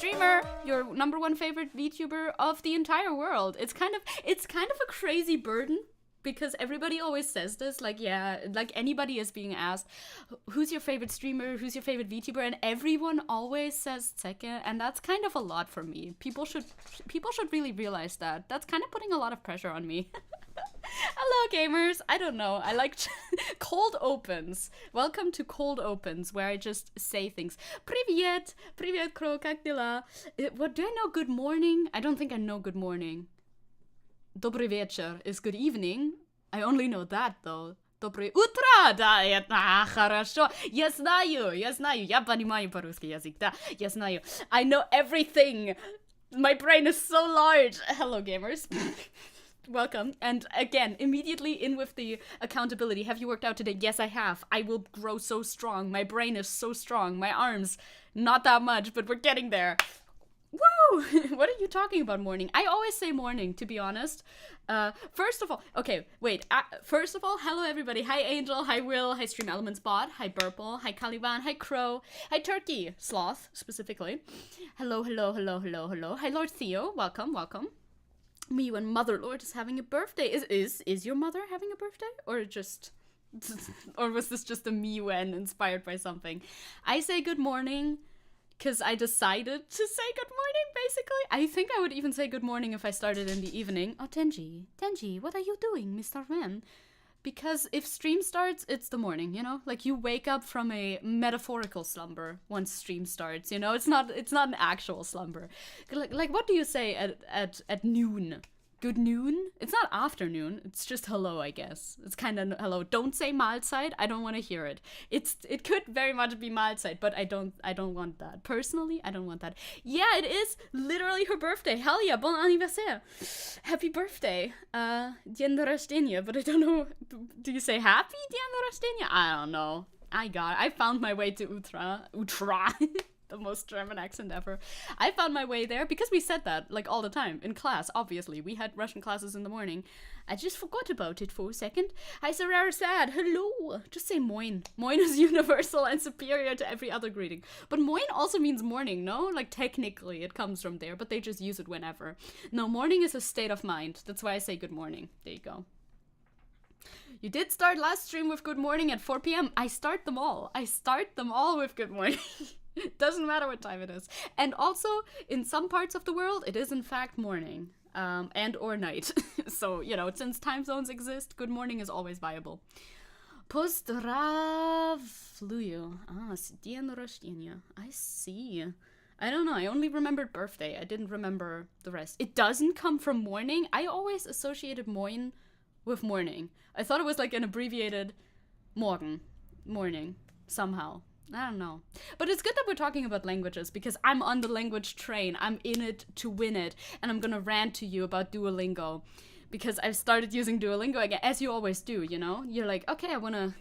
streamer, your #1 favorite VTuber of the entire world. It's kind of a crazy burden because everybody always says this, like, yeah, like anybody is being asked, who's your favorite streamer, who's your favorite VTuber, and everyone always says Zecke, and that's kind of a lot for me. People should really realize that. That's kind of putting a lot of pressure on me. Hello, gamers. I don't know. I like cold opens. Welcome to cold opens, where I just say things. Привет, привет, Kro, как дела? What do I know? Good morning? I don't think I know good morning. Добрый вечер is good evening. I only know that though. Доброе утро, да, это хорошо. Я знаю. Я понимаю по-русски язык, да, я знаю. I know everything. My brain is so large. Hello, gamers. Welcome. And again, immediately in with the accountability. Have you worked out today? Yes, I have. I will grow so strong. My brain is so strong. My arms, not that much, but we're getting there. Woo! What are you talking about morning? I always say morning, to be honest. First of all, okay, wait. First of all, hello everybody. Hi Angel, hi Will, hi StreamElements bot, hi Burple, hi Caliban, hi Crow, hi Turkey, Sloth, specifically. Hello. Hi Lord Theo, welcome. Me when Motherlord is having a birthday. Is your mother having a birthday? Or just... or was this just a me when inspired by something? I say good morning because I decided to say good morning, basically. I think I would even say good morning if I started in the evening. Oh, Tenji, what are you doing, Mr. Man? Because if stream starts, it's the morning, you know? Like, you wake up from a metaphorical slumber once stream starts, you know? It's not an actual slumber. Like what do you say at noon? Good noon? It's not afternoon. It's just hello, I guess. It's kind of hello. Don't say Mahlzeit. I don't want to hear it. It could very much be Mahlzeit, but I don't want that. Personally, I don't want that. Yeah, it is literally her birthday. Hell yeah, bon anniversaire. Happy birthday. Dien rождения, but I don't know. Do you say happy Dien rождения? I don't know. I found my way to Utra. The most German accent ever. I found my way there because we said that, like, all the time in class, obviously. We had Russian classes in the morning. I just forgot about it for a second. Hi, Sarah Sad. Hello. Just say moin. Moin is universal and superior to every other greeting. But moin also means morning, no? Like, technically it comes from there, but they just use it whenever. No, morning is a state of mind. That's why I say good morning. There you go. You did start last stream with good morning at 4 p.m. I start them all. With good morning. Doesn't matter what time it is. And also, in some parts of the world, it is in fact morning, and or night. So, you know, since time zones exist, good morning is always viable. Pozdravluju. Dien rождения. I see. I don't know, I only remembered birthday. I didn't remember the rest. It doesn't come from morning. I always associated moin with morning. I thought it was like an abbreviated morning, somehow. I don't know. But it's good that we're talking about languages because I'm on the language train. I'm in it to win it. And I'm gonna rant to you about Duolingo because I've started using Duolingo again, as you always do, you know? You're like, okay, I wanna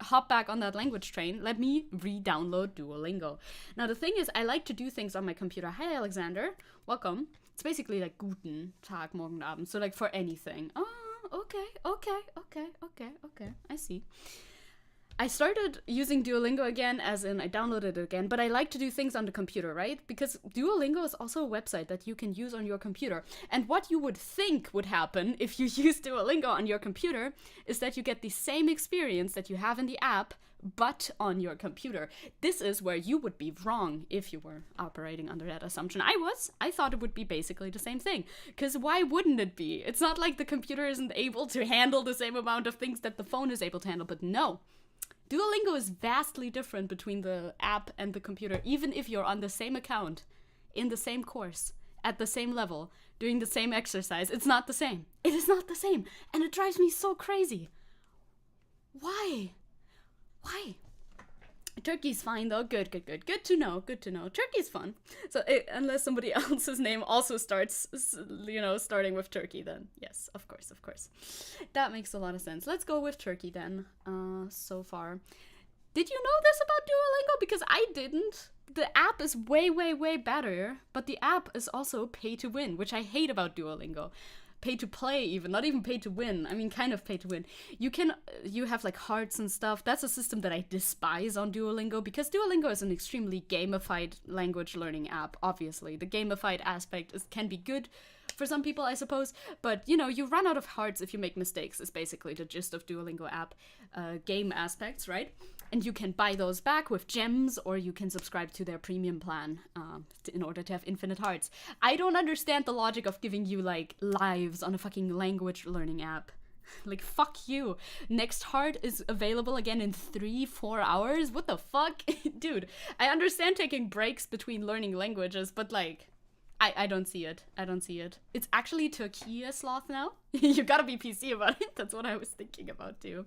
hop back on that language train. Let me re-download Duolingo. Now, the thing is, I like to do things on my computer. Hi, Alexander. Welcome. It's basically like Guten Tag, Morgen Abend. So like for anything. Oh, okay. I see. I started using Duolingo again, as in I downloaded it again, but I like to do things on the computer, right? Because Duolingo is also a website that you can use on your computer. And what you would think would happen if you use Duolingo on your computer is that you get the same experience that you have in the app, but on your computer. This is where you would be wrong if you were operating under that assumption. I thought it would be basically the same thing. Because why wouldn't it be? It's not like the computer isn't able to handle the same amount of things that the phone is able to handle, but no. Duolingo is vastly different between the app and the computer, even if you're on the same account, in the same course, at the same level, doing the same exercise. It's not the same. It is not the same. And it drives me so crazy. Why? Turkey's fine though. Good to know. Turkey's fun. So unless somebody else's name also starts, you know, starting with Turkey, then yes, of course. That makes a lot of sense. Let's go with Turkey then. So far, did you know this about Duolingo? Because I didn't. The app is way better, but the app is also pay to win, which I hate about Duolingo. pay to play even, not even pay to win. I mean, kind of pay to win. You have like hearts and stuff. That's a system that I despise on Duolingo, because Duolingo is an extremely gamified language learning app, obviously. The gamified aspect can be good for some people, I suppose, but you know, you run out of hearts if you make mistakes, is basically the gist of Duolingo app game aspects, right? And you can buy those back with gems, or you can subscribe to their premium plan in order to have infinite hearts. I don't understand the logic of giving you like lives on a fucking language learning app. Like, fuck you. Next heart is available again in 3-4 hours? What the fuck? Dude, I understand taking breaks between learning languages, but like, I don't see it. I don't see it. It's actually Turkey sloth now. You gotta be PC about it. That's what I was thinking about too.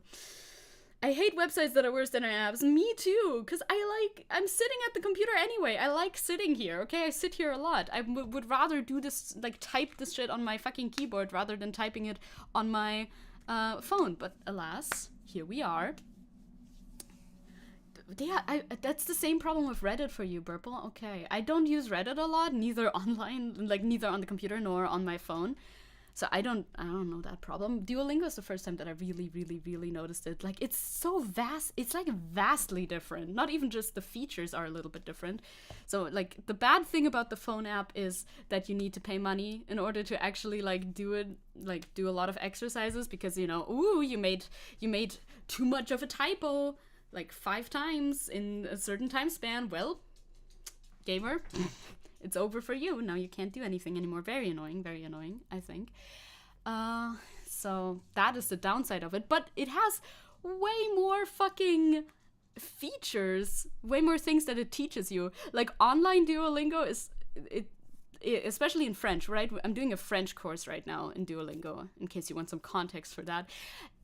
I hate websites that are worse than our apps. Me too, because I'm sitting at the computer anyway. I like sitting here, okay? I sit here a lot. I would rather do this, like, type this shit on my fucking keyboard rather than typing it on my phone. But alas, here we are. Yeah, that's the same problem with Reddit for you, Burple. Okay, I don't use Reddit a lot, neither online, like neither on the computer nor on my phone. So I don't know that problem. Duolingo is the first time that I really noticed it. Like, it's so vast. It's like vastly different. Not even just the features are a little bit different. So like, the bad thing about the phone app is that you need to pay money in order to actually like do it, like do a lot of exercises, because, you know, ooh, you made too much of a typo like 5 times in a certain time span. Well, gamer, it's over for you. Now you can't do anything anymore. Very annoying, I think. So that is the downside of it. But it has way more fucking features, way more things that it teaches you. Like, online Duolingo is, especially in French, right? I'm doing a French course right now in Duolingo, in case you want some context for that.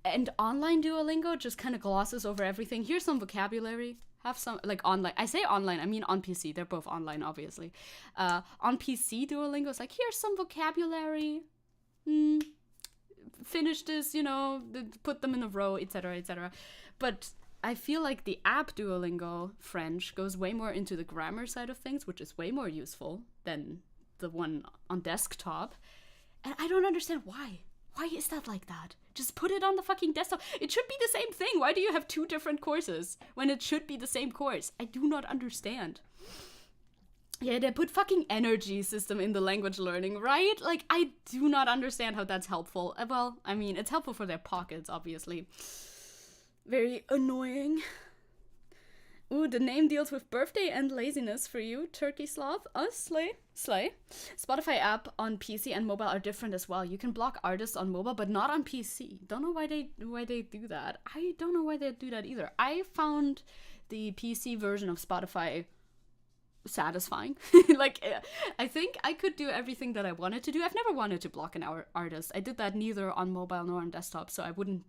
And online Duolingo just kind of glosses over everything. Here's some vocabulary. Have some, like, online. I say online, I mean on PC. They're both online, obviously. On PC, Duolingo is like, here's some vocabulary. Finish this, you know, put them in a row, etc., etc. But I feel like the app Duolingo French goes way more into the grammar side of things, which is way more useful than the one on desktop. And I don't understand why. Why is that like that? Just put it on the fucking desktop. It should be the same thing. Why do you have 2 different courses when it should be the same course? I do not understand. Yeah, they put fucking energy system in the language learning, right? Like, I do not understand how that's helpful. Well, I mean, it's helpful for their pockets, obviously. Very annoying. Ooh, the name deals with birthday and laziness for you, Turkey Sloth. Slay. Spotify app on PC and mobile are different as well. You can block artists on mobile, but not on PC. Don't know why they do that. I don't know why they do that either. I found the PC version of Spotify satisfying. Like, I think I could do everything that I wanted to do. I've never wanted to block an artist. I did that neither on mobile nor on desktop, so I wouldn't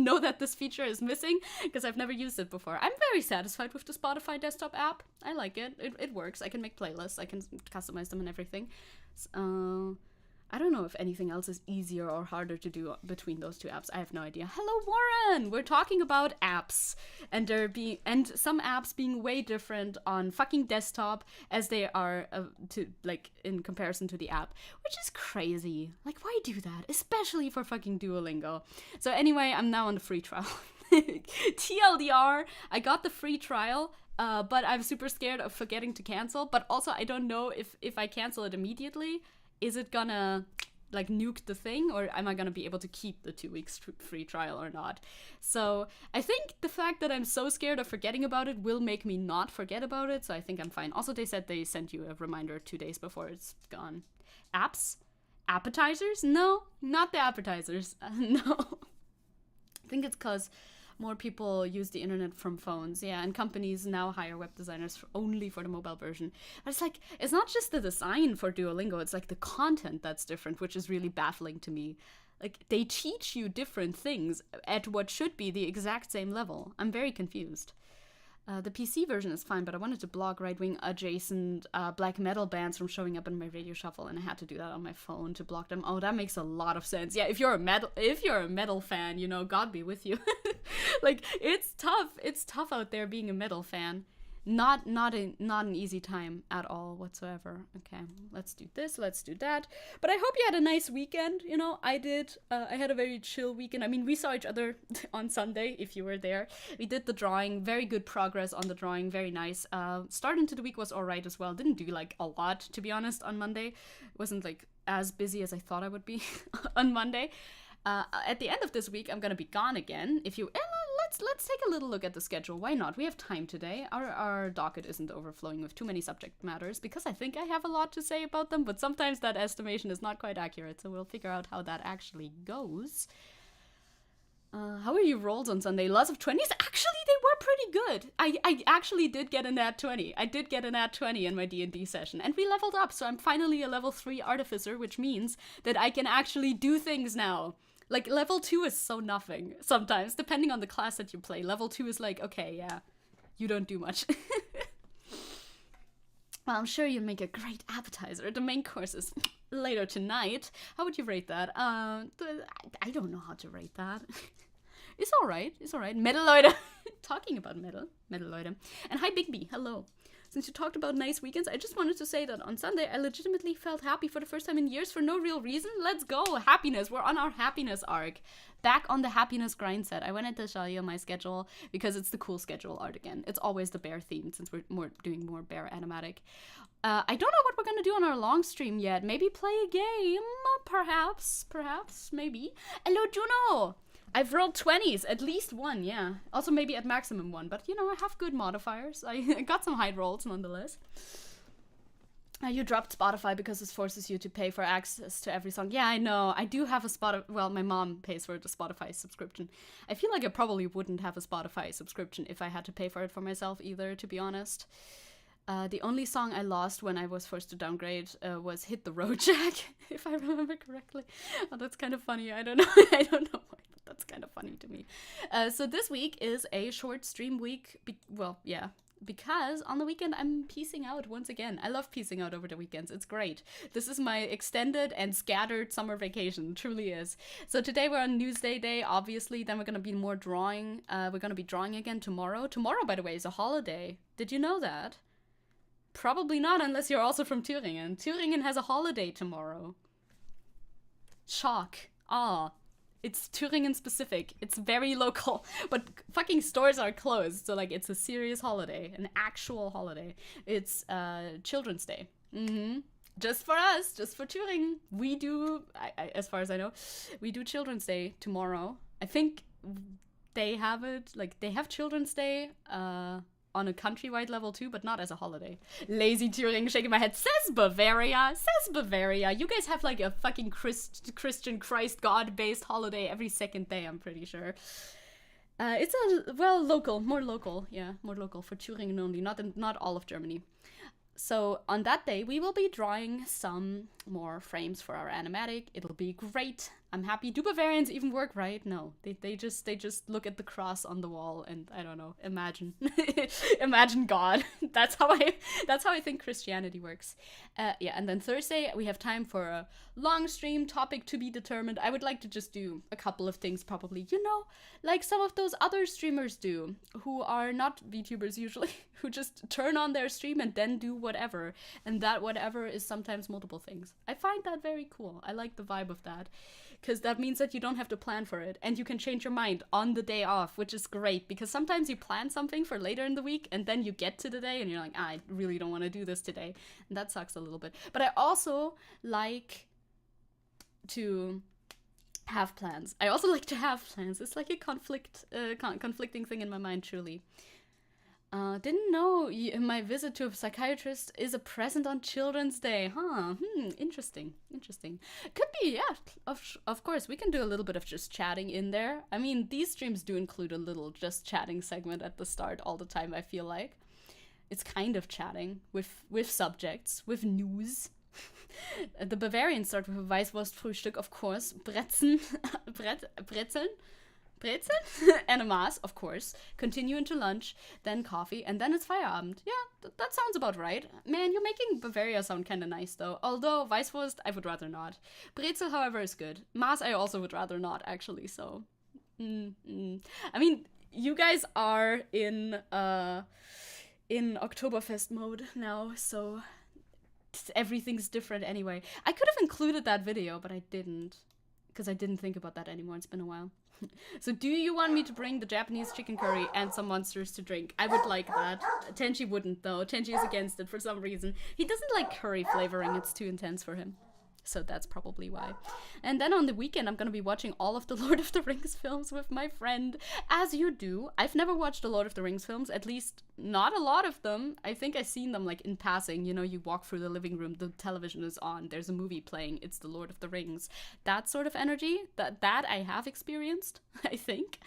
know that this feature is missing, because I've never used it before. I'm very satisfied with the Spotify desktop app. I like it. It works. I can make playlists. I can customize them and everything. I don't know if anything else is easier or harder to do between those 2 apps. I have no idea. Hello, Warren! We're talking about apps, and some apps being way different on fucking desktop as they are in comparison to the app, which is crazy. Like, why do that? Especially for fucking Duolingo. So anyway, I'm now on the free trial. TLDR, I got the free trial. But I'm super scared of forgetting to cancel. But also, I don't know if I cancel it immediately, is it gonna like nuke the thing, or am I gonna be able to keep the 2 weeks free trial or not? So I think the fact that I'm so scared of forgetting about it will make me not forget about it. So I think I'm fine. Also, they said they sent you a reminder 2 days before it's gone. Apps? Appetizers? No, not the appetizers. No. I think it's because more people use the internet from phones, yeah, and companies now hire web designers only for the mobile version. But it's like, it's not just the design for Duolingo, it's like the content that's different, which is really baffling to me. Like, they teach you different things at what should be the exact same level. I'm very confused. The PC version is fine, but I wanted to block right-wing adjacent black metal bands from showing up in my radio shuffle, and I had to do that on my phone to block them. Oh, that makes a lot of sense. Yeah, if you're a metal fan, you know, God be with you. Like, it's tough. It's tough out there being a metal fan. not an easy time at all whatsoever. Okay, let's do this, let's do that. But I hope you had a nice weekend. You know, I did. I had a very chill weekend. I mean, we saw each other on Sunday, if you were there. We did the drawing, very good progress on the drawing, very nice. Start into the week was alright as well. Didn't do like a lot, to be honest, on Monday. Wasn't like as busy as I thought I would be on Monday. At the end of this week, I'm gonna be gone again. If you let's take a little look at the schedule. Why not? We have time today. Our docket isn't overflowing with too many subject matters because I think I have a lot to say about them. But sometimes that estimation is not quite accurate, so we'll figure out how that actually goes. How are your rolls on Sunday? Lots of 20s? Actually, they were pretty good. I actually did get a nat 20. I did get a nat 20 in my D&D session, and we leveled up, so I'm finally a level 3 artificer, which means that I can actually do things now. Like, level 2 is so nothing, sometimes, depending on the class that you play. Level 2 is like, okay, yeah, you don't do much. Well, I'm sure you'll make a great appetizer. The main course is later tonight. How would you rate that? I don't know how to rate that. It's alright, it's alright. Metal Leute. Talking about metal Leute. And hi, Bigby, hello. Since you talked about nice weekends, I just wanted to say that on Sunday, I legitimately felt happy for the first time in years for no real reason. Let's go. Happiness. We're on our happiness arc. Back on the happiness grind set. I wanted to show you my schedule because it's the cool schedule art again. It's always the bear theme since we're doing more bear animatic. I don't know what we're going to do on our long stream yet. Maybe play a game. Perhaps, maybe. Hello, Juno. I've rolled 20s, at least one, yeah. Also maybe at maximum one, but you know, I have good modifiers. I got some high rolls nonetheless. You dropped Spotify because this forces you to pay for access to every song. Yeah, I know. I do have a Spotify. Well, my mom pays for the Spotify subscription. I feel like I probably wouldn't have a Spotify subscription if I had to pay for it for myself either, to be honest. The only song I lost when I was forced to downgrade was Hit the Road Jack, if I remember correctly. Oh, that's kind of funny. I don't know. I don't know why. That's kind of funny to me. So this week is a short stream week. Because on the weekend I'm piecing out once again. I love piecing out over the weekends. It's great. This is my extended and scattered summer vacation. It truly is. So today we're on Newsday Day, obviously. Then we're going to be more drawing. We're going to be drawing again tomorrow. Tomorrow, by the way, is a holiday. Did you know that? Probably not unless you're also from Thüringen. Thüringen has a holiday tomorrow. Shock. Ah. It's Thüringen specific. It's very local. But fucking stores are closed. So, like, it's a serious holiday. An actual holiday. It's Children's Day. Just for us. Just for Thüringen. We do, as far as I know, we do Children's Day tomorrow. I think they have it, like, they have Children's Day on a countrywide level too, but not as a holiday. Lazy Thüringen, shaking my head. Says Bavaria. Says Bavaria. You guys have like a fucking Christian Christ God-based holiday every second day, I'm pretty sure. It's local, more local. Yeah, more local for Thüringen only, not all of Germany. So on that day, we will be drawing some more frames for our animatic. It'll be great. I'm happy. Do Bavarians even work, right? No, they just look at the cross on the wall and I don't know, imagine imagine God. That's how I think Christianity works. Yeah, and then Thursday we have time for a long stream, topic to be determined. I would like to just do a couple of things probably, you know, like some of those other streamers do, who are not VTubers usually, who just turn on their stream and then do whatever, and that whatever is sometimes multiple things. I find that very cool. I like the vibe of that. Because that means that you don't have to plan for it, and you can change your mind on the day off, which is great, because sometimes you plan something for later in the week, and then you get to the day, and you're like, I really don't want to do this today, and that sucks a little bit. But I also like to have plans. I also like to have plans. It's like a conflicting thing in my mind, truly. Didn't know my visit to a psychiatrist is a present on Children's Day. Huh, interesting. Could be, yeah, of course. We can do a little bit of just chatting in there. I mean, these streams do include a little just chatting segment at the start all the time, I feel like. It's kind of chatting with subjects, with news. The Bavarians start with a Weißwurstfrühstück, of course. Brezeln? And a mass, of course. Continue into lunch, then coffee, and then it's Feierabend. Yeah, that sounds about right. Man, you're making Bavaria sound kind of nice, though. Although, Weißwurst, I would rather not. Brezel, however, is good. Mass, I also would rather not, actually, so. I mean, you guys are in in Oktoberfest mode now, so everything's different anyway. I could have included that video, but I didn't, because I didn't think about that anymore. It's been a while. So do you want me to bring the Japanese chicken curry and some monsters to drink? I would like that. Tenchi wouldn't, though. Tenchi is against it for some reason. He doesn't like curry flavoring. It's too intense for him. So that's probably why. And then on the weekend, I'm gonna be watching all of the Lord of the Rings films with my friend, as you do. I've never watched the Lord of the Rings films, at least not a lot of them. I think I've seen them like in passing. You know, you walk through the living room, the television is on, there's a movie playing, it's the Lord of the Rings. That sort of energy, that I have experienced, I think.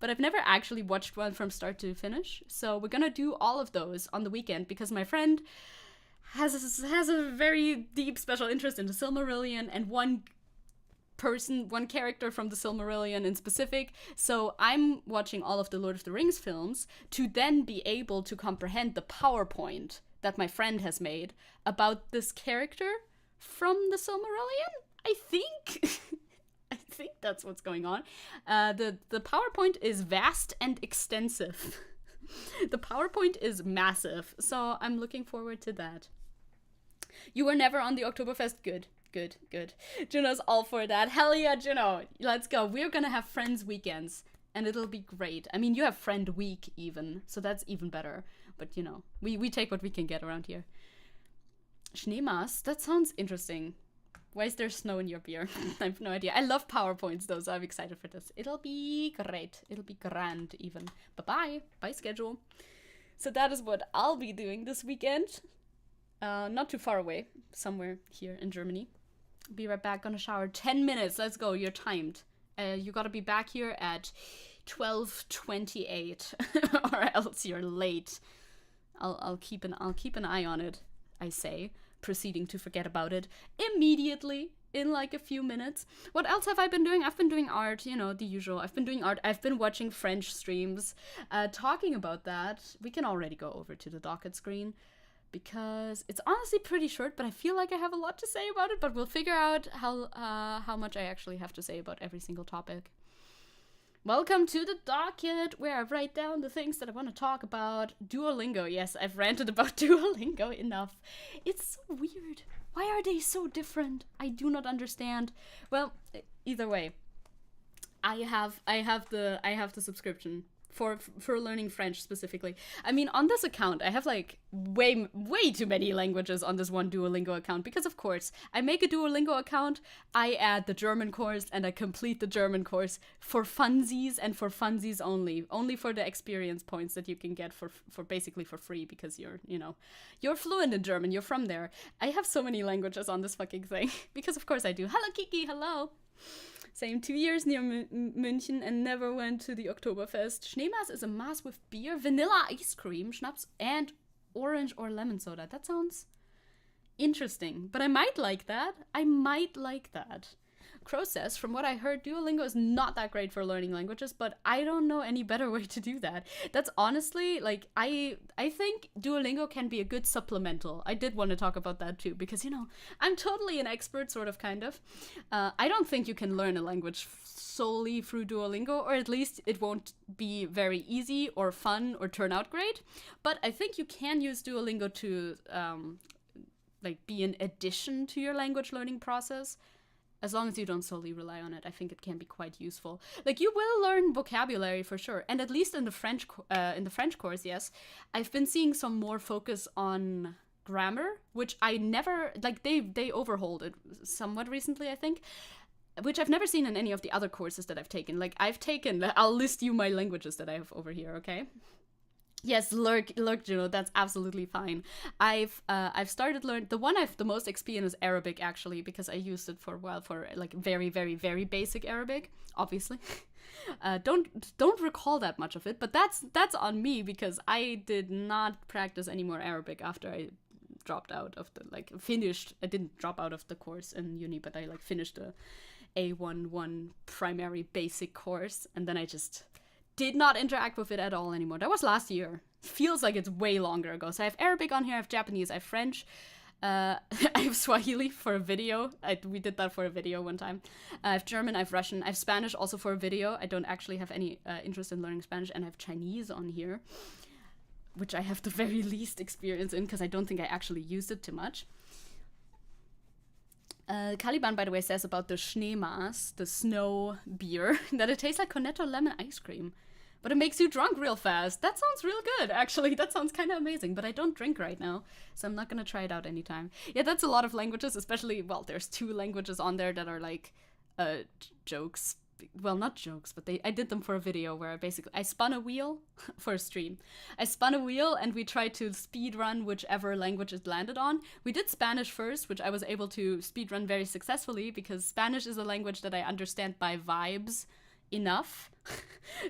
But I've never actually watched one from start to finish. So we're gonna do all of those on the weekend because my friend has a very deep special interest in the Silmarillion and one character from the Silmarillion in specific. So I'm watching all of the Lord of the Rings films to then be able to comprehend the PowerPoint that my friend has made about this character from the Silmarillion, I think. I think that's what's going on. The PowerPoint is vast and extensive. The PowerPoint is massive, so I'm looking forward to that. You were never on the Oktoberfest? Good. Juno's all for that. Hell yeah, Juno. Let's go. We're gonna have friends weekends, and it'll be great. I mean, you have friend week even, so that's even better. But, you know, we take what we can get around here. Schneemas? That sounds interesting. Why is there snow in your beer? I have no idea. I love PowerPoints, though, so I'm excited for this. It'll be great. It'll be grand, even. Bye-bye. Bye, schedule. So that is what I'll be doing this weekend. Not too far away. Somewhere here in Germany. Be right back. Gonna shower. 10 minutes. Let's go. You're timed. You gotta be back here at 12:28, or else you're late. I'll keep an eye on it, I say, proceeding to forget about it immediately in like a few minutes. What else have I been doing? I've been doing art, you know, the usual. I've been doing art. I've been watching French streams. Talking about that, we can already go over to the docket screen because it's honestly pretty short, but I feel like I have a lot to say about it, but we'll figure out how much I actually have to say about every single topic. Welcome to the docket, where I write down the things that I want to talk about. Duolingo, yes, I've ranted about Duolingo enough. It's so weird. Why are they so different? I do not understand. Well, either way, I have the subscription for learning French specifically. I mean, on this account, I have like way too many languages on this one Duolingo account because, of course, I make a Duolingo account, I add the German course, and I complete the German course for funsies and for funsies only for the experience points that you can get for basically for free because you're fluent in German, you're from there. I have so many languages on this fucking thing because, of course, I do. Hello, Kiki, hello. Same 2 years near München and never went to the Oktoberfest. Schneemas is a mass with beer, vanilla ice cream, schnapps, and orange or lemon soda. That sounds interesting, but I might like that. Crow says, from what I heard, Duolingo is not that great for learning languages, but I don't know any better way to do that. That's honestly, like, I think Duolingo can be a good supplemental. I did want to talk about that too, because, I'm totally an expert, sort of, kind of. I don't think you can learn a language solely through Duolingo, or at least it won't be very easy or fun or turn out great. But I think you can use Duolingo to, be an addition to your language learning process. As long as you don't solely rely on it, I think it can be quite useful. Like, you will learn vocabulary for sure, and at least in the French course, yes, I've been seeing some more focus on grammar, which I never they overhauled it somewhat recently, I think, which I've never seen in any of the other courses that I've taken. Like, I'll list you my languages that I have over here, okay? Yes, lurk, Juno, that's absolutely fine. I've started learning, the one I've the most XP in is Arabic, actually, because I used it for a while for, like, very, very, very basic Arabic, obviously. Don't recall that much of it, but that's on me, because I did not practice any more Arabic after I dropped out of I didn't drop out of the course in uni, but I, finished the A11 primary basic course, and then I just did not interact with it at all anymore. That was last year. Feels like it's way longer ago. So I have Arabic on here, I have Japanese, I have French, I have Swahili for a video. We did that for a video one time. I have German, I have Russian, I have Spanish also for a video. I don't actually have any interest in learning Spanish, and I have Chinese on here. which I have the very least experience in because I don't think I actually used it too much. Caliban, by the way, says about the Schneemaß, the snow beer, that it tastes like cornetto lemon ice cream. But it makes you drunk real fast. That sounds real good, actually. That sounds kind of amazing, but I don't drink right now, so I'm not gonna try it out anytime. Yeah, that's a lot of languages, especially, well, there's 2 languages on there that are like jokes. Well, not jokes, but I did them for a video where I spun a wheel for a stream. I spun a wheel and we tried to speed run whichever language it landed on. We did Spanish first, which I was able to speed run very successfully because Spanish is a language that I understand by vibes enough.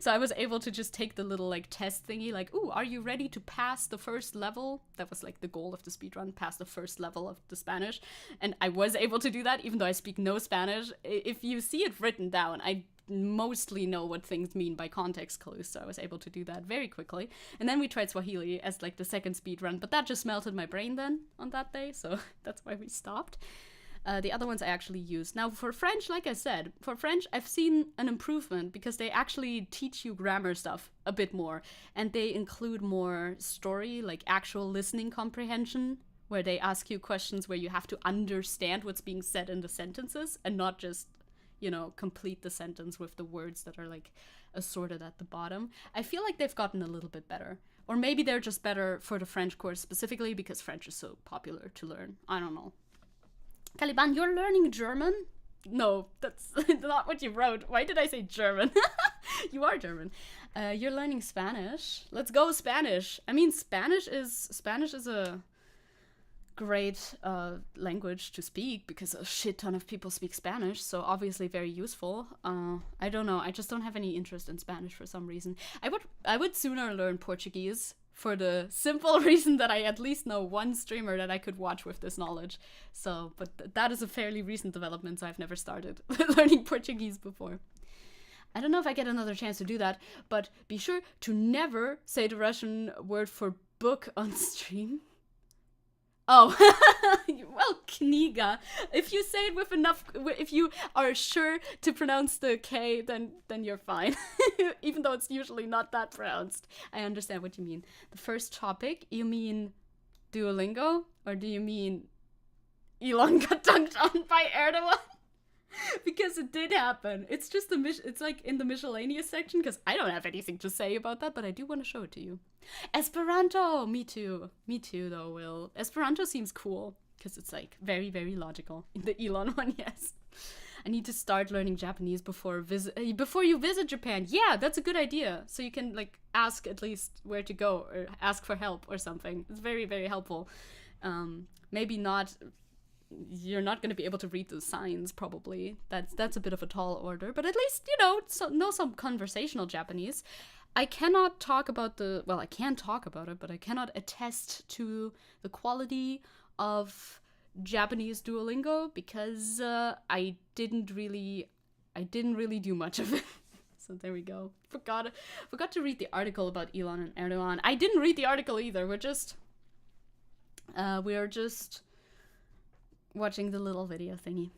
So I was able to just take the little like test thingy, like, ooh, are you ready to pass the first level? That was like the goal of the speedrun, pass the first level of the Spanish. And I was able to do that even though I speak no Spanish. If you see it written down, I mostly know what things mean by context clues, so I was able to do that very quickly. And then we tried Swahili as like the second speedrun, but that just melted my brain then on that day, so that's why we stopped. The other ones I actually used. Now for French, like I said, for French I've seen an improvement because they actually teach you grammar stuff a bit more, and they include more story, like actual listening comprehension, where they ask you questions where you have to understand what's being said in the sentences and not just, you know, complete the sentence with the words that are like assorted at the bottom. I feel like they've gotten a little bit better. Or maybe they're just better for the French course specifically because French is so popular to learn. I don't know. Caliban, you're learning German? No, that's not what you wrote. Why did I say German? You are German. You're learning Spanish. Let's go Spanish. I mean, Spanish is a great language to speak because a shit ton of people speak Spanish, so obviously very useful. I don't know. I just don't have any interest in Spanish for some reason. I would sooner learn Portuguese, for the simple reason that I at least know one streamer that I could watch with this knowledge. So, but that is a fairly recent development, so I've never started learning Portuguese before. I don't know if I get another chance to do that, but be sure to never say the Russian word for book on stream. Oh, well, Kniga. If you say it with enough, if you are sure to pronounce the K, then you're fine. Even though it's usually not that pronounced. I understand what you mean. The first topic, you mean Duolingo? Or do you mean Elon got dunked on by Erdogan? Because it did happen. It's just it's like in the miscellaneous section, because I don't have anything to say about that, but I do want to show it to you. Esperanto! Me too, though, Will. Esperanto seems cool, because it's like very, very logical. In the Elon one, yes. I need to start learning Japanese before you visit Japan. Yeah, that's a good idea. So you can like ask at least where to go or ask for help or something. It's very, very helpful. Maybe not. You're not going to be able to read the signs, probably. That's a bit of a tall order, but at least, you know some conversational Japanese. I cannot talk about I can talk about it, but I cannot attest to the quality of Japanese Duolingo because I didn't really do much of it. So there we go. Forgot to read the article about Elon and Erdogan. I didn't read the article either. We're just watching the little video thingy.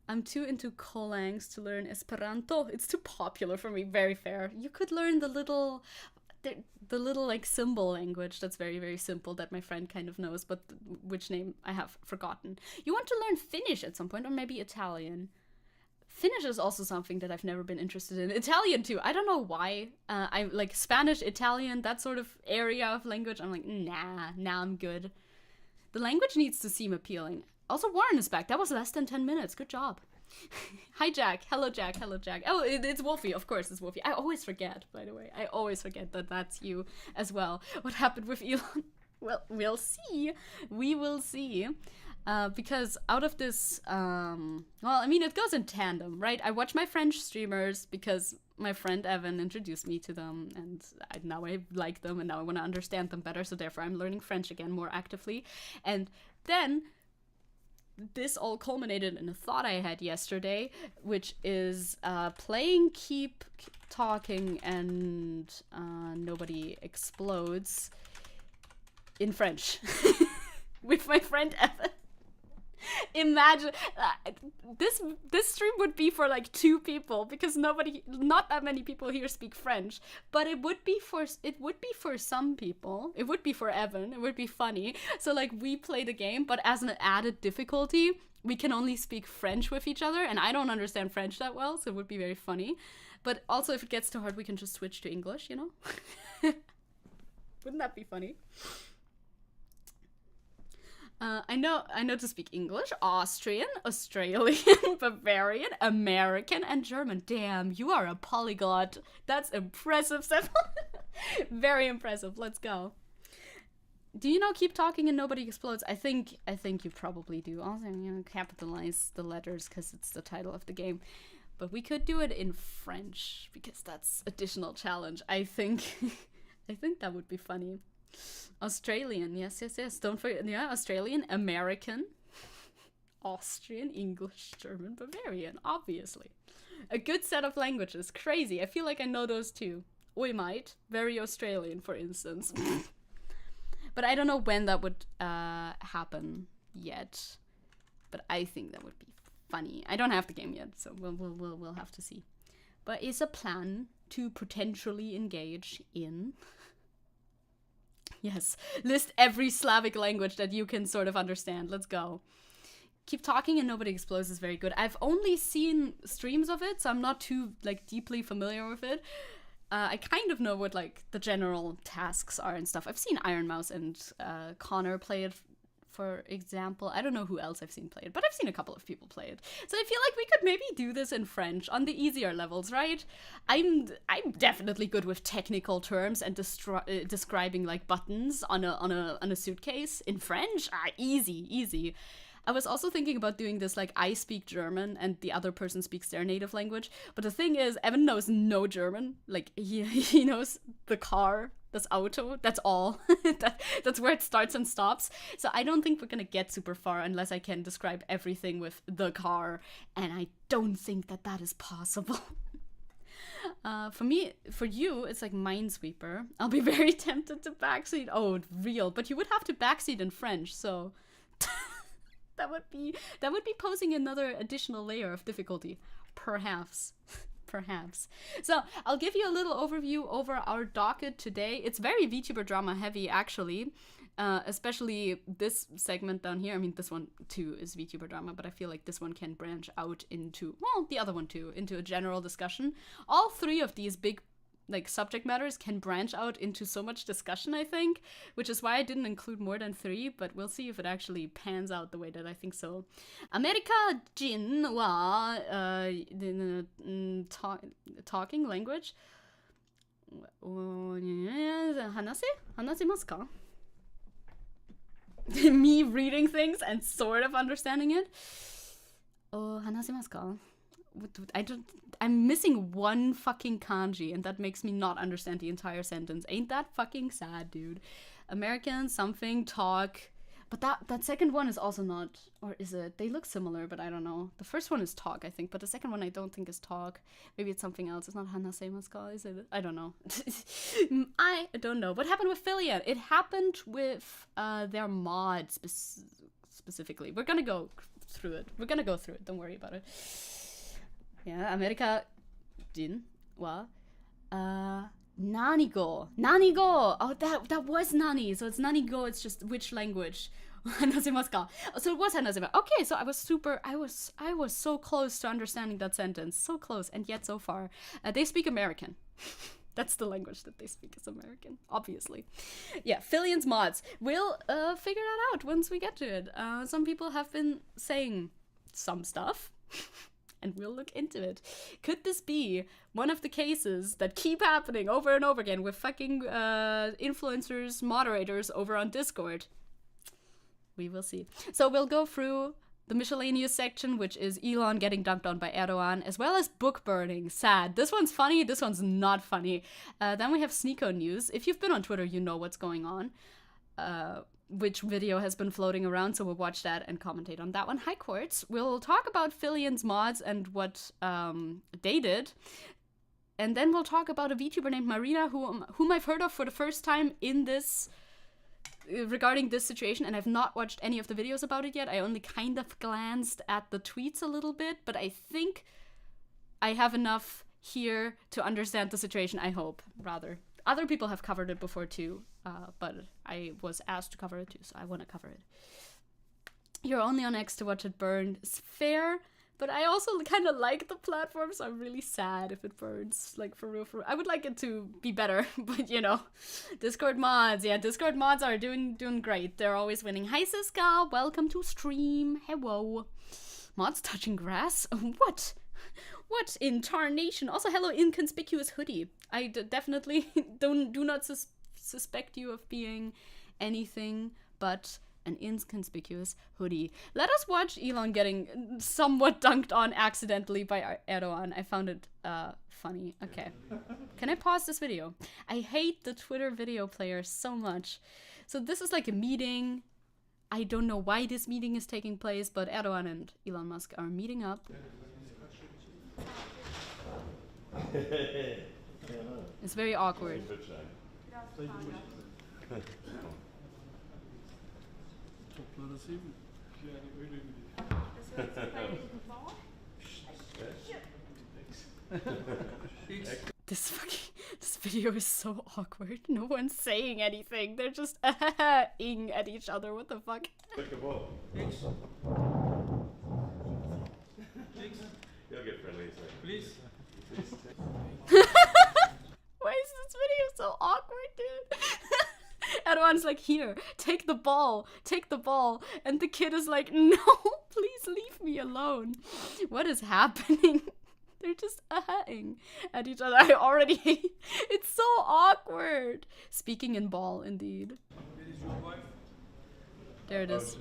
I'm too into Colangs to learn Esperanto. It's too popular for me. Very fair. You could learn the little like symbol language that's very, very simple that my friend kind of knows, but which name I have forgotten. You want to learn Finnish at some point, or maybe Italian. Finnish is also something that I've never been interested in. Italian too. I don't know why. I like Spanish, Italian, that sort of area of language. I'm like, nah, I'm good. The language needs to seem appealing. Also, Warren is back. That was less than 10 minutes. Good job. Hi, Jack. Hello, Jack. Oh, it's Wolfie. Of course, it's Wolfie. I always forget, by the way. I always forget that that's you as well. What happened with Elon? Well, we'll see. We will see. Because out of this, it goes in tandem, right? I watch my French streamers because my friend Evan introduced me to them, and now I like them, and now I want to understand them better, so therefore I'm learning French again more actively. And then this all culminated in a thought I had yesterday, which is playing Keep Talking and Nobody Explodes in French with my friend Evan. Imagine this stream would be for like 2 people because not that many people here speak French, but it would be for some people. It would be for Evan. It would be funny. So like we play the game, but as an added difficulty, we can only speak French with each other, and I don't understand French that well, so it would be very funny. But also, if it gets too hard, we can just switch to English, you know? Wouldn't that be funny? I know to speak English, Austrian, Australian, Bavarian, American, and German. Damn, you are a polyglot. That's impressive, Stefan. Very impressive. Let's go. Do you know keep talking and nobody explodes? I think you probably do. Also, capitalize the letters because it's the title of the game. But we could do it in French because that's additional challenge. I think that would be funny. Australian, yes. Don't forget, yeah, Australian, American, Austrian, English, German, Bavarian, obviously. A good set of languages. Crazy. I feel like I know those too. We might. Very Australian, for instance. But I don't know when that would happen yet. But I think that would be funny. I don't have the game yet, so we'll have to see. But it's a plan to potentially engage in. Yes, list every Slavic language that you can sort of understand. Let's go. Keep talking and nobody explodes is very good. I've only seen streams of it, so I'm not too like deeply familiar with it. I kind of know what like the general tasks are and stuff. I've seen Iron Mouse and Connor play it, for example. I don't know who else I've seen play it, but I've seen a couple of people play it. So I feel like we could maybe do this in French on the easier levels, right? I'm definitely good with technical terms and describing like buttons on a suitcase in French. Easy. I was also thinking about doing this like I speak German and the other person speaks their native language. But the thing is, Evan knows no German. Like he knows the car, das Auto, that's all. That's where it starts and stops. So I don't think we're gonna get super far unless I can describe everything with the car. And I don't think that is possible. For you, it's like Minesweeper. I'll be very tempted to backseat. Oh, real. But you would have to backseat in French, so... That would be posing another additional layer of difficulty. Perhaps. So, I'll give you a little overview over our docket today. It's very VTuber drama heavy, actually. Especially this segment down here. I mean, this one, too, is VTuber drama, but I feel like this one can branch out into, well, the other one, too, into a general discussion. All 3 of these big like subject matters can branch out into so much discussion, I think, which is why I didn't include more than 3, but we'll see if it actually pans out the way that I think so. America Jin wa talking language. Hanasemasu ka? Me reading things and sort of understanding it. Hanasemasu ka? I'm missing one fucking kanji, and that makes me not understand the entire sentence. Ain't that fucking sad, dude? American, something, talk. But that second one is also not, or is it? They look similar, but I don't know. The first one is talk, I think, but the second one I don't think is talk. Maybe it's something else. It's not hanasemasu, is it? I don't know. I don't know. What happened with Philian? It happened with their mod specifically. We're gonna go through it. Don't worry about it. Yeah, America Jin wa Nanigo. Oh, that was Nani. So it's Nanigo. It's just which language? Hanasemasu ka? So it was Hanasemasu. Okay, so I was so close to understanding that sentence. So close, and yet so far. They speak American. That's the language that they speak is American, obviously. Yeah, Philian's mods. We'll figure that out once we get to it. Some people have been saying some stuff. And we'll look into it. Could this be one of the cases that keep happening over and over again with fucking influencers, moderators over on Discord? We will see. So we'll go through the miscellaneous section, which is Elon getting dunked on by Erdogan, as well as book burning. Sad. This one's funny, this one's not funny. Then we have Sneako news. If you've been on Twitter, you know what's going on. Which video has been floating around, so we'll watch that and commentate on that one. Hi, Quartz. We'll talk about Philian's mods and what they did. And then we'll talk about a VTuber named Marina, whom I've heard of for the first time in this regarding this situation, and I've not watched any of the videos about it yet. I only kind of glanced at the tweets a little bit, but I think I have enough here to understand the situation, I hope, rather. Other people have covered it before too, but I was asked to cover it too, so I want to cover it. You're only on X to watch it burn. It's fair, but I also kind of like the platform, so I'm really sad if it burns. Like, for real, I would like it to be better, but you know. Discord mods, yeah, Discord mods are doing great. They're always winning. Hi, Siska, welcome to stream. Hello. Mods touching grass? What? What in tarnation? Also, hello, inconspicuous hoodie. I definitely do not suspect you of being anything but an inconspicuous hoodie. Let us watch Elon getting somewhat dunked on accidentally by Erdogan. I found it funny. Okay. Can I pause this video? I hate the Twitter video player so much. So this is like a meeting. I don't know why this meeting is taking place, but Erdogan and Elon Musk are meeting up. It's very awkward. This video is so awkward. No one's saying anything. They're just ing at each other. What the fuck? Click the ball. You'll get friendly, so please. Why is this video so awkward, dude? Everyone's like, here, take the ball, and the kid is like, no, please leave me alone. What is happening? They're just ing at each other. I already hate. It's so awkward. Speaking in ball, indeed. There it is.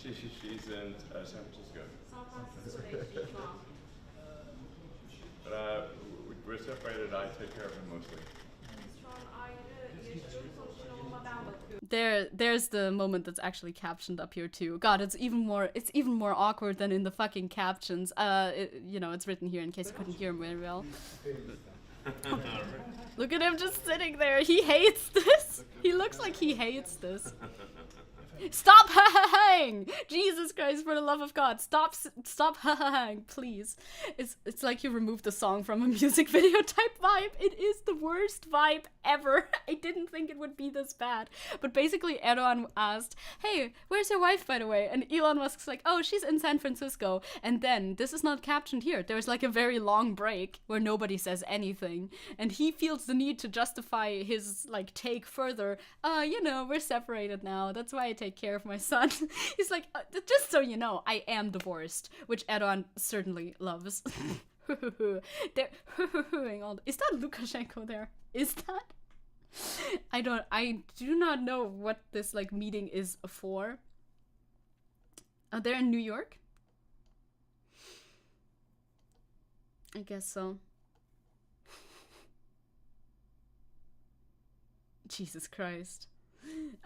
She's in San Francisco. But we're separated. I take care of him mostly. There's the moment that's actually captioned up here too. God, it's even more awkward than in the fucking captions. You know, it's written here in case you couldn't hear him very well. Look at him just sitting there. He hates this. He looks like he hates this. Stop ha-ha-hang! Jesus Christ, for the love of God, stop ha-ha-hang, please. It's like you removed the song from a music video type vibe. It is the worst vibe ever. I didn't think it would be this bad. But basically, Erdogan asked, hey, where's your wife, by the way? And Elon Musk's like, oh, she's in San Francisco. And then, this is not captioned here, there's like a very long break where nobody says anything. And he feels the need to justify his, like, take further. You know, we're separated now. That's why I take care of my son. He's like, just so you know, I am divorced, which Erdogan certainly loves. They're is that Lukashenko there? Is that? I do not know what this like meeting is for. Oh, they're in New York? I guess so. Jesus Christ.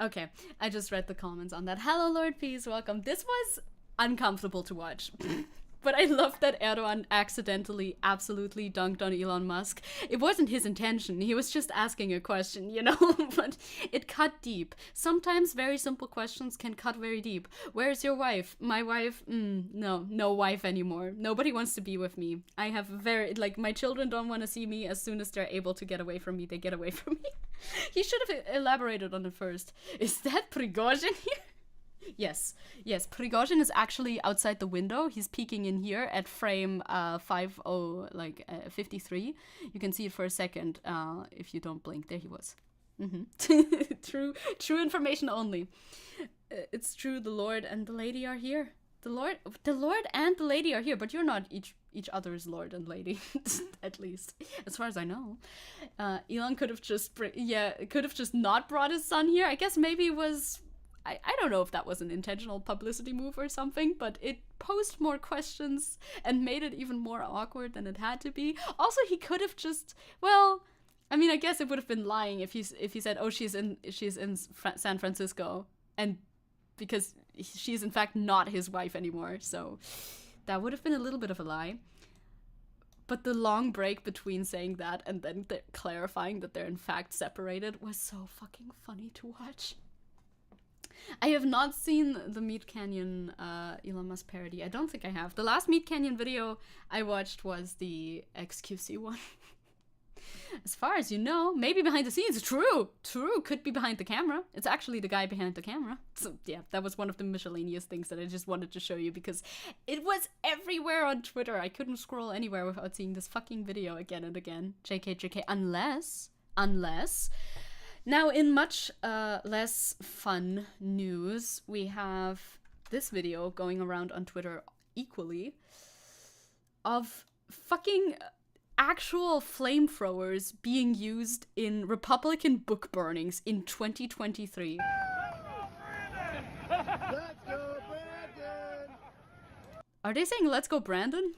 Okay, I just read the comments on that. Hello, Lord Peace, welcome. This was uncomfortable to watch. But I love that Erdogan accidentally absolutely dunked on Elon Musk. It wasn't his intention. He was just asking a question, you know? But it cut deep. Sometimes very simple questions can cut very deep. Where's your wife? My wife? No wife anymore. Nobody wants to be with me. I have my children don't want to see me. As soon as they're able to get away from me, they get away from me. He should have elaborated on it first. Is that Prigozhin here? Yes, Prigozhin is actually outside the window. He's peeking in here at frame 53. You can see it for a second if you don't blink. There he was. True information only. It's true, the Lord and the Lady are here. The Lord and the Lady are here, but you're not each other's Lord and Lady, at least, as far as I know. Elon could have just not brought his son here. I guess maybe it was... I don't know if that was an intentional publicity move or something, but it posed more questions and made it even more awkward than it had to be. Also, he could have just, well, I mean, I guess it would have been lying if he said, oh, she's in San Francisco, and because she's in fact not his wife anymore, so that would have been a little bit of a lie. But the long break between saying that and then clarifying that they're in fact separated was so fucking funny to watch. I have not seen the Meat Canyon Elon Musk parody. I don't think I have. The last Meat Canyon video I watched was the XQC one. As far as you know, maybe behind the scenes. True, could be behind the camera. It's actually the guy behind the camera. So yeah, that was one of the miscellaneous things that I just wanted to show you because it was everywhere on Twitter. I couldn't scroll anywhere without seeing this fucking video again and again. JK, unless. Now, in much less fun news, we have this video going around on Twitter equally of fucking actual flamethrowers being used in Republican book burnings in 2023. Let's go, Brandon! Are they saying let's go, Brandon?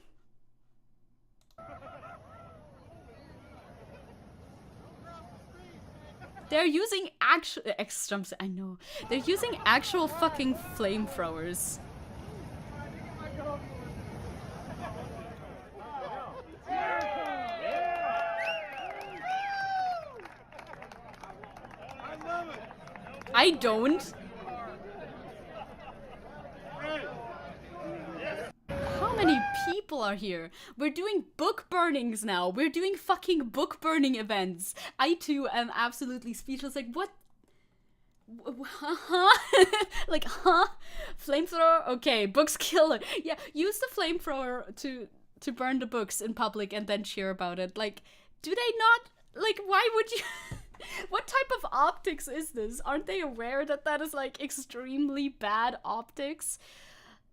They're using actual I know. They're using actual fucking flamethrowers. I don't. How many people are here? We're doing book burnings now. We're doing fucking book burning events. I too am absolutely speechless. Like, what? Huh? Like, huh? Flamethrower? Okay, books killer. Yeah, use the flamethrower to burn the books in public and then cheer about it. Like, do they not? Like, why would you? What type of optics is this? Aren't they aware that that is, like, extremely bad optics?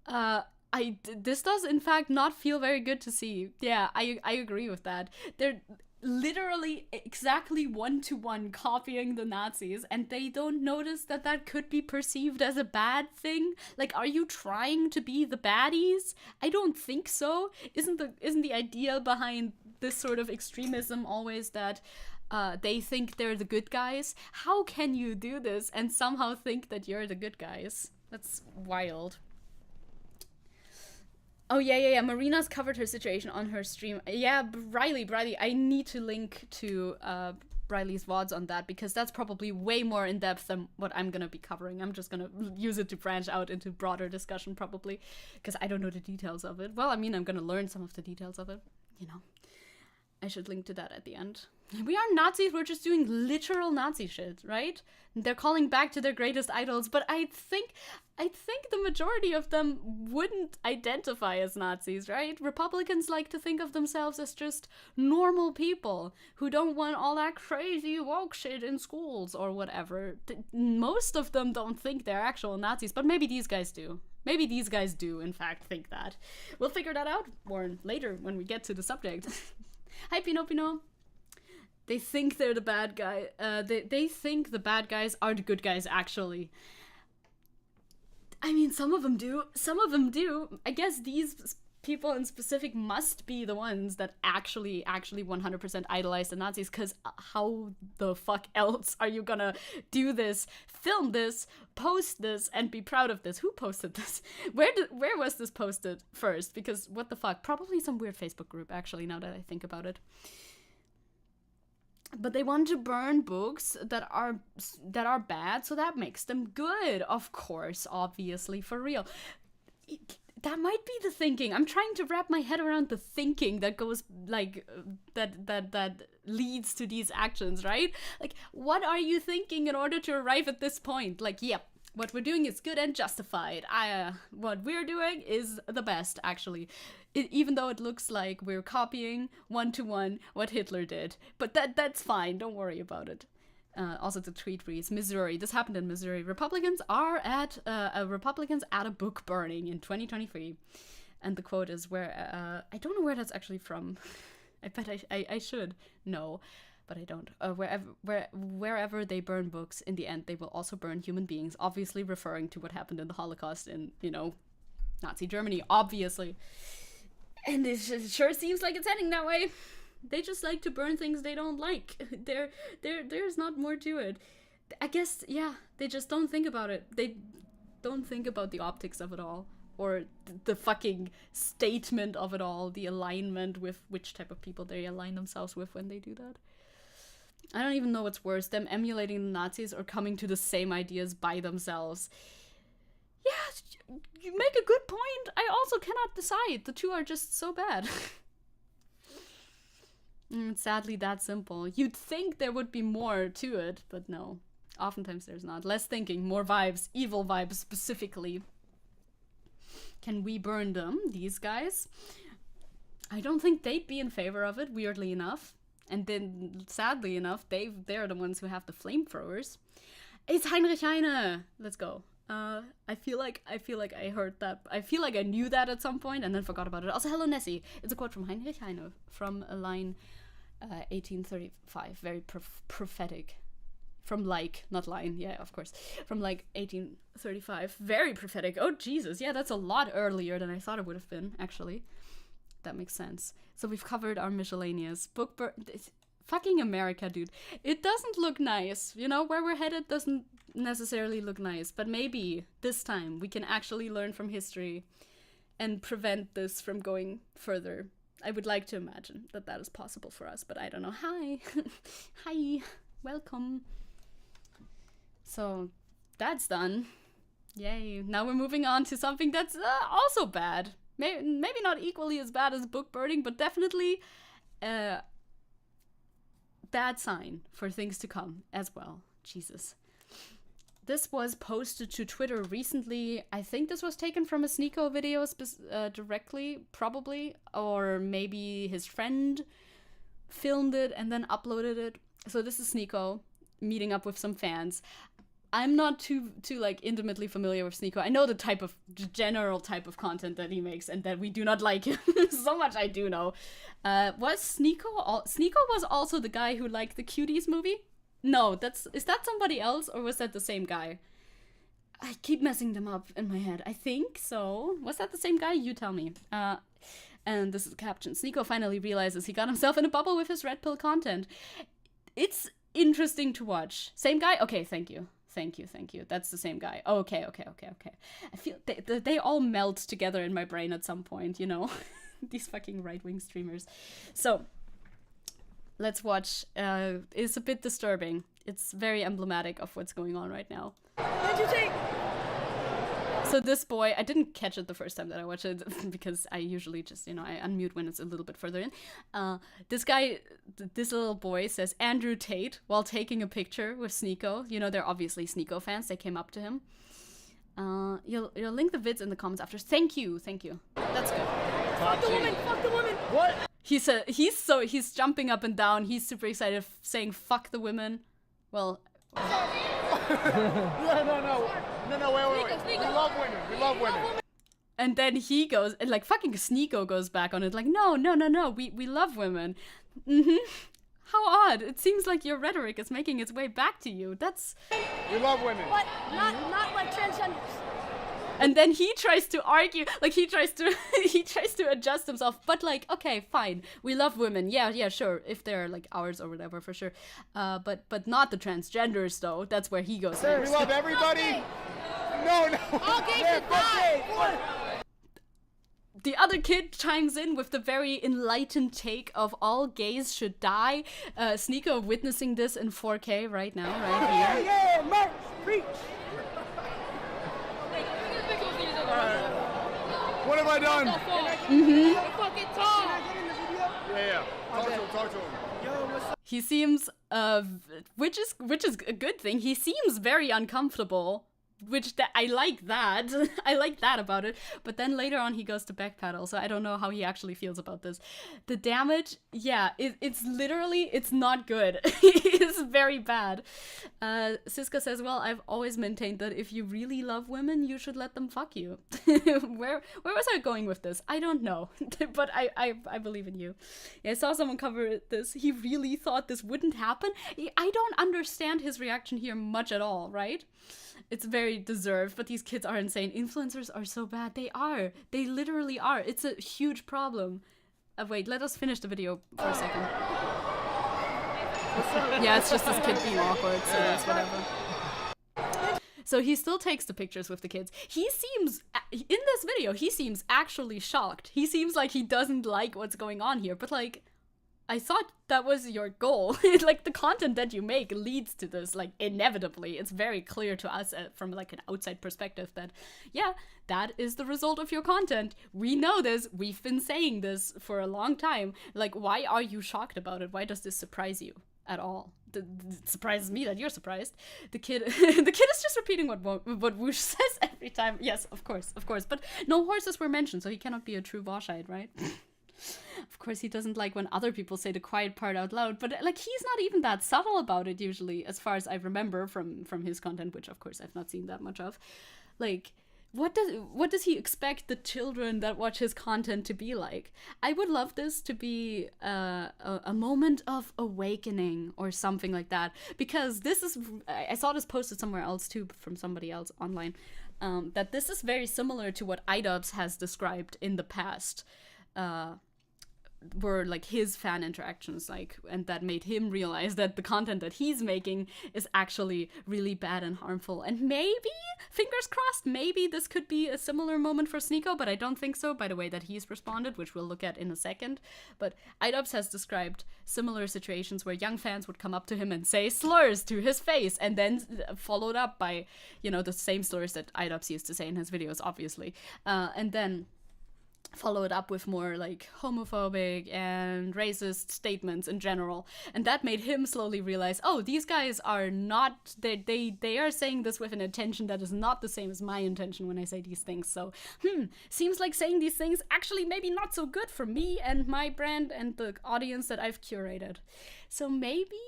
This does, in fact, not feel very good to see. Yeah, I agree with that. They're literally exactly one-to-one copying the Nazis, and they don't notice that that could be perceived as a bad thing. Like, are you trying to be the baddies? I don't think so. Isn't the idea behind this sort of extremism always that they think they're the good guys? How can you do this and somehow think that you're the good guys? That's wild. Oh, yeah. Marina's covered her situation on her stream. Yeah, Briley, I need to link to Briley's VODs on that because that's probably way more in-depth than what I'm gonna be covering. I'm just gonna use it to branch out into broader discussion probably because I don't know the details of it. Well, I mean, I'm gonna learn some of the details of it, you know. I should link to that at the end. We aren't Nazis, we're just doing literal Nazi shit, right? They're calling back to their greatest idols, but I think the majority of them wouldn't identify as Nazis, right? Republicans like to think of themselves as just normal people who don't want all that crazy woke shit in schools or whatever. Most of them don't think they're actual Nazis, but maybe these guys do. Maybe these guys do, in fact, think that. We'll figure that out more later when we get to the subject. Hi, Pino. They think they're the bad guy. They think the bad guys are the good guys, actually. I mean, some of them do. Some of them do. I guess these people in specific must be the ones that actually 100% idolize the Nazis, because how the fuck else are you gonna do this, film this, post this, and be proud of this? Who posted this? Where was this posted first? Because what the fuck? Probably some weird Facebook group, actually, now that I think about it. But they want to burn books that are bad, so that makes them good. Of course, obviously, for real. That might be the thinking. I'm trying to wrap my head around the thinking that goes, like, that leads to these actions, right? Like, what are you thinking in order to arrive at this point? Like, yep, what we're doing is good and justified. What we're doing is the best, actually. Even though it looks like we're copying one-to-one what Hitler did. But that's fine, don't worry about it. Also, the tweet reads, Missouri. This happened in Missouri. Republicans at a book burning in 2023. And the quote is where, I don't know where that's actually from. I bet I should know, but I don't. Wherever they burn books, in the end, they will also burn human beings, obviously referring to what happened in the Holocaust in, Nazi Germany, obviously. And it sure seems like it's heading that way. They just like to burn things they don't like. There's not more to it. I guess, yeah, they just don't think about it. They don't think about the optics of it all. Or the fucking statement of it all. The alignment with which type of people they align themselves with when they do that. I don't even know what's worse, them emulating the Nazis or coming to the same ideas by themselves. Yeah, you make a good point. I also cannot decide. The two are just so bad. It's sadly that simple. You'd think there would be more to it, but no. Oftentimes there's not. Less thinking, more vibes, evil vibes specifically. Can we burn them, these guys? I don't think they'd be in favor of it, weirdly enough. And then, sadly enough, they're the ones who have the flamethrowers. It's Heinrich Heine! Let's go. I feel like I heard that. I feel like I knew that at some point and then forgot about it. Also, hello Nessie. It's a quote from Heinrich Heine from a line 1835. Very prophetic. From like, not line, yeah, of course. From like 1835. Very prophetic. Oh, Jesus. Yeah, that's a lot earlier than I thought it would have been, actually. That makes sense. So we've covered our miscellaneous. Fucking America, dude. It doesn't look nice. You know, where we're headed doesn't necessarily look nice. But maybe this time we can actually learn from history and prevent this from going further. I would like to imagine that that is possible for us, but I don't know. Hi. Hi. Welcome. So that's done. Yay. Now we're moving on to something that's also bad. Maybe not equally as bad as book burning, but definitely bad sign for things to come as well. Jesus. This was posted to Twitter recently. I think this was taken from a Sneako video directly, probably. Or maybe his friend filmed it and then uploaded it. So this is Sneako meeting up with some fans. I'm not too like intimately familiar with Sneako. I know the general type of content that he makes and that we do not like him. So much I do know. Was Sneako was also the guy who liked the Cuties movie? No, is that somebody else or was that the same guy? I keep messing them up in my head. I think so. Was that the same guy? You tell me. And this is the caption. Sneako finally realizes he got himself in a bubble with his red pill content. It's interesting to watch. Same guy? Okay, thank you. Thank you. That's the same guy. Okay. I feel they all melt together in my brain at some point, you know? These fucking right-wing streamers. So, let's watch. It's a bit disturbing. It's very emblematic of what's going on right now. What did you take? So this boy, I didn't catch it the first time that I watched it because I usually just, I unmute when it's a little bit further in. This little boy says Andrew Tate while taking a picture with Sneako. You know, they're obviously Sneako fans. They came up to him. You'll link the vids in the comments after. Thank you. That's good. Fuck the woman. What? He's jumping up and down. He's super excited, saying "fuck the women." Well. No, wait. We love women. And then he goes, and like fucking Sneako goes back on it, like, no, we love women. How odd. It seems like your rhetoric is making its way back to you. We love women. But not like transgenders. And then he tries to argue, like he tries to adjust himself, but like, okay, fine, we love women, yeah, sure, if they're like ours or whatever, for sure, but not the transgenders though. That's where he goes next. We love everybody. No. All gays should die. The other kid chimes in with the very enlightened take of all gays should die. Sneako witnessing this in 4K right now, right here. Yeah, March, preach. What have I done? Fucking talk. Yeah. Talk to him. He seems, which is a good thing. He seems very uncomfortable, I like that. I like that about it. But then later on he goes to backpedal, so I don't know how he actually feels about this. The damage, yeah, it's not good. It's very bad. Siska says, well, I've always maintained that if you really love women, you should let them fuck you. Where was I going with this? I don't know. But I believe in you. Yeah, I saw someone cover this. He really thought this wouldn't happen. I don't understand his reaction here much at all, right? It's very deserved, but these kids are insane. Influencers are so bad. They are. They literally are. It's a huge problem. Wait, let us finish the video for a second. Yeah, it's just this kid being awkward, so it's whatever. So he still takes the pictures with the kids. He seems, in this video, he seems actually shocked. He seems like he doesn't like what's going on here, but like, I thought that was your goal. Like, the content that you make leads to this, like, inevitably. It's very clear to us from, like, an outside perspective that, yeah, that is the result of your content. We know this. We've been saying this for a long time. Like, why are you shocked about it? Why does this surprise you at all? It surprises me that you're surprised. The kid the kid is just repeating what Woosh says every time. Yes, of course. But no horses were mentioned, so he cannot be a true Voshite, right? Of course, he doesn't like when other people say the quiet part out loud, but like, he's not even that subtle about it usually, as far as I remember from his content, which of course I've not seen that much of. Like, what does he expect the children that watch his content to be like? I would love this to be a moment of awakening or something like that, because this is, I saw this posted somewhere else too from somebody else online, that this is very similar to what iDubbbz has described in the past. Were like his fan interactions, like, and that made him realize that the content that he's making is actually really bad and harmful. And maybe, fingers crossed, maybe this could be a similar moment for Sneako, but I don't think so by the way that he's responded, which we'll look at in a second. But iDubbbz has described similar situations where young fans would come up to him and say slurs to his face, and then followed up by, you know, the same slurs that iDubbbz used to say in his videos, obviously, and then follow it up with more like homophobic and racist statements in general. And that made him slowly realize, oh, these guys are not, they are saying this with an intention that is not the same as my intention when I say these things. So, seems like saying these things actually maybe not so good for me and my brand and the audience that I've curated. So maybe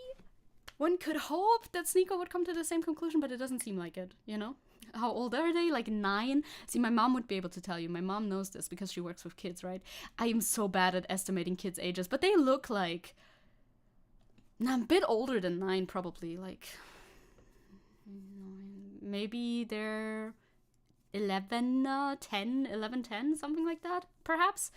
one could hope that Sneako would come to the same conclusion, but it doesn't seem like it, you know? How old are they? Like 9? See, my mom would be able to tell you. My mom knows this because she works with kids, right? I am so bad at estimating kids' ages, but they look like... a bit older than 9, probably. Like, maybe they're 11, 10, something like that, perhaps?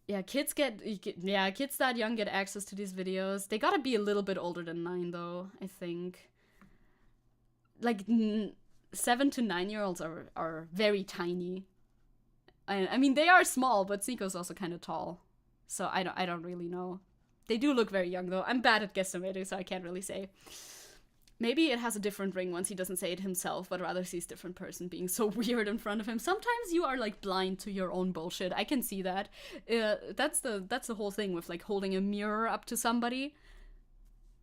Yeah, kids that young get access to these videos. They gotta be a little bit older than 9, though, I think. Like, 7 to 9-year-olds are very tiny. I mean, they are small, but Sneako's also kind of tall. So I don't really know. They do look very young, though. I'm bad at guesstimating, so I can't really say. Maybe it has a different ring once he doesn't say it himself, but rather sees different person being so weird in front of him. Sometimes you are, like, blind to your own bullshit. I can see that. That's the whole thing with, like, holding a mirror up to somebody.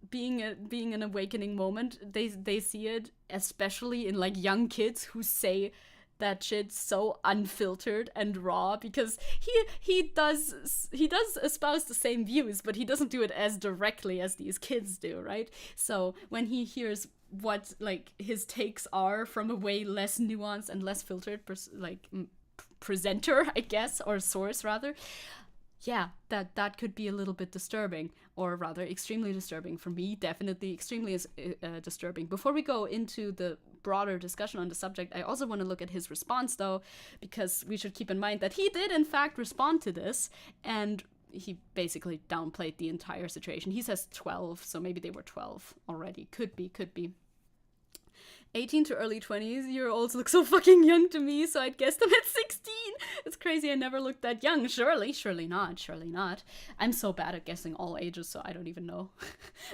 Being an awakening moment. They see it, especially in like young kids who say that shit so unfiltered and raw, because he does espouse the same views, but he doesn't do it as directly as these kids do, right? So when he hears what like his takes are from a way less nuanced and less filtered presenter, I guess, or source rather, yeah, that could be a little bit disturbing, or rather extremely disturbing for me. Definitely extremely disturbing. Before we go into the broader discussion on the subject, I also want to look at his response, though, because we should keep in mind that he did in fact respond to this, and he basically downplayed the entire situation. He says 12, so maybe they were 12 already. Could be. 18 to early 20s-year-olds look so fucking young to me, so I'd guess them at 16. It's crazy, I never looked that young. Surely not. I'm so bad at guessing all ages, so I don't even know.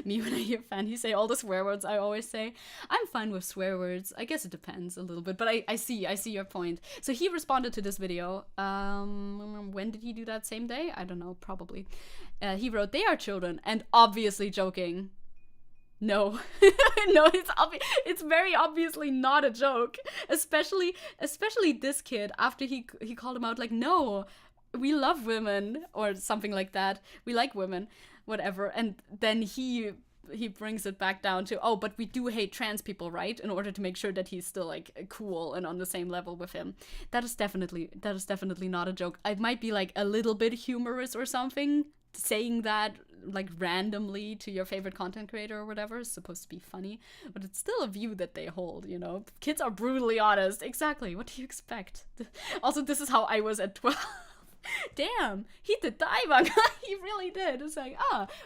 Me, when I hear Fanny say all the swear words, I always say, I'm fine with swear words. I guess it depends a little bit, but I see your point. So he responded to this video. When did he do that? Same day? I don't know, probably. He wrote, "They are children," and obviously joking. No, no, it's very obviously not a joke. Especially this kid, after he called him out, like, no, we love women, or something like that. We like women, whatever. And then he brings it back down to, oh, but we do hate trans people, right? In order to make sure that he's still like cool and on the same level with him. That is definitely not a joke. It might be like a little bit humorous or something. Saying that like randomly to your favorite content creator or whatever is supposed to be funny, but it's still a view that they hold, you know? Kids are brutally honest. Exactly. What do you expect? Also, this is how I was at 12. Damn, he did the Ibang. He really did. It's like,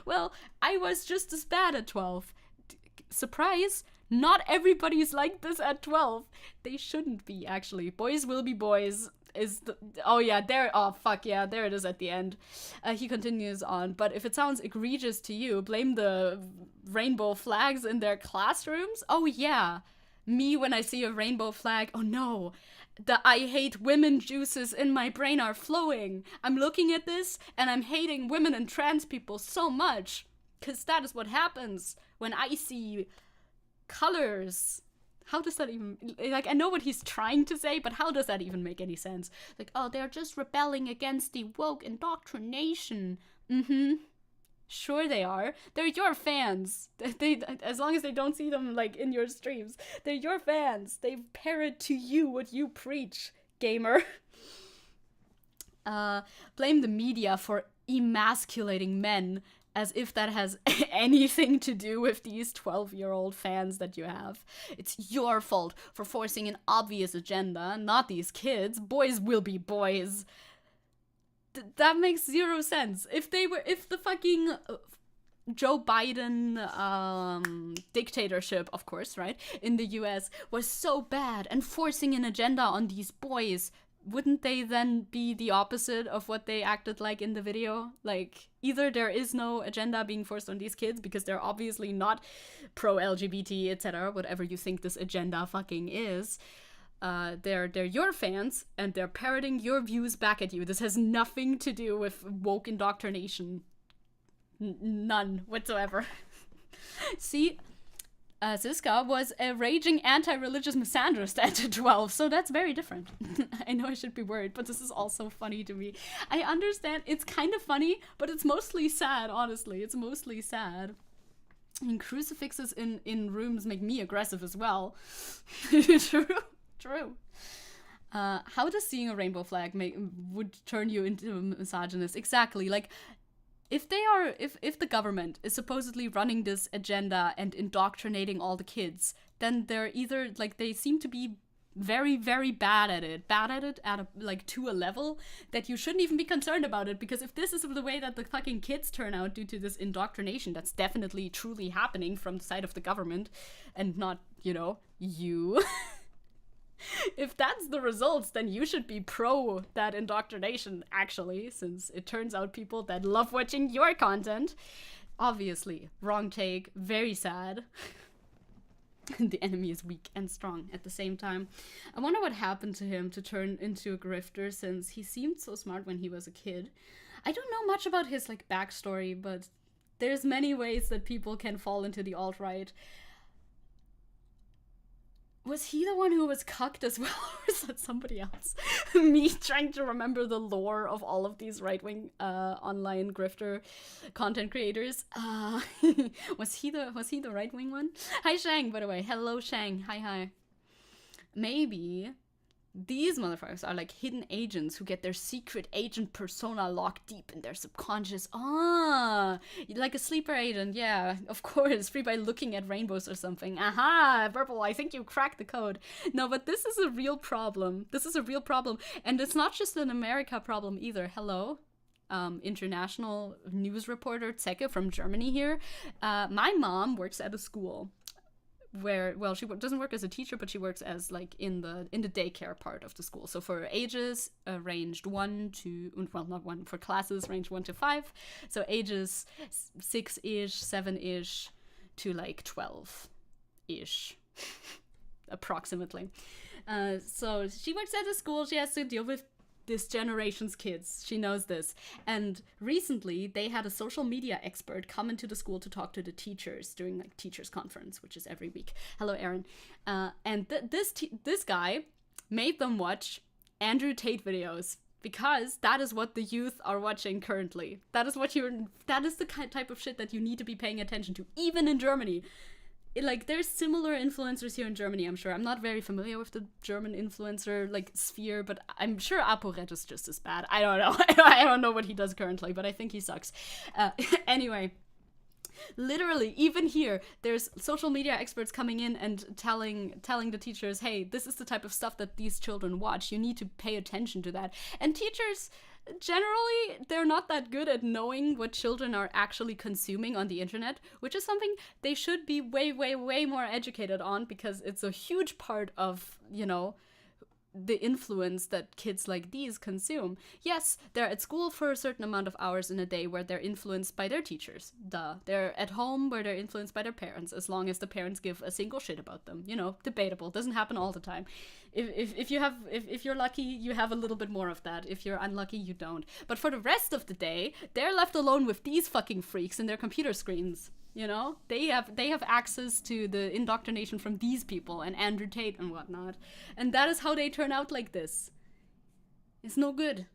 well, I was just as bad at 12. Surprise, not everybody's like this at 12. They shouldn't be, actually. Boys will be boys. is the, oh yeah, there, oh fuck yeah, there it is at the end. He continues on, but if it sounds egregious to you, blame the rainbow flags in their classrooms. Oh yeah, me when I see a rainbow flag, oh no, the I hate women juices in my brain are flowing. I'm looking at this and I'm hating women and trans people so much, because that is what happens when I see colors. How does that even, like, I know what he's trying to say, but how does that even make any sense? Like, oh, they're just rebelling against the woke indoctrination. Sure they are. They're your fans. They, as long as they don't see them, like, in your streams, they're your fans. They parrot to you what you preach, gamer. Blame the media for emasculating men, as if that has anything to do with these 12-year-old fans that you have. It's your fault for forcing an obvious agenda, not these kids. Boys will be boys. That makes zero sense. If the fucking Joe Biden dictatorship, of course, right, in the US was so bad and forcing an agenda on these boys, wouldn't they then be the opposite of what they acted like in the video? Like, either there is no agenda being forced on these kids because they're obviously not pro-LGBT, etc., whatever you think this agenda fucking is. They're your fans, and they're parroting your views back at you. This has nothing to do with woke indoctrination. None whatsoever. See? Ziska was a raging anti-religious misandrist at 12, so that's very different. I know I should be worried, but this is also funny to me. I understand it's kind of funny, but it's mostly sad, honestly. It's mostly sad. And crucifixes in rooms make me aggressive as well. True. How does seeing a rainbow flag would turn you into a misogynist? Exactly, like, if the government is supposedly running this agenda and indoctrinating all the kids, then they're either, like, they seem to be very, very bad at it at to a level that you shouldn't even be concerned about it, because if this is the way that the fucking kids turn out due to this indoctrination that's definitely truly happening from the side of the government and not, you. If that's the results, then you should be pro that indoctrination, actually, since it turns out people that love watching your content. Obviously, wrong take, very sad. The enemy is weak and strong at the same time. I wonder what happened to him to turn into a grifter, since he seemed so smart when he was a kid. I don't know much about his, like, backstory, but there's many ways that people can fall into the alt-right. Was he the one who was cucked as well, or is that somebody else? Me trying to remember the lore of all of these right-wing online grifter content creators. Was he the right-wing one? Hi Shang, by the way. Hello Shang. Hi. Maybe these motherfuckers are like hidden agents who get their secret agent persona locked deep in their subconscious. Like a sleeper agent, yeah, of course, free by looking at rainbows or something. Aha, Purple, I think you cracked the code. No, but this is a real problem. And it's not just an America problem either. Hello? International news reporter Zecke from Germany here. My mom works at a school where, well, she doesn't work as a teacher, but she works as, like, in the daycare part of the school. So for ages ranged 1 to, well, not 1, for classes ranged 1 to 5. So ages 6-ish, 7-ish to, like, 12-ish, approximately. So she works at a school. She has to deal with this generation's kids. She knows this. And recently, they had a social media expert come into the school to talk to the teachers during, like, teachers conference, which is every week. Hello, Aaron. And this guy made them watch Andrew Tate videos, because that is what the youth are watching currently. That is the type of shit that you need to be paying attention to, even in Germany. Like, there's similar influencers here in Germany, I'm sure. I'm not very familiar with the German influencer, like, sphere, but I'm sure ApoRed is just as bad. I don't know. I don't know what he does currently, but I think he sucks. Anyway, literally, even here, there's social media experts coming in and telling the teachers, hey, this is the type of stuff that these children watch. You need to pay attention to that. And teachers, generally, they're not that good at knowing what children are actually consuming on the internet, which is something they should be way, way, way more educated on, because it's a huge part of, the influence that kids like these consume. Yes, they're at school for a certain amount of hours in a day where they're influenced by their teachers. Duh. They're at home where they're influenced by their parents, as long as the parents give a single shit about them. You know, debatable. Doesn't happen all the time. If you're lucky, you have a little bit more of that. If you're unlucky, you don't. But for the rest of the day, they're left alone with these fucking freaks and their computer screens. You know, they have access to the indoctrination from these people and Andrew Tate and whatnot, and that is how they turn out like this. It's no good.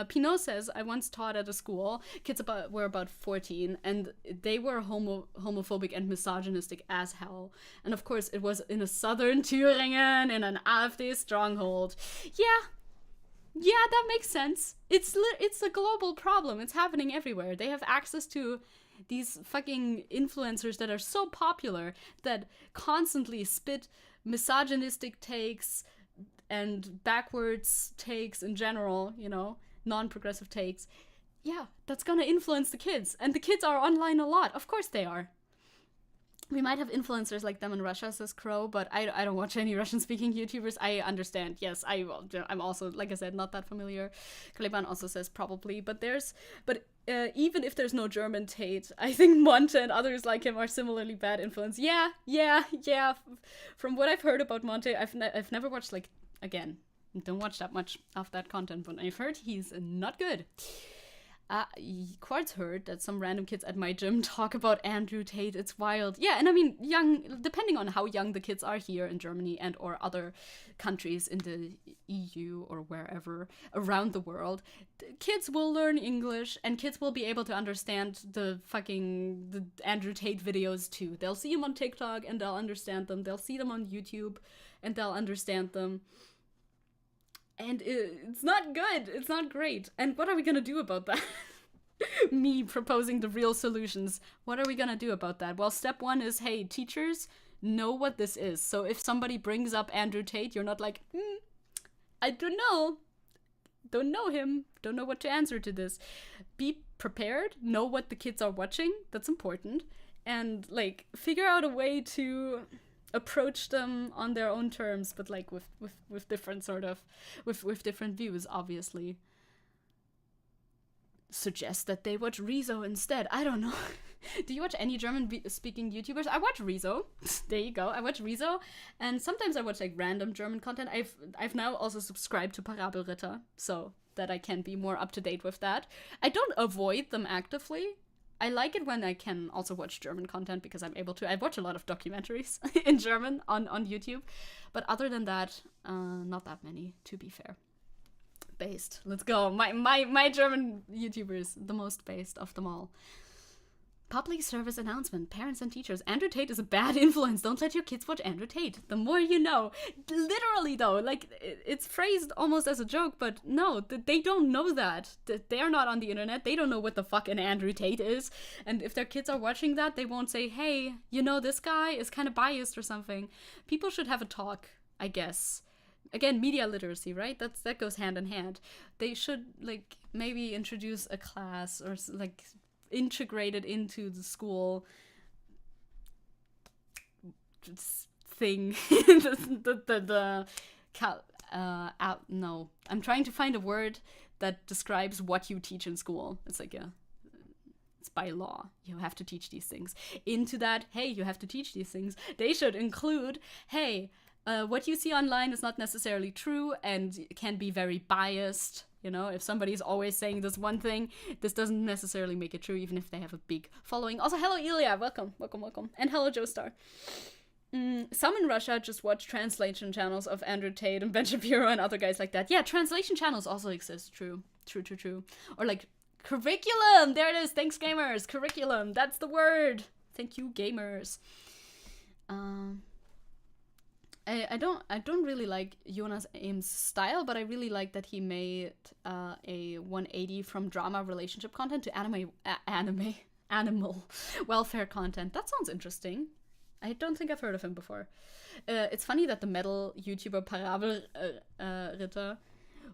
Pinot says, I once taught at a school. Kids were about 14, and they were homophobic and misogynistic as hell. And of course, it was in a southern Thüringen, in an AfD stronghold. Yeah, that makes sense. It's a global problem. It's happening everywhere. They have access to these fucking influencers that are so popular that constantly spit misogynistic takes and backwards takes in general, you know, non-progressive takes. Yeah, that's gonna influence the kids. And the kids are online a lot. Of course they are. We might have influencers like them in Russia, says Crow, but I don't watch any Russian-speaking YouTubers. I understand. Yes, I'm also, like I said, not that familiar. Kaliban also says probably, but even if there's no German Tate, I think Monte and others like him are similarly bad influence. Yeah. From what I've heard about Monte, I've never watched, like, again, don't watch that much of that content, but I've heard he's not good. Quartz heard that some random kids at my gym talk about Andrew Tate. It's wild. Yeah, and I mean, depending on how young the kids are here in Germany and or other countries in the EU or wherever around the world, kids will learn English and kids will be able to understand the Andrew Tate videos too. They'll see them on TikTok and they'll understand them. They'll see them on YouTube and they'll understand them. And it's not good. It's not great. And what are we gonna do about that? Me proposing the real solutions. What are we gonna do about that? Well, step one is, hey, teachers, know what this is. So if somebody brings up Andrew Tate, you're not like, I don't know. Don't know him. Don't know what to answer to this. Be prepared. Know what the kids are watching. That's important. And, like, figure out a way to approach them on their own terms, but like with different sort of with different views, obviously. Suggest that they watch Rezo instead. I don't know. Do you watch any German speaking YouTubers? I watch Rezo. There you go. I watch Rezo, and sometimes I watch like random German content. I've now also subscribed to Parabelritter so that I can be more up to date with that. I don't avoid them actively. I like it when I can also watch German content because I'm able to. I watch a lot of documentaries in German on YouTube. But other than that, not that many, to be fair. Based. Let's go. My German YouTubers, the most based of them all. Public service announcement. Parents and teachers. Andrew Tate is a bad influence. Don't let your kids watch Andrew Tate. The more you know. Literally, though. Like, it's phrased almost as a joke, but no, they don't know that. They're not on the internet. They don't know what the fuck an Andrew Tate is. And if their kids are watching that, they won't say, hey, you know, this guy is kind of biased or something. People should have a talk, I guess. Again, media literacy, right? That goes hand in hand. They should, like, maybe introduce a class or, like, integrated into the school thing. No, I'm trying to find a word that describes what you teach in school. It's like it's by law. You have to teach these things. Into that, hey, you have to teach these things. They should include, hey, what you see online is not necessarily true and can be very biased. You know, if somebody's always saying this one thing, this doesn't necessarily make it true, even if they have a big following. Also, hello, Ilya. Welcome. And hello, Joestar. Some in Russia just watch translation channels of Andrew Tate and Ben Shapiro and other guys like that. Yeah, translation channels also exist. True. Or, like, curriculum. There it is. Thanks, gamers. Curriculum. That's the word. Thank you, gamers. I don't really like Jonas Ames' style, but I really like that he made a 180 from drama relationship content to animal welfare content. That sounds interesting. I don't think I've heard of him before. It's funny that the metal YouTuber Parabelritter,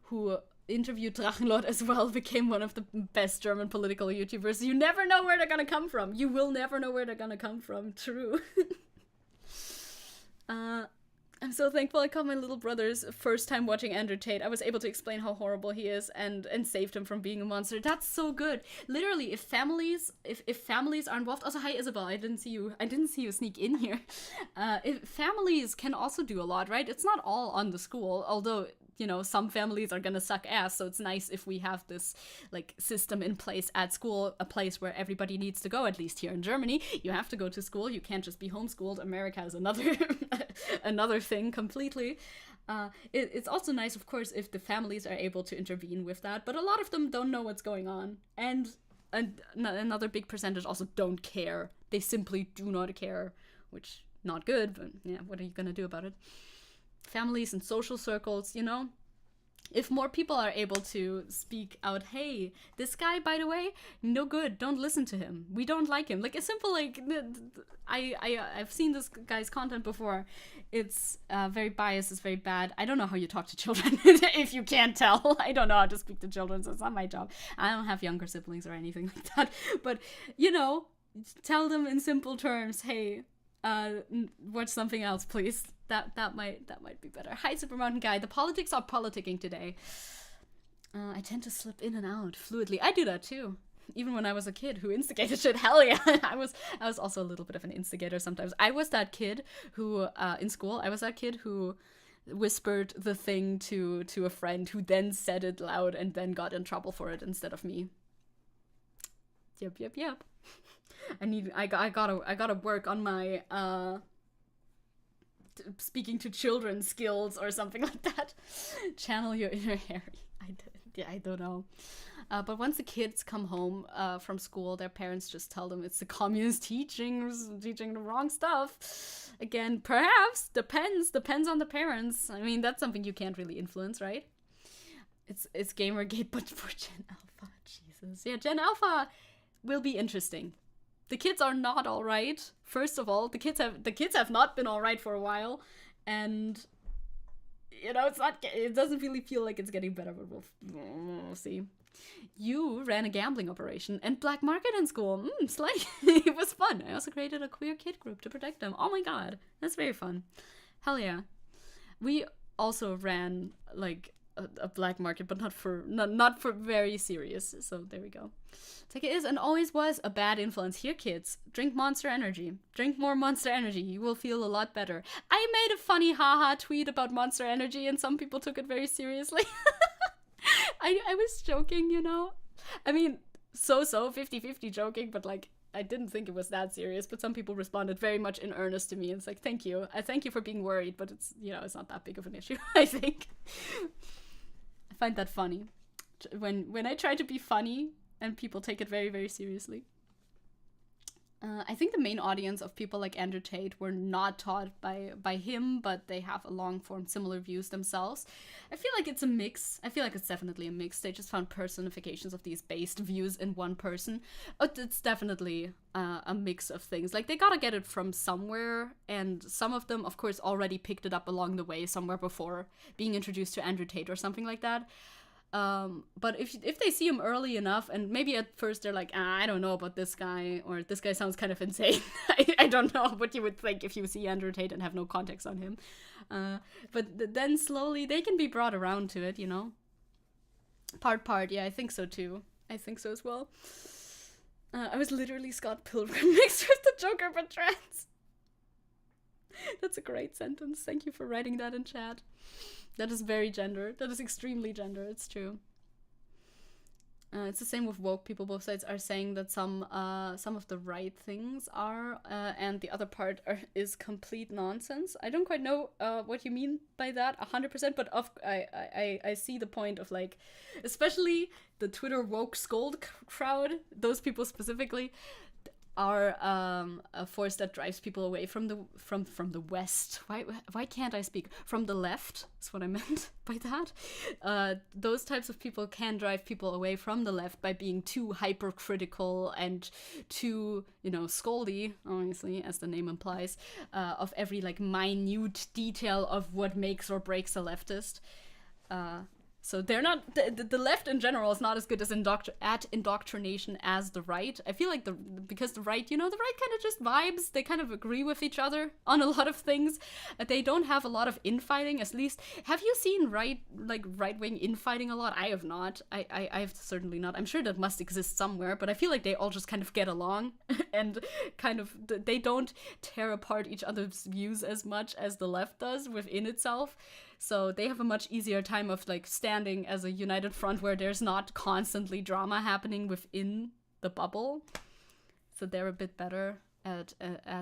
who interviewed Drachenlord as well, became one of the best German political YouTubers. You never know where they're gonna come from. You will never know where they're gonna come from. True. I'm so thankful I caught my little brother's first time watching Andrew Tate. I was able to explain how horrible he is and saved him from being a monster. That's so good. Literally, if families are involved. Also, hi Isabel, I didn't see you sneak in here. If families can also do a lot, right? It's not all on the school, although, you know, some families are gonna suck ass, so it's nice if we have this, like, system in place at school, a place where everybody needs to go, at least here in Germany. You have to go to school, you can't just be homeschooled. America is another another thing completely. It's also nice, of course, if the families are able to intervene with that, but a lot of them don't know what's going on. And another big percentage also don't care. They simply do not care, which, not good, but yeah, what are you gonna do about it? Families and social circles, you know, if more people are able to speak out, hey, this guy, by the way, no good, don't listen to him, we don't like him, like a simple, like, I've seen this guy's content before. It's very biased, it's very bad. I don't know how you talk to children. If you can't tell, I don't know how to speak to children, so it's not my job. I don't have younger siblings or anything like that, but, you know, tell them in simple terms, hey, watch something else, please. That might be better. Hi, Super Mountain Guy. The politics are politicking today. I tend to slip in and out fluidly. I do that too. Even when I was a kid who instigated shit. Hell yeah. I was also a little bit of an instigator sometimes. I was that kid who, in school, I was that kid who whispered the thing to a friend who then said it loud and then got in trouble for it instead of me. Yep. I gotta work on my speaking to children skills or something like that. Channel your inner Harry. I don't know. But once the kids come home from school, their parents just tell them it's the communist teaching the wrong stuff. Again, perhaps, depends on the parents. I mean, that's something you can't really influence, right? It's Gamergate, but for Gen Alpha. Jesus. Yeah, Gen Alpha will be interesting. The kids are not all right. First of all, the kids have not been all right for a while, and you know, it doesn't really feel like it's getting better, but we'll see. You ran a gambling operation and black market in school. Slay. It was fun. I also created a queer kid group to protect them. Oh my god, that's very fun. Hell yeah. We also ran like a black market, but not for very serious. So there we go. Zecke is and always was a bad influence. Here, kids, drink Monster Energy. Drink more Monster Energy. You will feel a lot better. I made a funny haha tweet about Monster Energy, and some people took it very seriously. I was joking, you know. I mean, so 50-50 joking, but like, I didn't think it was that serious, but some people responded very much in earnest to me. And it's like, thank you. I thank you for being worried, but it's, you know, it's not that big of an issue, I think. I find that funny. When I try to be funny and people take it very, very seriously. I think the main audience of people like Andrew Tate were not taught by him, but they have a long-form similar views themselves. I feel like it's a mix. I feel like it's definitely a mix. They just found personifications of these based views in one person. But it's definitely a mix of things. Like, they gotta get it from somewhere, and some of them, of course, already picked it up along the way somewhere before being introduced to Andrew Tate or something like that. But if they see him early enough, and maybe at first they're like, I don't know about this guy, or this guy sounds kind of insane. I don't know what you would think if you see Andrew Tate and have no context on him. But then slowly they can be brought around to it, you know? Part, yeah, I think so too. I think so as well. I was literally Scott Pilgrim mixed with the Joker but trans. That's a great sentence. Thank you for writing that in chat. That is very gender. That is extremely gender. It's true. It's the same with woke people. Both sides are saying that some of the right things are, and the other part is complete nonsense. I don't quite know what you mean by that 100%, but I see the point of, like, especially the Twitter woke scold crowd. Those people specifically are a force that drives people away from the West. Why can't I speak? From the left is what I meant by that. Those types of people can drive people away from the left by being too hypercritical and too, you know, scoldy, obviously, as the name implies, of every, like, minute detail of what makes or breaks a leftist. So they're not, the left in general is not as good as at indoctrination as the right. I feel like because the right, the right kind of just vibes. They kind of agree with each other on a lot of things. They don't have a lot of infighting, at least. Have you seen right-wing infighting a lot? I have not. I've certainly not. I'm sure that must exist somewhere, but I feel like they all just kind of get along and kind of, they don't tear apart each other's views as much as the left does within itself. So they have a much easier time of like standing as a united front where there's not constantly drama happening within the bubble. So they're a bit better at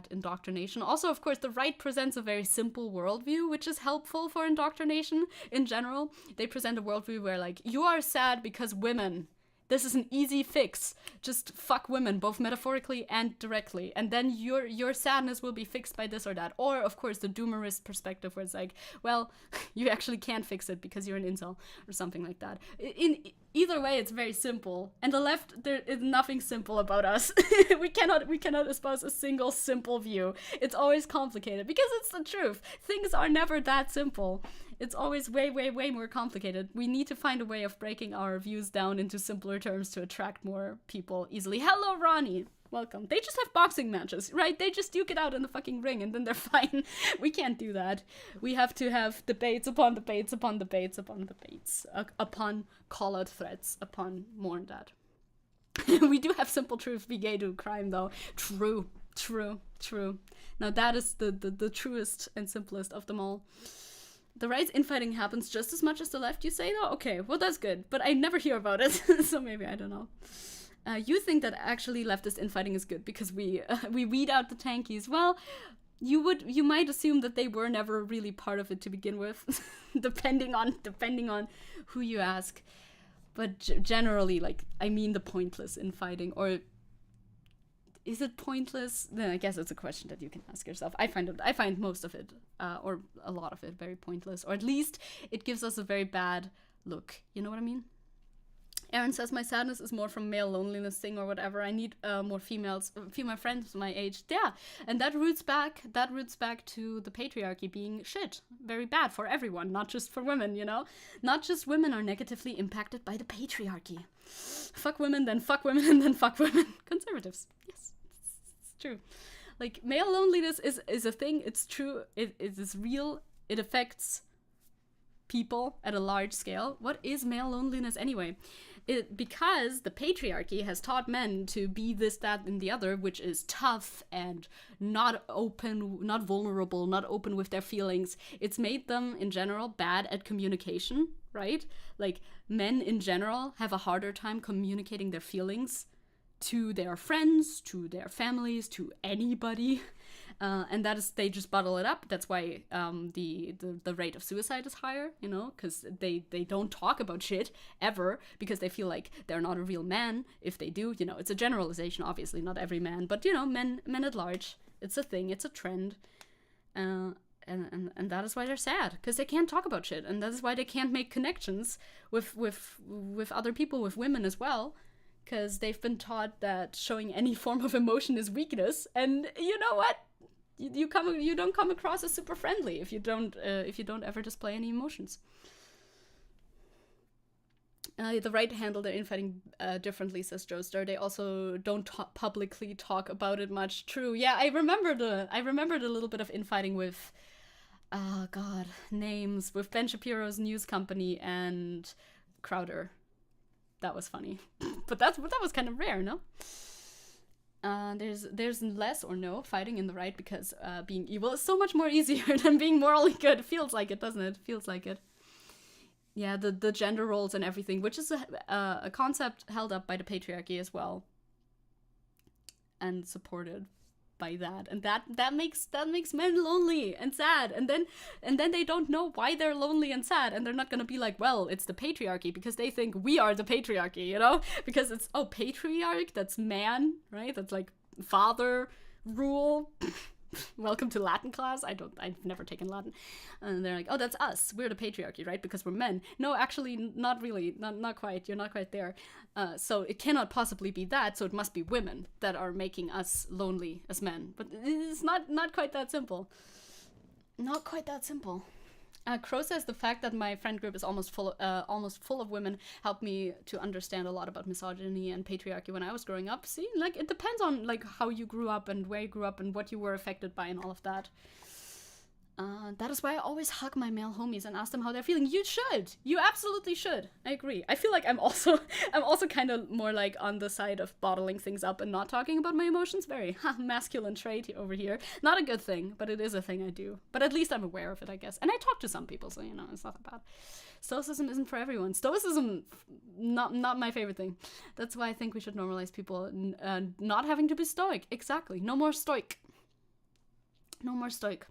indoctrination. Also, of course, the right presents a very simple worldview, which is helpful for indoctrination in general. They present a worldview where like, you are sad because women. This is an easy fix. Just fuck women, both metaphorically and directly. And then your sadness will be fixed by this or that. Or, of course, the doomerist perspective where it's like, well, you actually can't fix it because you're an incel or something like that. In either way, it's very simple. And the left, there is nothing simple about us. we cannot espouse a single simple view. It's always complicated because it's the truth. Things are never that simple. It's always way, way, way more complicated. We need to find a way of breaking our views down into simpler terms to attract more people easily. Hello, Ronnie. Welcome. They just have boxing matches, right? They just duke it out in the fucking ring and then they're fine. We can't do that. We have to have debates upon debates upon debates upon debates, upon call-out threats, upon more than that. We do have simple truth, be gay, do crime, though. True. Now that is the truest and simplest of them all. The right's infighting happens just as much as the left, you say, though? Okay, well, that's good. But I never hear about it, so maybe I don't know. You think that actually leftist infighting is good because we weed out the tankies. Well, you might assume that they were never really part of it to begin with, depending on who you ask. But generally, like, I mean the pointless infighting, or is it pointless? Then I guess it's a question that you can ask yourself. I find most of it, or a lot of it, very pointless, or at least it gives us a very bad look. You know what I mean? Aaron says my sadness is more from male loneliness thing or whatever. I need more female friends my age. Yeah, and that roots back to the patriarchy being shit, very bad for everyone, not just for women. Not just women are negatively impacted by the patriarchy. Fuck women, then fuck women, and then fuck women. Conservatives. Yes. True. Like, male loneliness is a thing. It's true. It is real. It affects people at a large scale. What is male loneliness anyway? Because the patriarchy has taught men to be this, that, and the other, which is tough and not open, not vulnerable, not open with their feelings. It's made them, in general, bad at communication, right? Like, men in general have a harder time communicating their feelings to their friends, to their families, to anybody. And that is, they just bottle it up. That's why the rate of suicide is higher, because they don't talk about shit ever because they feel like they're not a real man if they do. It's a generalization, obviously, not every man, but men at large. It's a thing, it's a trend. And that is why they're sad, because they can't talk about shit, and that is why they can't make connections with other people, with women as well, because they've been taught that showing any form of emotion is weakness. And you know what? You don't come across as super friendly if you don't ever display any emotions. The right handle their infighting differently, says Joestar. They also don't publicly talk about it much. True. Yeah, I remembered a little bit of infighting with names, with Ben Shapiro's news company and Crowder. That was funny. But that was kind of rare, no? There's less or no fighting in the right because being evil is so much more easier than being morally good. It feels like it, doesn't it? Feels like it. Yeah, the gender roles and everything, which is a concept held up by the patriarchy as well, and supported by that, and that makes men lonely and sad, and then they don't know why they're lonely and sad, and they're not gonna be like, well, it's the patriarchy, because they think we are the patriarchy, because it's patriarch, that's man, right? That's like father rule. Welcome to Latin class. I've never taken Latin. And they're like, oh, that's us. We're the patriarchy, right? Because we're men. No, actually, not really. Not quite. You're not quite there. So it cannot possibly be that. So it must be women that are making us lonely as men. But it's not quite that simple. Not quite that simple. Crow says the fact that my friend group is almost full of women helped me to understand a lot about misogyny and patriarchy when I was growing up. See, like, it depends on like how you grew up and where you grew up and what you were affected by and all of that. That is why I always hug my male homies and ask them how they're feeling. You should. You absolutely should. I agree. I feel like I'm also kind of more like on the side of bottling things up and not talking about my emotions. Very masculine trait over here. Not a good thing, but it is a thing I do. But at least I'm aware of it, I guess. And I talk to some people, so, you know, it's not that bad. Stoicism isn't for everyone. Stoicism, not my favorite thing. That's why I think we should normalize people not having to be stoic. Exactly. No more stoic. No more stoic.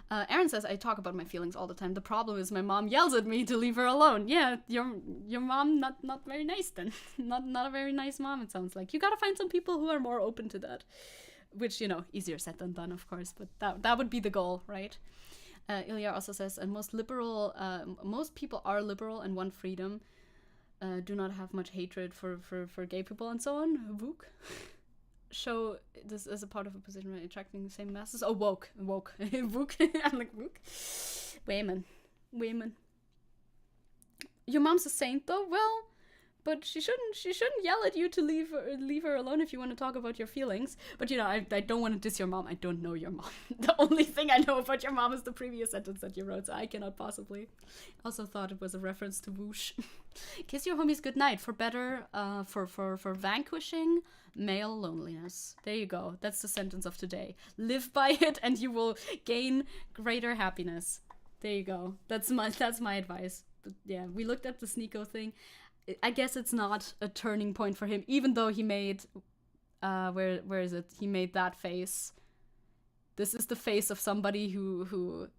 Aaron says, I talk about my feelings all the time. The problem is my mom yells at me to leave her alone. Yeah, your mom not very nice then. not a very nice mom, it sounds like. You gotta find some people who are more open to that. Which, you know, easier said than done, of course. But that would be the goal, right? Ilya also says, and most people are liberal and want freedom. Do not have much hatred for gay people and so on. Wook. Show this as a part of a position where attracting the same masses. Oh, woke. Woke. I'm like, woke. Women. Your mom's a saint, though? Well, but she shouldn't yell at you to leave her alone if you want to talk about your feelings. But, you know, I don't want to diss your mom. I don't know your mom. The only thing I know about your mom is the previous sentence that you wrote, so I cannot possibly. Also thought it was a reference to whoosh. Kiss your homies goodnight for better, for vanquishing male loneliness. There you go. That's the sentence of today. Live by it and you will gain greater happiness. There you go. That's my advice. But yeah, we looked at the Sneako thing. I guess it's not a turning point for him, even though he made where is it? He made that face. This is the face of somebody who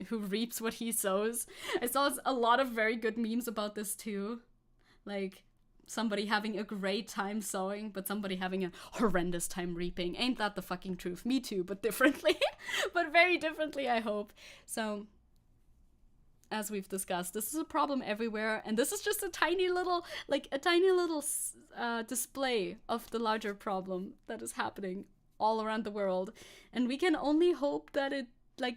reaps what he sows. I saw a lot of very good memes about this too. Like, somebody having a great time sowing, but somebody having a horrendous time reaping. Ain't that the fucking truth? Me too, but differently. But very differently, I hope. So, as we've discussed, this is a problem everywhere, and this is just a tiny little display of the larger problem that is happening all around the world. And we can only hope that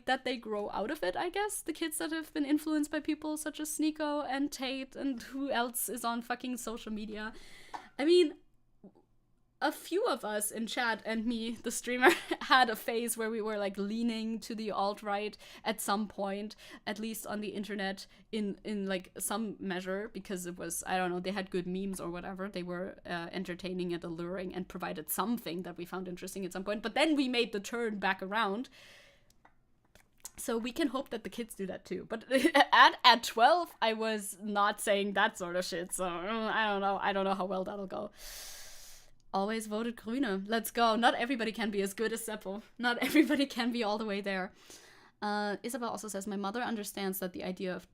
that they grow out of it, I guess. The kids that have been influenced by people such as Sneako and Tate and who else is on fucking social media. I mean, a few of us in chat and me, the streamer, had a phase where we were like leaning to the alt-right at some point, at least on the internet in like some measure, because it was, I don't know, they had good memes or whatever. They were entertaining and alluring and provided something that we found interesting at some point. But then we made the turn back around. So we can hope that the kids do that too. But at 12, I was not saying that sort of shit. So I don't know. I don't know how well that'll go. Always voted Grüne. Let's go. Not everybody can be as good as Seppo. Not everybody can be all the way there. Isabel also says, my mother understands that the idea of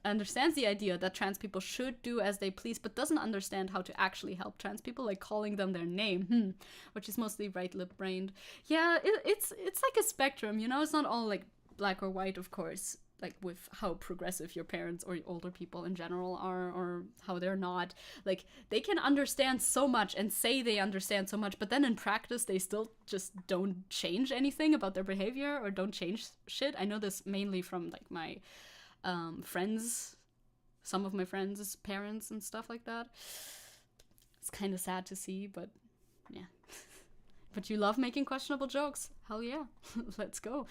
understands the idea that trans people should do as they please, but doesn't understand how to actually help trans people, like calling them their name, which is mostly right lip brained. Yeah, it's like a spectrum, you know. It's not all like black or white, of course. Like with how progressive your parents or older people in general are, or how they're not. Like, they can understand so much and say they understand so much, but then in practice they still just don't change anything about their behavior or don't change shit. I know this mainly from like my friends, some of my friends' parents and stuff like that. It's kind of sad to see, but yeah. But you love making questionable jokes. Hell yeah. Let's go.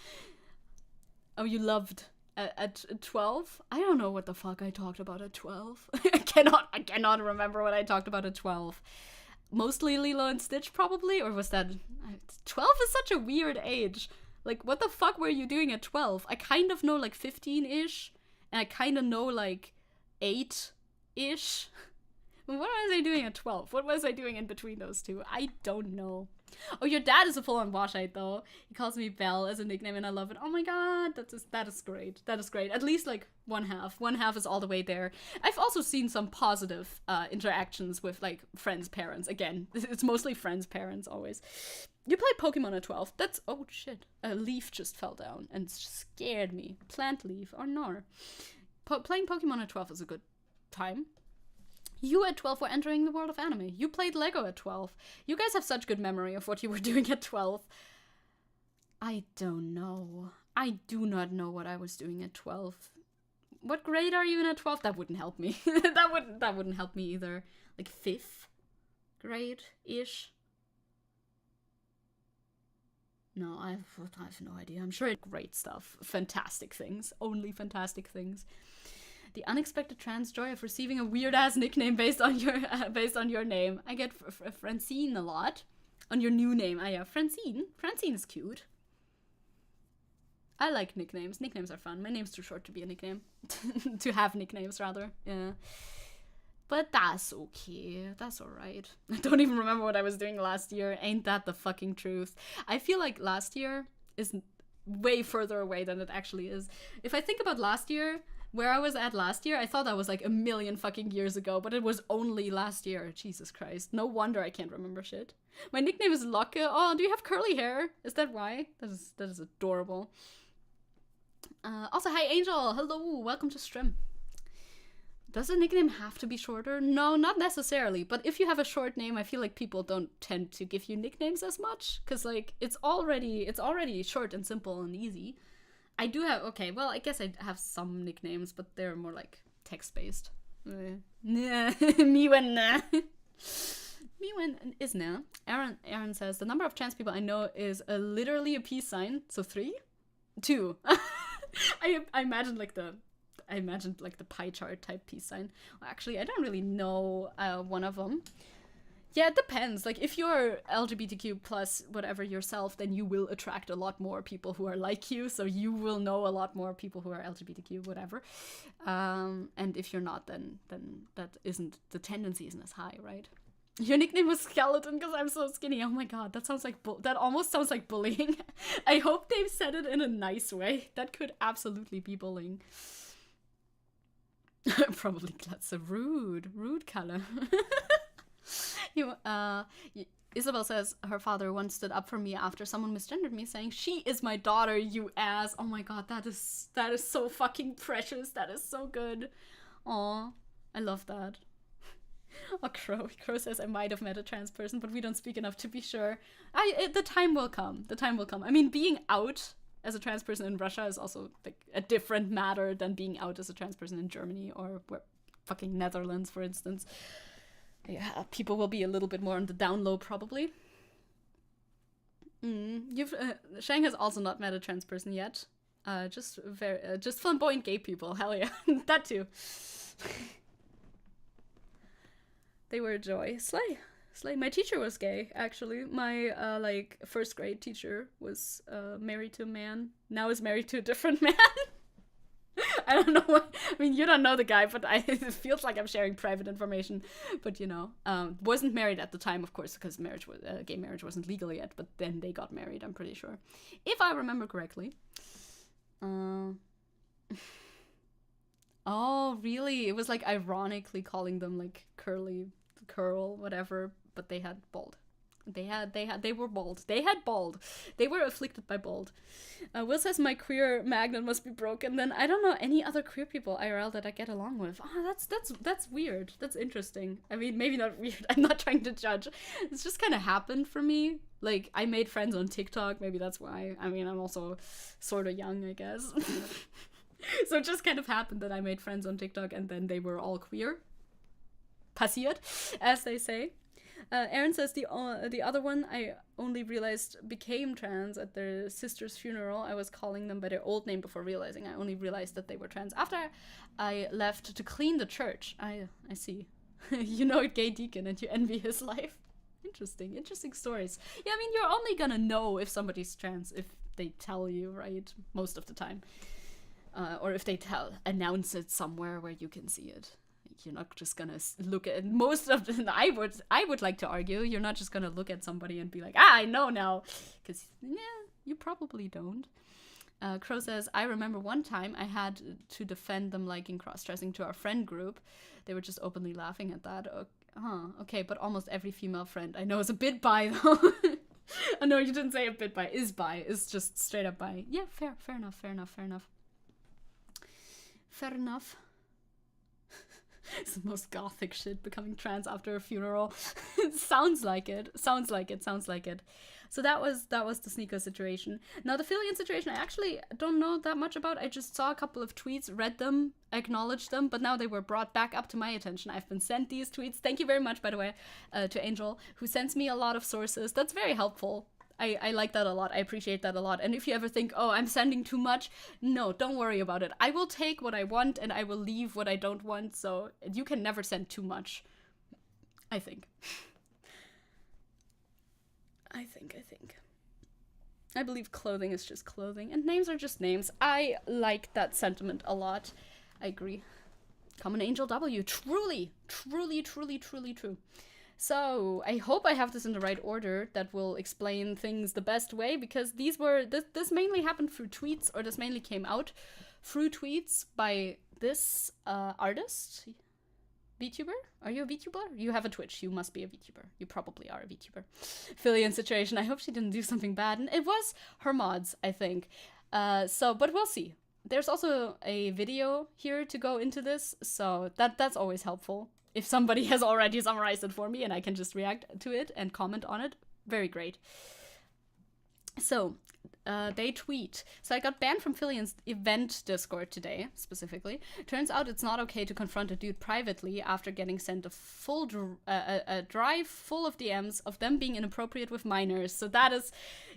Oh, you loved... At 12? I don't know what the fuck I talked about at 12. I cannot remember what I talked about at 12. Mostly Lilo and Stitch, probably? Or was that... 12 is such a weird age. Like, what the fuck were you doing at 12? I kind of know, like, 15-ish. And I kind of know, like, 8-ish. What was I doing at 12? What was I doing in between those two? I don't know. Oh, your dad is a full-on washite, though. He calls me Belle as a nickname, and I love it. Oh my god, that is great. That is great. At least, like, one half. One half is all the way there. I've also seen some positive interactions with, like, friends' parents. Again, it's mostly friends' parents, always. You played Pokemon at 12. That's... Oh, shit. A leaf just fell down and scared me. Plant leaf, or no. Playing Pokemon at 12 is a good time. You at 12 were entering the world of anime. You played Lego at 12. You guys have such good memory of what you were doing at 12. I don't know. I do not know what I was doing at 12. What grade are you in at 12? That wouldn't help me. that wouldn't help me either. Like 5th grade-ish. No, I have no idea. I'm sure it's great stuff. Fantastic things. Only fantastic things. The unexpected trans joy of receiving a weird-ass nickname based on your name. I get Francine a lot. On your new name. Ah yeah, Francine. Francine is cute. I like nicknames. Nicknames are fun. My name's too short to be a nickname. To have nicknames, rather. Yeah. But that's okay. That's alright. I don't even remember what I was doing last year. Ain't that the fucking truth? I feel like last year is way further away than it actually is. If I think about last year, where I was at last year, I thought that was like a million fucking years ago, but it was only last year. Jesus Christ. No wonder I can't remember shit. My nickname is Locke. Oh, do you have curly hair? Is that why? That is adorable. Also, hi Angel. Hello. Welcome to stream. Does a nickname have to be shorter? No, not necessarily. But if you have a short name, I feel like people don't tend to give you nicknames as much. Because, like, it's already short and simple and easy. I do have... Okay, well, I guess I have some nicknames, but they're more, like, text-based. Me when... Me when is now. Aaron says, the number of trans people I know is literally a peace sign. So 3? 2. I imagined like the pie chart type peace sign. Well, actually, I don't really know one of them. Yeah, it depends. Like, if you're LGBTQ plus whatever yourself, then you will attract a lot more people who are like you. So you will know a lot more people who are LGBTQ whatever. And if you're not, then the tendency isn't as high, right? Your nickname was Skeleton because I'm so skinny. Oh my god, that sounds like that almost sounds like bullying. I hope they've said it in a nice way. That could absolutely be bullying. Probably that's a rude color. Isabel says her father once stood up for me after someone misgendered me, saying, "She is my daughter, you ass." Oh my god, that is so fucking precious. That is so good. Aw, I love that. Oh, Crow says I might have met a trans person, but we don't speak enough to be sure. The time will come. The time will come. I mean, being out as a trans person in Russia is also like a different matter than being out as a trans person in Germany or fucking Netherlands, for instance. Yeah, people will be a little bit more on the down low, probably. Shang has also not met a trans person yet. Just flamboyant gay people. Hell yeah, that too. They were a joy. Slay. My teacher was gay, actually. My, like, first grade teacher was married to a man. Now is married to a different man. I don't know what... I mean, you don't know the guy, but it feels like I'm sharing private information. But, you know, wasn't married at the time, of course, because gay marriage wasn't legal yet. But then they got married, I'm pretty sure. If I remember correctly. Oh, really? It was, like, ironically calling them, like, curl, whatever, but they had bald. They were bald. They had bald. They were afflicted by bald. Will says my queer magnet must be broken. Then I don't know any other queer people IRL that I get along with. Oh, that's weird. That's interesting. I mean, maybe not weird. I'm not trying to judge. It's just kind of happened for me. Like, I made friends on TikTok. Maybe that's why. I mean, I'm also sort of young, I guess. So it just kind of happened that I made friends on TikTok and then they were all queer. Passiert, as they say. Aaron says the other one I only realized became trans at their sister's funeral. I was calling them by their old name before realizing. I only realized that they were trans after I left to clean the church. I see. You know a gay deacon and you envy his life. Interesting stories. Yeah, I mean, you're only gonna know if somebody's trans if they tell you, right? Most of the time. Or if they announce it somewhere where you can see it. You're not just gonna look at most of the... I would like to argue you're not just gonna look at somebody and be like, I know now, because yeah, you probably don't. Crow says, I remember one time I had to defend them liking cross-dressing to our friend group. They were just openly laughing at that. Okay, but almost every female friend I know is a bit bi though. Oh, no, you didn't say a bit bi. Is bi. Is just straight up bi. Yeah, fair enough. It's the most gothic shit, becoming trans after a funeral. Sounds like it. Sounds like it. Sounds like it. So that was the Sneako situation. Now the Filian situation, I actually don't know that much about. I just saw a couple of tweets, read them, acknowledged them, but now they were brought back up to my attention. I've been sent these tweets. Thank you very much, by the way, to Angel, who sends me a lot of sources. That's very helpful. I like that a lot. I appreciate that a lot. And if you ever think, oh, I'm sending too much, no, don't worry about it. I will take what I want and I will leave what I don't want. So you can never send too much. I think. I think. I believe clothing is just clothing and names are just names. I like that sentiment a lot. I agree. Common Angel W. Truly, truly, truly, truly true. So, I hope I have this in the right order that will explain things the best way, because this mainly happened through tweets, or this mainly came out through tweets by this artist. VTuber? Are you a VTuber? You have a Twitch. You must be a VTuber. You probably are a VTuber. Filian situation. I hope she didn't do something bad. And it was her mods, I think. But we'll see. There's also a video here to go into this, so that's always helpful. If somebody has already summarized it for me and I can just react to it and comment on it, very great. So, they tweet. So I got banned from Filian's event Discord today, specifically. Turns out it's not okay to confront a dude privately after getting sent a full a drive full of DMs of them being inappropriate with minors. So that is,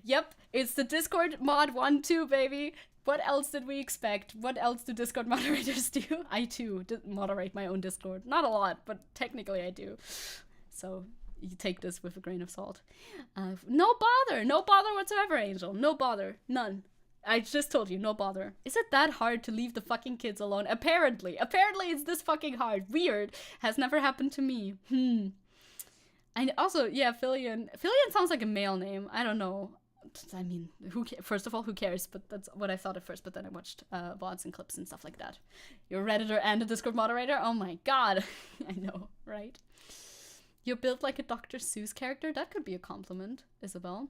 yep, it's the Discord mod 1-2, baby. What else did we expect? What else do Discord moderators do? I too moderate my own Discord. Not a lot, but technically I do. So you take this with a grain of salt. No bother whatsoever, Angel. No bother, none. I just told you, no bother. Is it that hard to leave the fucking kids alone? Apparently it's this fucking hard. Weird. Has never happened to me. And also, yeah, Filian sounds like a male name. I don't know. I mean, first of all, who cares? But that's what I thought at first. But then I watched VODs and clips and stuff like that. You're a Redditor and a Discord moderator? Oh my god. I know, right? You're built like a Dr. Seuss character? That could be a compliment, Isabel.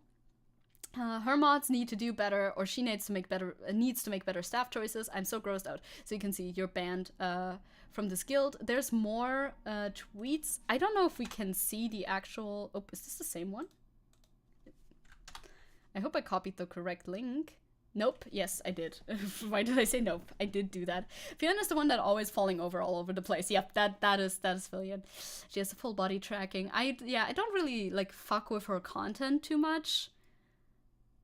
Her mods need to do better, or she needs to make better staff choices. I'm so grossed out. So you can see you're banned from this guild. There's more tweets. I don't know if we can see the actual... Oh, is this the same one? I hope I copied the correct link. Nope. Yes, I did. Why did I say nope? I did do that. Fiona's the one that always falling over all over the place. Yep, that is Filian. She has a full body tracking. I don't really like fuck with her content too much.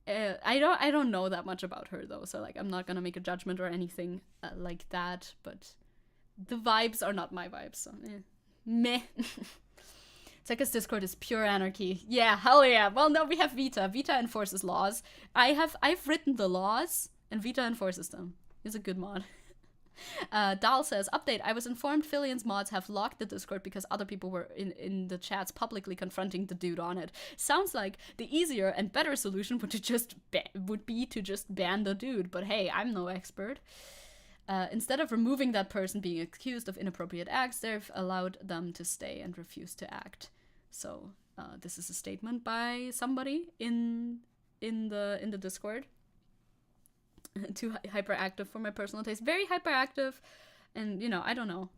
I don't know that much about her though, so like I'm not gonna make a judgment or anything like that. But the vibes are not my vibes, so meh. Zecke's Discord is pure anarchy. Yeah, hell yeah. Well, no, we have Vita. Vita enforces laws. I've written the laws, and Vita enforces them. He's a good mod. Dal says, update, I was informed Filian's mods have locked the Discord because other people were in the chats publicly confronting the dude on it. Sounds like the easier and better solution would be to just ban the dude, but hey, I'm no expert. Instead of removing that person being accused of inappropriate acts, they've allowed them to stay and refuse to act. So this is a statement by somebody in the Discord. Too hyperactive for my personal taste. Very hyperactive, and you know, I don't know.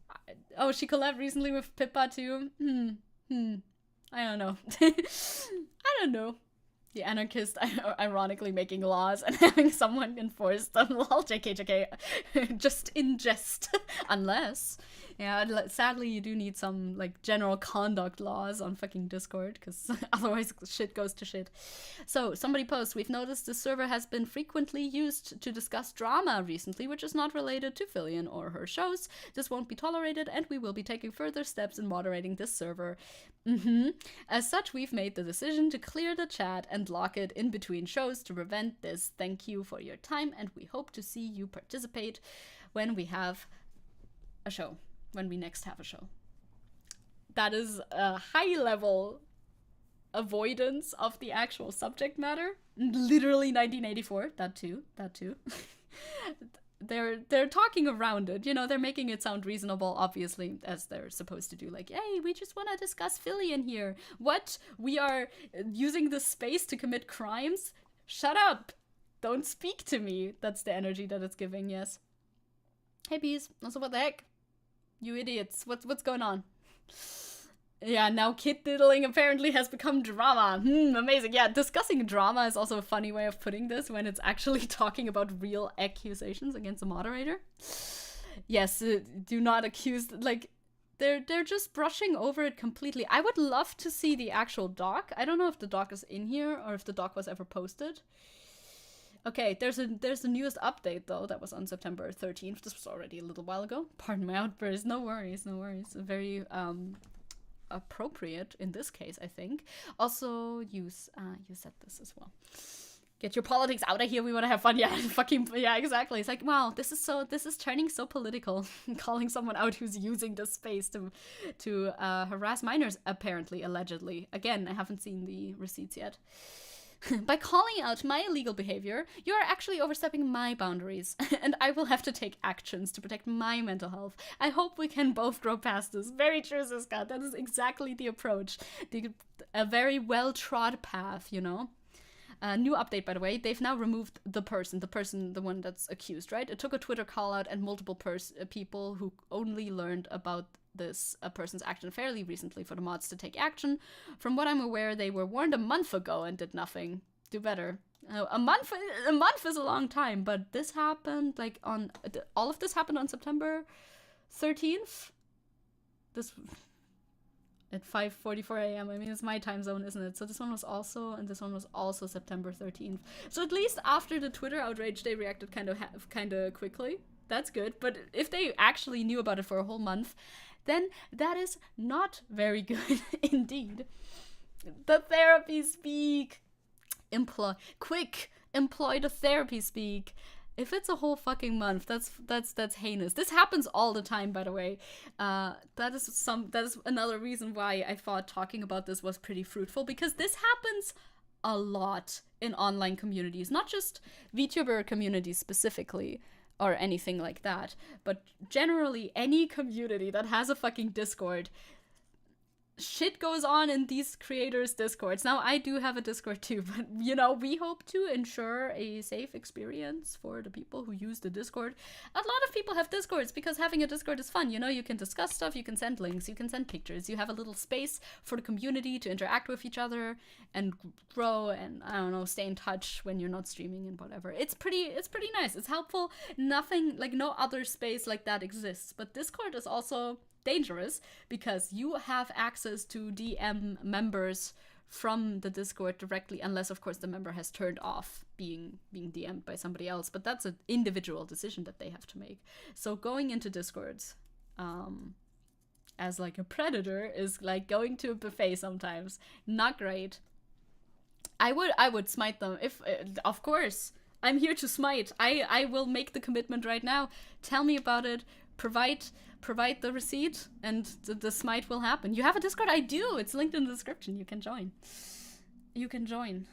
Oh, she collabed recently with Pippa too. I don't know. I don't know. The anarchist ironically making laws and having someone enforce them. Lol, JK. Just in jest. Unless, yeah, sadly you do need some, like, general conduct laws on fucking Discord, because otherwise shit goes to shit. So, somebody posts, we've noticed the server has been frequently used to discuss drama recently, which is not related to Filian or her shows. This won't be tolerated, and we will be taking further steps in moderating this server. As such, we've made the decision to clear the chat and lock it in between shows to prevent this. Thank you for your time, and we hope to see you participate when we have a show. When we next have a show. That is a high-level avoidance of the actual subject matter. Literally 1984. That too. They're talking around it, you know, they're making it sound reasonable, obviously, as they're supposed to do, like, hey, we just want to discuss Filian here. What? We are using this space to commit crimes? Shut up! Don't speak to me. That's the energy that it's giving, yes. Hey, bees. Also, what the heck? You idiots. What's going on? Yeah, now kid diddling apparently has become drama. Amazing. Yeah, discussing drama is also a funny way of putting this when it's actually talking about real accusations against the moderator. Yes, do not accuse, like, they're just brushing over it completely. I would love to see the actual doc. I don't know if the doc is in here or if the doc was ever posted. Okay, there's the newest update though that was on September 13th. This was already a little while ago. Pardon my outburst. No worries, no worries. Very appropriate in this case, I think. Also, you said this as well. Get your politics out of here. We want to have fun. Yeah, fucking yeah, exactly. It's like, wow, this is turning so political. Calling someone out who's using this space to harass minors, apparently, allegedly. Again, I haven't seen the receipts yet. By calling out my illegal behavior, you are actually overstepping my boundaries, and I will have to take actions to protect my mental health. I hope we can both grow past this. Very true, Siska. That is exactly the approach. A very well-trod path, you know? New update, by the way. They've now removed the one that's accused, right? It took a Twitter call-out and multiple people who only learned about this person's action fairly recently for the mods to take action. From what I'm aware, they were warned a month ago and did nothing. Do better. A month is a long time, but this happened like all of this happened on September 13th. This at 5:44 a.m. I mean, it's my time zone, isn't it? So this one was also, and this one was also September 13th. So at least after the Twitter outrage, they reacted kind of quickly. That's good. But if they actually knew about it for a whole month, then that is not very good indeed. The therapy speak. Employ the therapy speak. If it's a whole fucking month, that's heinous. This happens all the time, by the way. That is another reason why I thought talking about this was pretty fruitful, because this happens a lot in online communities, not just VTuber communities specifically, or anything like that, but generally any community that has a fucking Discord. Shit goes on in these creators' Discords. Now, I do have a Discord too, but, you know, we hope to ensure a safe experience for the people who use the Discord. A lot of people have Discords because having a Discord is fun. You know, you can discuss stuff, you can send links, you can send pictures. You have a little space for the community to interact with each other and grow and, I don't know, stay in touch when you're not streaming and whatever. It's pretty nice. It's helpful. Nothing, like, no other space like that exists. But Discord is also dangerous because you have access to DM members from the Discord directly, unless of course the member has turned off being DM'd by somebody else, but that's an individual decision that they have to make. So going into Discords as like a predator is like going to a buffet sometimes. Not great. I would smite them if of course I'm here to smite. I will make the commitment right now. Tell me about it. Provide the receipt, and the smite will happen. You have a Discord? I do. It's linked in the description. You can join. You can join.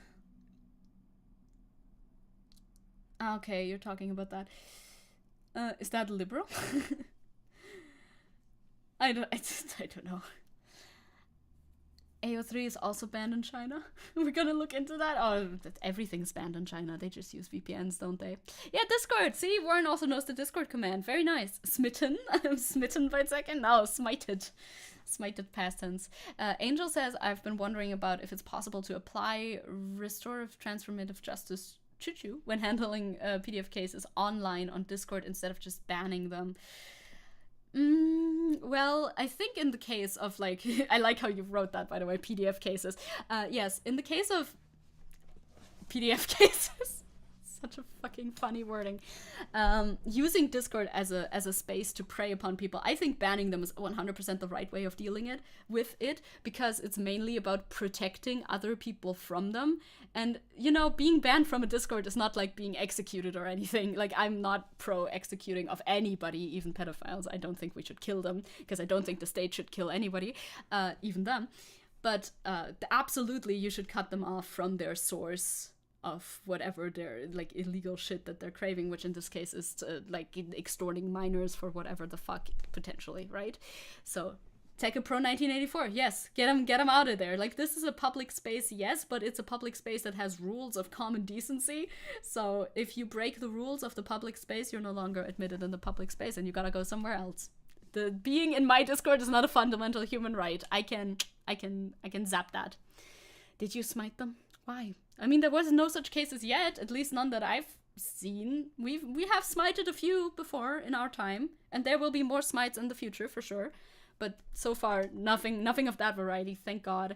Okay, you're talking about that. Is that liberal? I don't know. AO3 is also banned in China. We're gonna look into that. Oh, everything's banned in China. They just use VPNs, don't they? Yeah, Discord. See, Warren also knows the Discord command. Very nice. Smitten. Smitten by Zecke. No, smited. Smited past tense. Angel says, I've been wondering about if it's possible to apply restorative transformative justice choo-choo when handling PDF cases online on Discord instead of just banning them. Well, I think in the case of, like, I like how you wrote that, by the way, PDF cases. Yes, in the case of PDF cases, such a fucking funny wording, using Discord as a space to prey upon people, I think banning them is 100% the right way of dealing with it, because it's mainly about protecting other people from them. And, you know, being banned from a Discord is not like being executed or anything. Like, I'm not pro-executing of anybody, even pedophiles. I don't think we should kill them, because I don't think the state should kill anybody, even them. But absolutely, you should cut them off from their source of whatever their, like, illegal shit that they're craving, which in this case is, like, extorting minors for whatever the fuck, potentially, right? So, Zecke Pro 1984, yes, get them out of there. Like, this is a public space, yes, but it's a public space that has rules of common decency. So if you break the rules of the public space, you're no longer admitted in the public space and you gotta go somewhere else. The being in my Discord is not a fundamental human right. I can zap that. Did you smite them? Why? I mean, there was no such cases yet, at least none that I've seen. We have smited a few before in our time, and there will be more smites in the future for sure. But so far, nothing of that variety, thank God.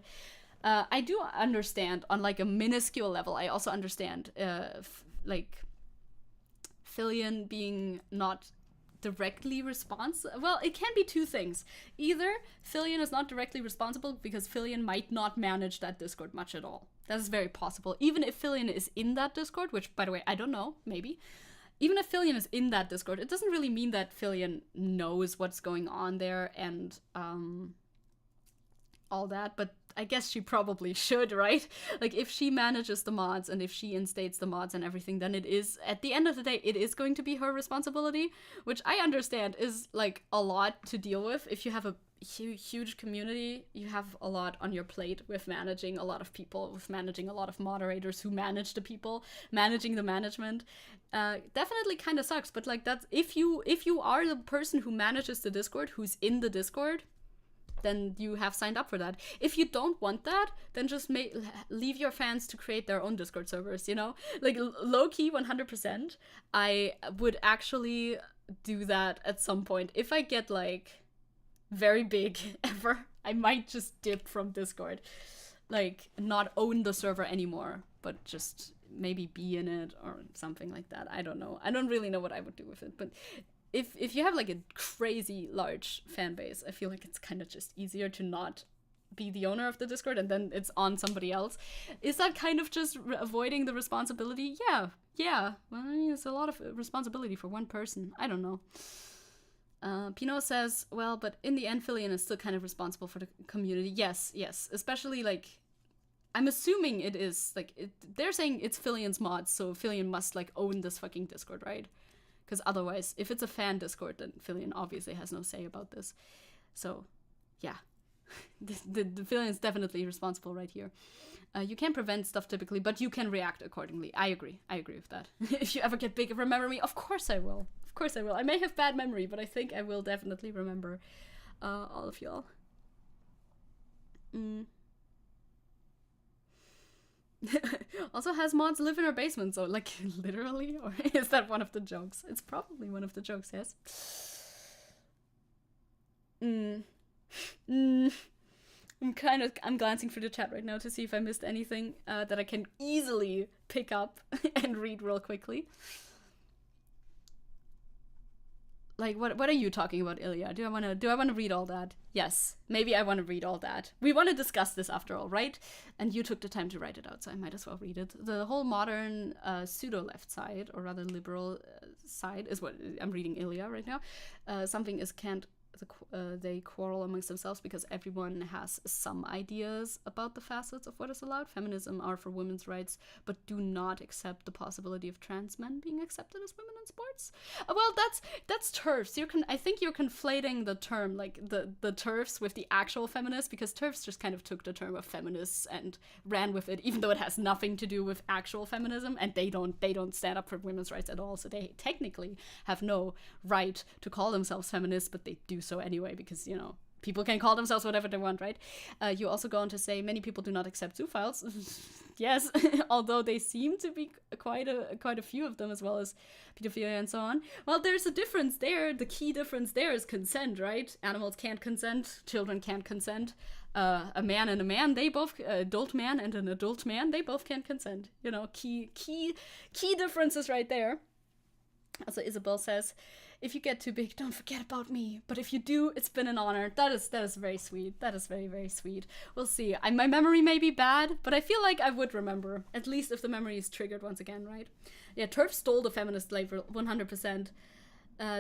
I do understand on like a minuscule level. I also understand like Fillion being not directly responsible. Well, it can be two things. Either Fillion is not directly responsible because Fillion might not manage that Discord much at all. That is very possible. Even if Fillion is in that Discord, which, by the way, I don't know, maybe. Even if Fillion is in that Discord, it doesn't really mean that Fillion knows what's going on there and all that, but I guess she probably should, right? Like, if she manages the mods and if she instates the mods and everything, then it is, at the end of the day, it is going to be her responsibility, which I understand is, like, a lot to deal with. If you have a huge community, you have a lot on your plate with managing a lot of people, with managing a lot of moderators who manage the people, managing the management. Definitely kind of sucks, but, like, that's, if you are the person who manages the Discord, who's in the Discord, then you have signed up for that. If you don't want that, then just leave your fans to create their own Discord servers, you know? Like, low-key, 100%, I would actually do that at some point. If I get, like, very big ever, I might just dip from Discord. Like, not own the server anymore, but just maybe be in it or something like that. I don't know. I don't really know what I would do with it, but if you have like a crazy large fan base, I feel like it's kind of just easier to not be the owner of the Discord and then it's on somebody else. Is that kind of just avoiding the responsibility? Yeah. Well, I mean, it's a lot of responsibility for one person. I don't know. Pino says, well, but in the end, Fillion is still kind of responsible for the community. Yes. Especially, like, I'm assuming it is, like, they're saying it's Fillion's mods, so Fillion must, like, own this fucking Discord, right? Because otherwise, if it's a fan Discord, then Fillion obviously has no say about this. So, yeah. the Fillion's definitely responsible right here. You can't prevent stuff typically, but you can react accordingly. I agree with that. If you ever get big, remember me? Of course I will. I may have bad memory, but I think I will definitely remember all of y'all. Also has mods live in her basement, so like literally, or is that one of the jokes? It's probably one of the jokes, yes. I'm glancing through the chat right now to see if I missed anything that I can easily pick up and read real quickly. Like, what are you talking about, Ilya? Do I want to read all that? Yes, maybe I want to read all that. We want to discuss this after all, right? And you took the time to write it out, so I might as well read it. The whole modern pseudo-left side, or rather liberal side, is what I'm reading Ilya right now. Something is can't. They quarrel amongst themselves because everyone has some ideas about the facets of what is allowed. Feminism are for women's rights, but do not accept the possibility of trans men being accepted as women in sports. Well, that's TERFs. I think you're conflating the term, like the TERFs with the actual feminists, because TERFs just kind of took the term of feminists and ran with it, even though it has nothing to do with actual feminism, and they don't stand up for women's rights at all. So they technically have no right to call themselves feminists, but they do so anyway, because, you know, people can call themselves whatever they want, right? You also go on to say many people do not accept zoophiles. Yes, although they seem to be quite a few of them, as well as pedophilia and so on. Well, there's a difference there. The key difference there is consent, right? Animals can't consent. Children can't consent. A man and a man, they both, adult man and an adult man, they both can't consent. You know, key differences right there. Also, Isabel says, if you get too big, don't forget about me. But if you do, it's been an honor. That is very sweet. That is very, very sweet. We'll see. My memory may be bad, but I feel like I would remember. At least if the memory is triggered once again, right? Yeah, TERF stole the feminist label 100%.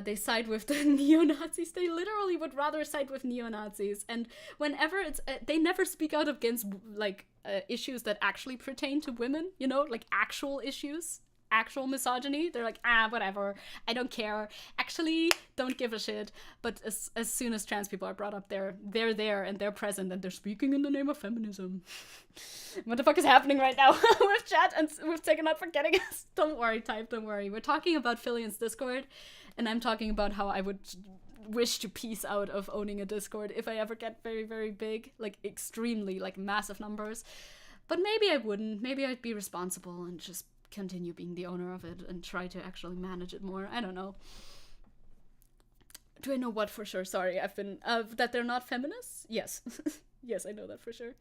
They side with the neo-Nazis. They literally would rather side with neo-Nazis. And whenever it's... they never speak out against, like, issues that actually pertain to women, you know? Like, actual issues. Actual misogyny. They're like, whatever, I don't care, actually don't give a shit. But as soon as trans people are brought up, they're there and they're present and they're speaking in the name of feminism. What the fuck is happening right now with chat and with Zecke not forgetting us? Don't worry, type, don't worry. We're talking about Fillion's Discord, and I'm talking about how I would wish to peace out of owning a Discord if I ever get very, very big, like extremely, like massive numbers. But maybe I wouldn't. Maybe I'd be responsible and just continue being the owner of it and try to actually manage it more. I don't know. Do I know what for sure? Sorry, I've been... that they're not feminists? Yes. Yes, I know that for sure.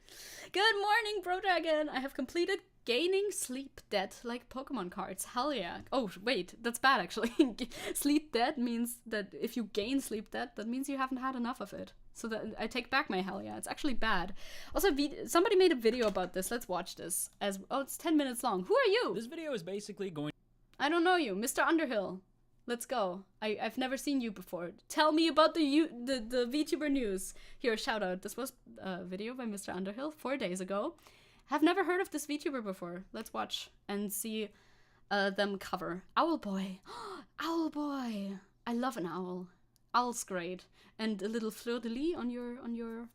Good morning, Bro Dragon! I have completed gaining sleep debt like Pokemon cards. Hell yeah. Oh, wait, that's bad actually. Sleep debt means that if you gain sleep debt, that means you haven't had enough of it. So that I take back my hell yeah. It's actually bad. Also, somebody made a video about this. Let's watch this. Oh, it's 10 minutes long. Who are you? This video is basically going... I don't know you. Mr. Underhill. Let's go. I've never seen you before. Tell me about the VTuber news. Here, shout out. This was a video by Mr. Underhill 4 days ago. Have never heard of this VTuber before. Let's watch and see them cover. Owl Boy. Owl Boy. I love an owl. Owl's great. And a little fleur-de-lis on your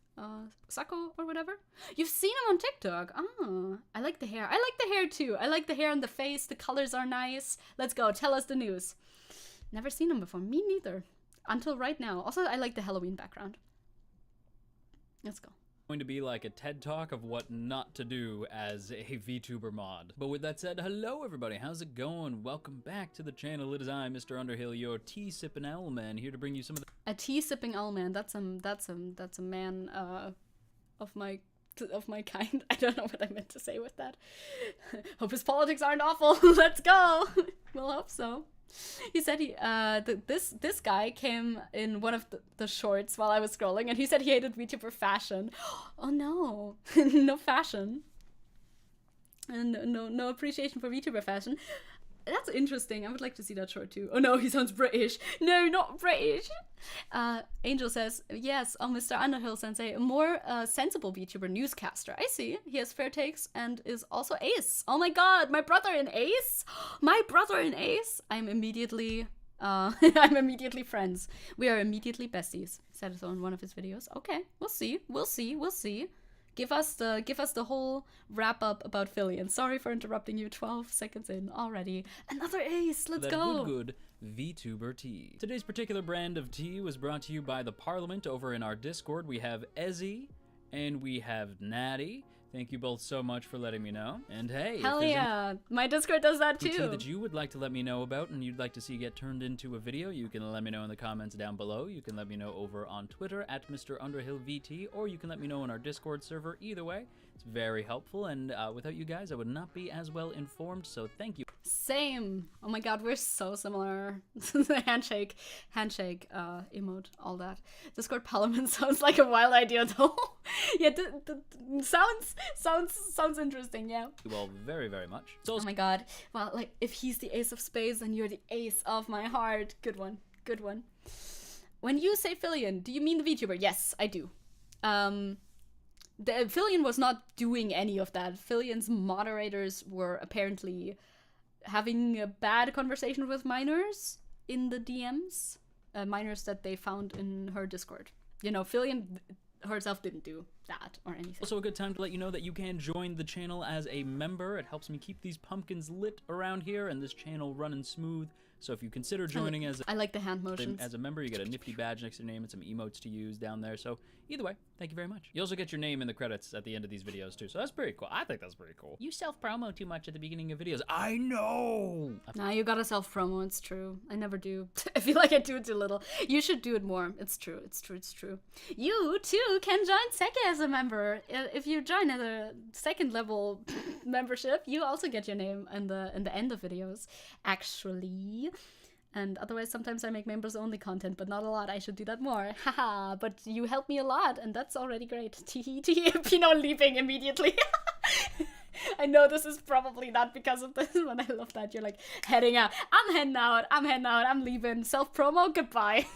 Sacco or whatever. You've seen him on TikTok. Ah, I like the hair. I like the hair too. I like the hair and the face. The colors are nice. Let's go. Tell us the news. Never seen him before. Me neither. Until right now. Also, I like the Halloween background. Let's go. Going to be like a TED Talk of what not to do as a VTuber mod. But with that said, hello everybody, how's it going? Welcome back to the channel. It is I, Mr. Underhill, your tea-sipping owl man, here to bring you some of the— A tea-sipping owl man. That's a man of my kind. I don't know what I meant to say with that. Hope his politics aren't awful. Let's go. We'll hope so. He said this guy came in one of the shorts while I was scrolling, and he said he hated VTuber fashion. Oh no, no fashion, and no appreciation for VTuber fashion. That's interesting. I would like to see that short too. Oh no, he sounds British. No, not British. Angel says, yes, oh, Mr. Underhill Sensei, a more sensible VTuber newscaster. I see. He has fair takes and is also ace. Oh my god, my brother in ace? My brother in ace? I'm immediately friends. We are immediately besties. He said so in one of his videos. Okay, we'll see. We'll see. Give us the whole wrap up about Fillion. Sorry for interrupting you 12 seconds in already. Another ace, let's go. Good VTuber tea. Today's particular brand of tea was brought to you by the Parliament. Over in our Discord, we have Ezzy and we have Natty. Thank you both so much for letting me know. And hey, hell yeah, my Discord does that too. Tea that you would like to let me know about and you'd like to see get turned into a video, you can let me know in the comments down below. You can let me know over on Twitter at Mr. Underhill VT, or you can let me know in our Discord server. Either way, it's very helpful, and without you guys, I would not be as well informed, so thank you. Same. Oh my god, we're so similar. handshake, emote, all that. Discord Parliament sounds like a wild idea though. Yeah, sounds interesting, yeah. Well, very, very much. So, oh my god. Well, like, if he's the ace of spades, then you're the ace of my heart. Good one. Good one. When you say Fillion, do you mean the VTuber? Yes, I do. Fillion was not doing any of that. Fillion's moderators were apparently having a bad conversation with minors in the DMs. Minors that they found in her Discord. You know, Fillion herself didn't do that or anything. Also a good time to let you know that you can join the channel as a member. It helps me keep these pumpkins lit around here and this channel running smooth. So if you consider joining as I like the hand motions. As a member, you get a nifty badge next to your name and some emotes to use down there. So either way, thank you very much. You also get your name in the credits at the end of these videos too. So that's pretty cool. I think that's pretty cool. You self-promo too much at the beginning of videos. I know! Nah, you gotta self-promo. It's true. I never do. I feel like I do it too little. You should do it more. It's true. It's true. It's true. You too can join Zecke as a member. If you join at a second level membership, you also get your name in the end of videos. Actually. And otherwise, sometimes I make members-only content, but not a lot. I should do that more. Haha, but you help me a lot, and that's already great. Teehee, Pino leaping immediately. I know this is probably not because of this, but I love that. You're like, heading out. I'm heading out. I'm leaving. Self-promo, goodbye.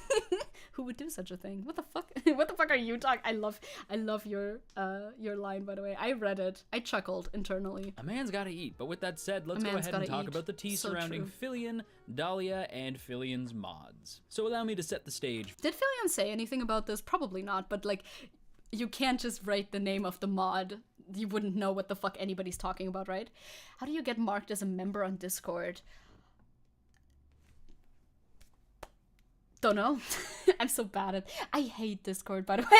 Who would do such a thing? What the fuck? What the fuck are you talking? I love your line, by the way. I read it. I chuckled internally. A man's gotta eat. But with that said, let's go ahead and talk about the tea surrounding Fillion, Dahlia, and Fillion's mods. So allow me to set the stage. Did Fillion say anything about this? Probably not, but like, you can't just write the name of the mod. You wouldn't know what the fuck anybody's talking about, right? How do you get marked as a member on Discord? Don't know. I'm so bad at... I hate Discord, by the way.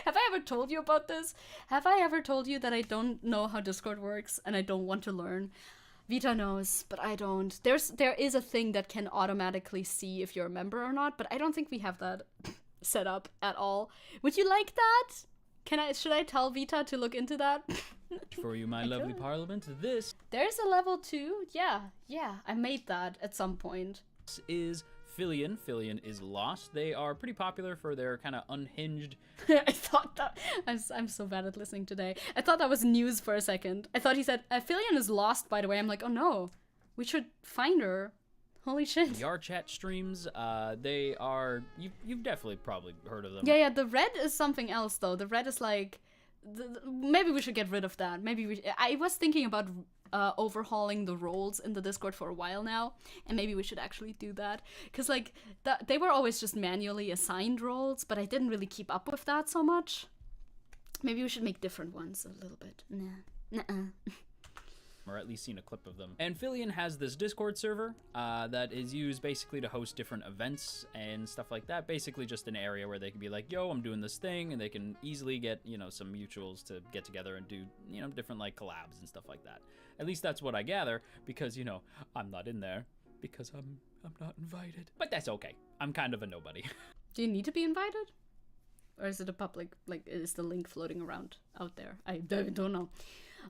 Have I ever told you about this? Have I ever told you that I don't know how Discord works and I don't want to learn? Vita knows, but I don't. There is a thing that can automatically see if you're a member or not, but I don't think we have that set up at all. Would you like that? Should I tell Vita to look into that? For you, my lovely parliament, this There's a level 2. Yeah, I made that at some point. is Filion. Filion is lost. They are pretty popular for their kind of unhinged... I thought that... I'm so bad at listening today. I thought that was news for a second. I thought he said, Filion is lost, by the way. I'm like, oh no, we should find her. Holy shit. The chat streams, they are... You've definitely probably heard of them. Yeah, the red is something else, though. The red is like... maybe we should get rid of that. I was thinking about overhauling the roles in the Discord for a while now, and maybe we should actually do that. Because, like, they were always just manually assigned roles, but I didn't really keep up with that so much. Maybe we should make different ones a little bit. Nuh-uh. Or at least seen a clip of them. And Filion has this Discord server that is used basically to host different events and stuff like that. Basically just an area where they can be like, yo, I'm doing this thing, and they can easily get, you know, some mutuals to get together and do, you know, different like collabs and stuff like that. At least that's what I gather, because, you know, I'm not in there because I'm not invited. But that's okay. I'm kind of a nobody. Do you need to be invited? Or is it a public, like, is the link floating around out there? I don't know.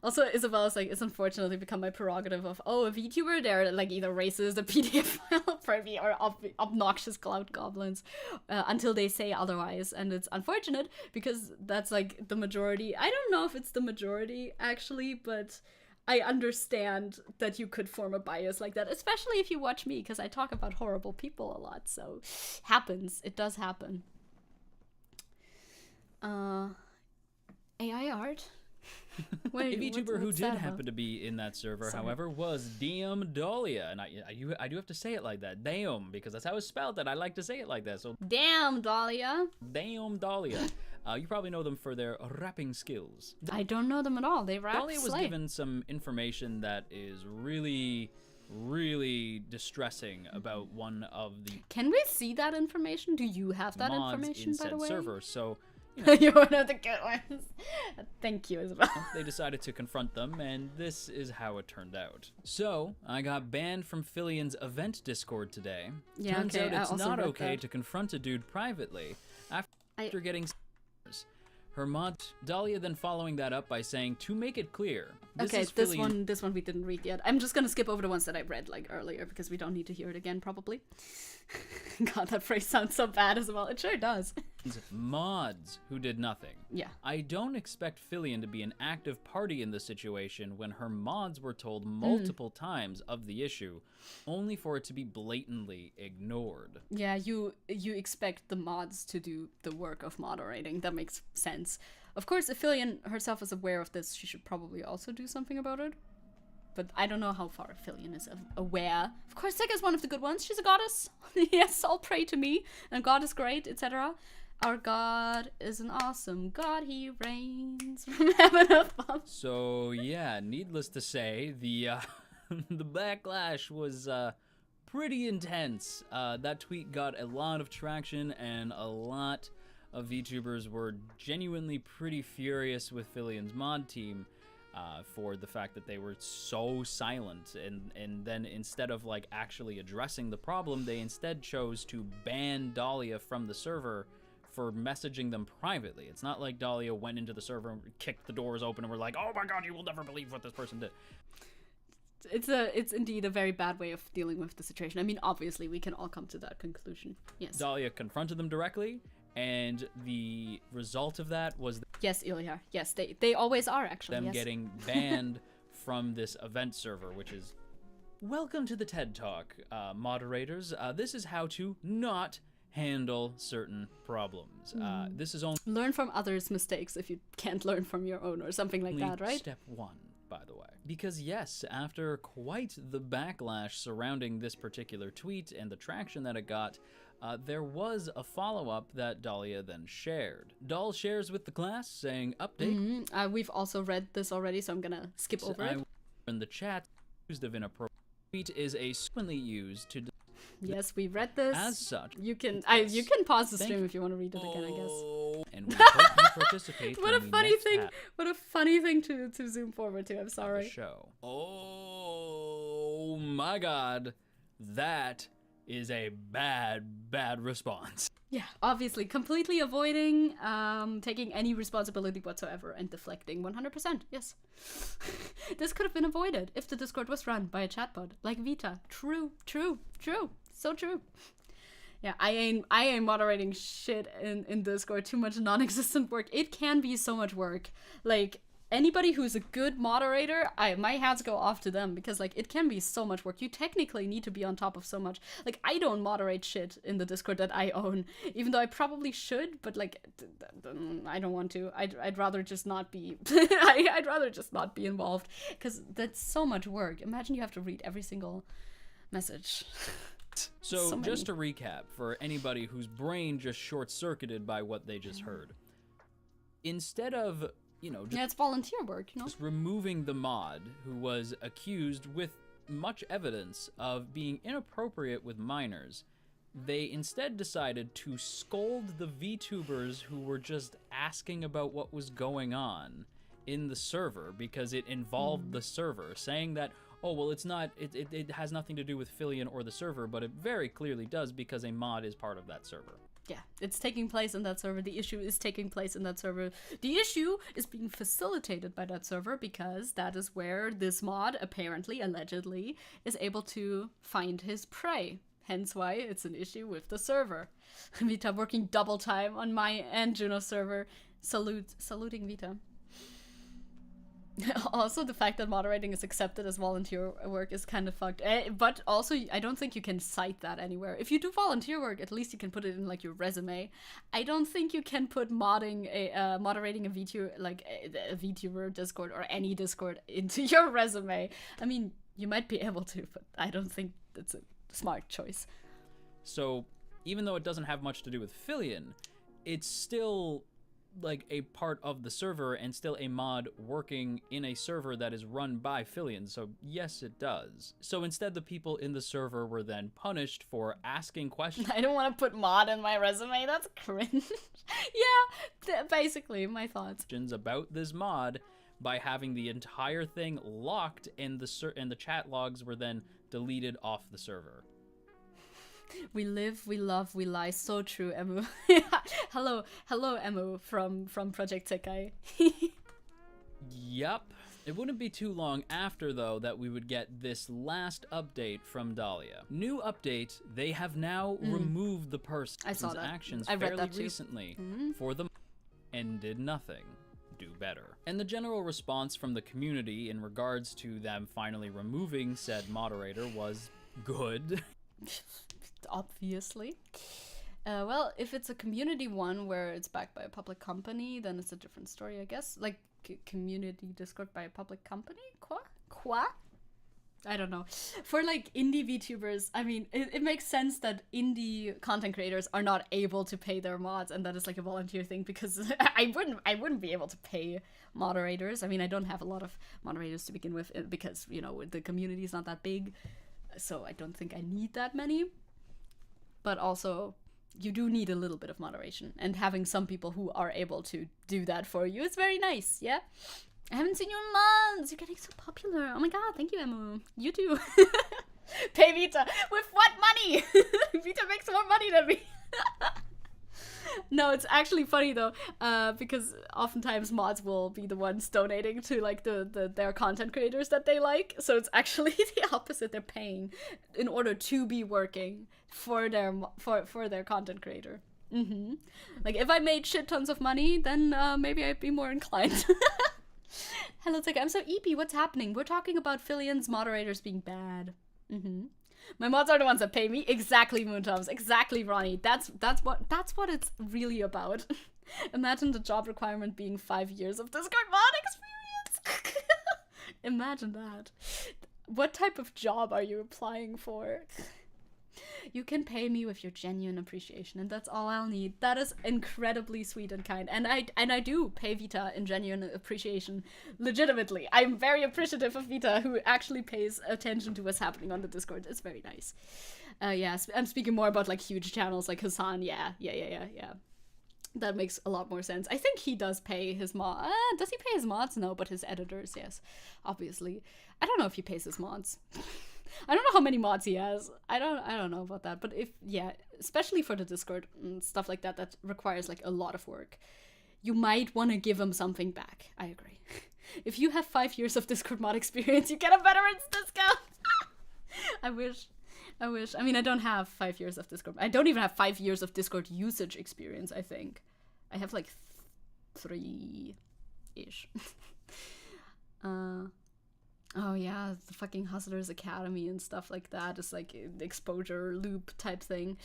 Also, Isabella's like, it's unfortunately become my prerogative of, oh, a VTuber, they're like either racist, a PDF file pervy, or obnoxious cloud goblins until they say otherwise. And it's unfortunate because that's like the majority. I don't know if it's the majority actually, but I understand that you could form a bias like that, especially if you watch me, because I talk about horrible people a lot. So happens. It does happen. AI art? A VTuber who did happen to be in that server, however, was DM Dahlia, and I do have to say it like that, damn, because that's how it's spelled, and I like to say it like that. So damn Dahlia. Damn Dahlia. You probably know them for their rapping skills. I don't know them at all. They rap. Dahlia was given some information that is really distressing about one of the. Can we see that information? Do you have that information, by the way? Server, so. You know, you're one of the good ones. Thank you, Isabel. They decided to confront them, and this is how it turned out. So, I got banned from Filion's event Discord today. Yeah, Turns okay, out it's not okay that. to confront a dude privately after getting her mod. Dahlia then following that up by saying, to make it clear, this one we didn't read yet. I'm just gonna skip over the ones that I read like earlier because we don't need to hear it again probably. God, that phrase sounds so bad as well. It sure does. Mods who did nothing. Yeah. I don't expect Filion to be an active party in this situation when her mods were told multiple times of the issue, only for it to be blatantly ignored. Yeah, you expect the mods to do the work of moderating. That makes sense. Of course, if Filion herself is aware of this, she should probably also do something about it. But I don't know how far Filion is aware. Of course, Zecke is one of the good ones. She's a goddess. Yes, all pray to me. And God is great, etc. Our God is an awesome God. He reigns from heaven above. So, yeah, needless to say, the the backlash was pretty intense. That tweet got a lot of traction, and a lot of VTubers were genuinely pretty furious with Filion's mod team. For the fact that they were so silent, and then instead of like actually addressing the problem, they instead chose to ban Dahlia from the server for messaging them privately. It's not like Dahlia went into the server and kicked the doors open and were like, oh my god, you will never believe what this person did. It's indeed a very bad way of dealing with the situation. I mean, obviously we can all come to that conclusion. Yes. Dahlia confronted them directly, and the result of that was yes, Ilya. Yes, they always are actually. Them yes. getting banned from this event server, which is welcome to the TED Talk, moderators. This is how to not handle certain problems. This is only learn from others' mistakes if you can't learn from your own, or something like that, right? Step 1, by the way. Because yes, after quite the backlash surrounding this particular tweet and the traction that it got, there was a follow-up that Dahlia then shared. Dahl shares with the class saying, update. We've also read this already, so I'm gonna skip over it. In the chat, used of inappropriate tweet is a frequently used to Yes, we read this. As such, You can pause the stream if you want to read it again, I guess. and we hope you participate. What a when we funny next thing! have What a funny thing to zoom forward to. I'm the sorry. show. Oh my God, that is a bad response. Yeah, obviously, completely avoiding taking any responsibility whatsoever and deflecting 100%. Yes, this could have been avoided if the Discord was run by a chatbot like Vita. True, so true. Yeah, I ain't moderating shit in Discord. Too much non-existent work. It can be so much work. Like, anybody who's a good moderator, my hats go off to them, because like it can be so much work. You technically need to be on top of so much. Like, I don't moderate shit in the Discord that I own, even though I probably should, but like I don't want to. I'd rather just not be. I'd rather just not be involved, because that's so much work. Imagine you have to read every single message. So just to recap, for anybody whose brain just short-circuited by what they just heard, instead of, you know, just, yeah, it's volunteer work, you know? just removing the mod who was accused with much evidence of being inappropriate with minors, they instead decided to scold the VTubers who were just asking about what was going on in the server because it involved the server, saying that, oh, well, it's not, it has nothing to do with Filion or the server, but it very clearly does because a mod is part of that server. Yeah, it's taking place in that server. The issue is taking place in that server. The issue is being facilitated by that server because that is where this mod, apparently, allegedly, is able to find his prey. Hence why it's an issue with the server. Vita working double time on my and Juno's server. Saluting Vita. Also, the fact that moderating is accepted as volunteer work is kind of fucked. But also, I don't think you can cite that anywhere. If you do volunteer work, at least you can put it in like your resume. I don't think you can put moderating a VTuber Discord or any Discord into your resume. I mean, you might be able to, but I don't think that's a smart choice. So, even though it doesn't have much to do with Filion, it's still like a part of the server and still a mod working in a server that is run by Filion, so yes, it does. So instead, the people in the server were then punished for asking questions. I don't want to put mod in my resume, that's cringe. Yeah, basically, my thoughts. About this mod by having the entire thing locked, and the chat logs were then deleted off the server. We live, we love, we lie. So true, Emu. hello, Emu from Project Zecke. Yup. It wouldn't be too long after, though, that we would get this last update from Dahlia. New update, they have now removed the person's actions fairly recently for them and did nothing. Do better. And the general response from the community in regards to them finally removing said moderator was good. Obviously. Well, if it's a community one where it's backed by a public company, then it's a different story, I guess. Like, community Discord by a public company? Qua? I don't know. For, like, indie VTubers, I mean, it makes sense that indie content creators are not able to pay their mods, and that is, like, a volunteer thing, because I wouldn't be able to pay moderators. I mean, I don't have a lot of moderators to begin with, because, you know, the community is not that big, so I don't think I need that many. But also, you do need a little bit of moderation, and having some people who are able to do that for you is very nice, yeah? I haven't seen you in months! You're getting so popular! Oh my god, thank you, Emu. You too. Pay Vita! With what money? Vita makes more money than me! No, it's actually funny though, because oftentimes mods will be the ones donating to like their content creators that they like. So it's actually the opposite. They're paying in order to be working for their content creator. Like if I made shit tons of money, then maybe I'd be more inclined. Hello, Zecke. I'm so EP. What's happening? We're talking about Filion's moderators being bad. My mods are the ones that pay me. Exactly, Moontoms. Exactly, Ronnie. That's what it's really about. Imagine the job requirement being 5 years of Discord mod experience. Imagine that. What type of job are you applying for? You can pay me with your genuine appreciation, and that's all I'll need. That is incredibly sweet and kind. And I do pay Vita in genuine appreciation, legitimately. I'm very appreciative of Vita, who actually pays attention to what's happening on the Discord. It's very nice. Yeah, I'm speaking more about like huge channels like Hassan. Yeah. That makes a lot more sense. I think he does pay his mod. Does he pay his mods? No, but his editors, yes, obviously. I don't know if he pays his mods. I don't know how many mods he has. I don't know about that. But especially for the Discord and stuff like that, that requires like a lot of work. You might want to give him something back. I agree. If you have 5 years of Discord mod experience, you get a veteran's discount. I wish. I mean, I don't have 5 years of Discord. I don't even have 5 years of Discord usage experience, I think. I have like 3-ish. Oh yeah, the fucking Hustlers Academy and stuff like that is like an exposure loop type thing.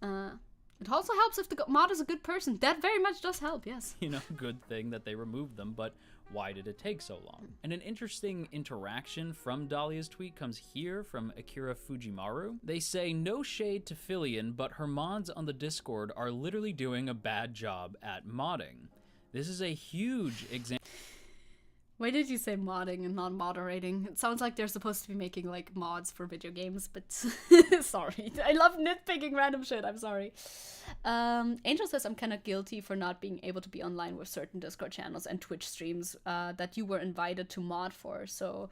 It also helps if the mod is a good person. That very much does help, yes. You know, good thing that they removed them, but why did it take so long? And an interesting interaction from Dahlia's tweet comes here from Akira Fujimaru. They say, no shade to Filian, but her mods on the Discord are literally doing a bad job at modding. This is a huge example. Why did you say modding and not moderating? It sounds like they're supposed to be making like mods for video games, but sorry. I love nitpicking random shit, I'm sorry. Angel says, I'm kind of guilty for not being able to be online with certain Discord channels and Twitch streams that you were invited to mod for, so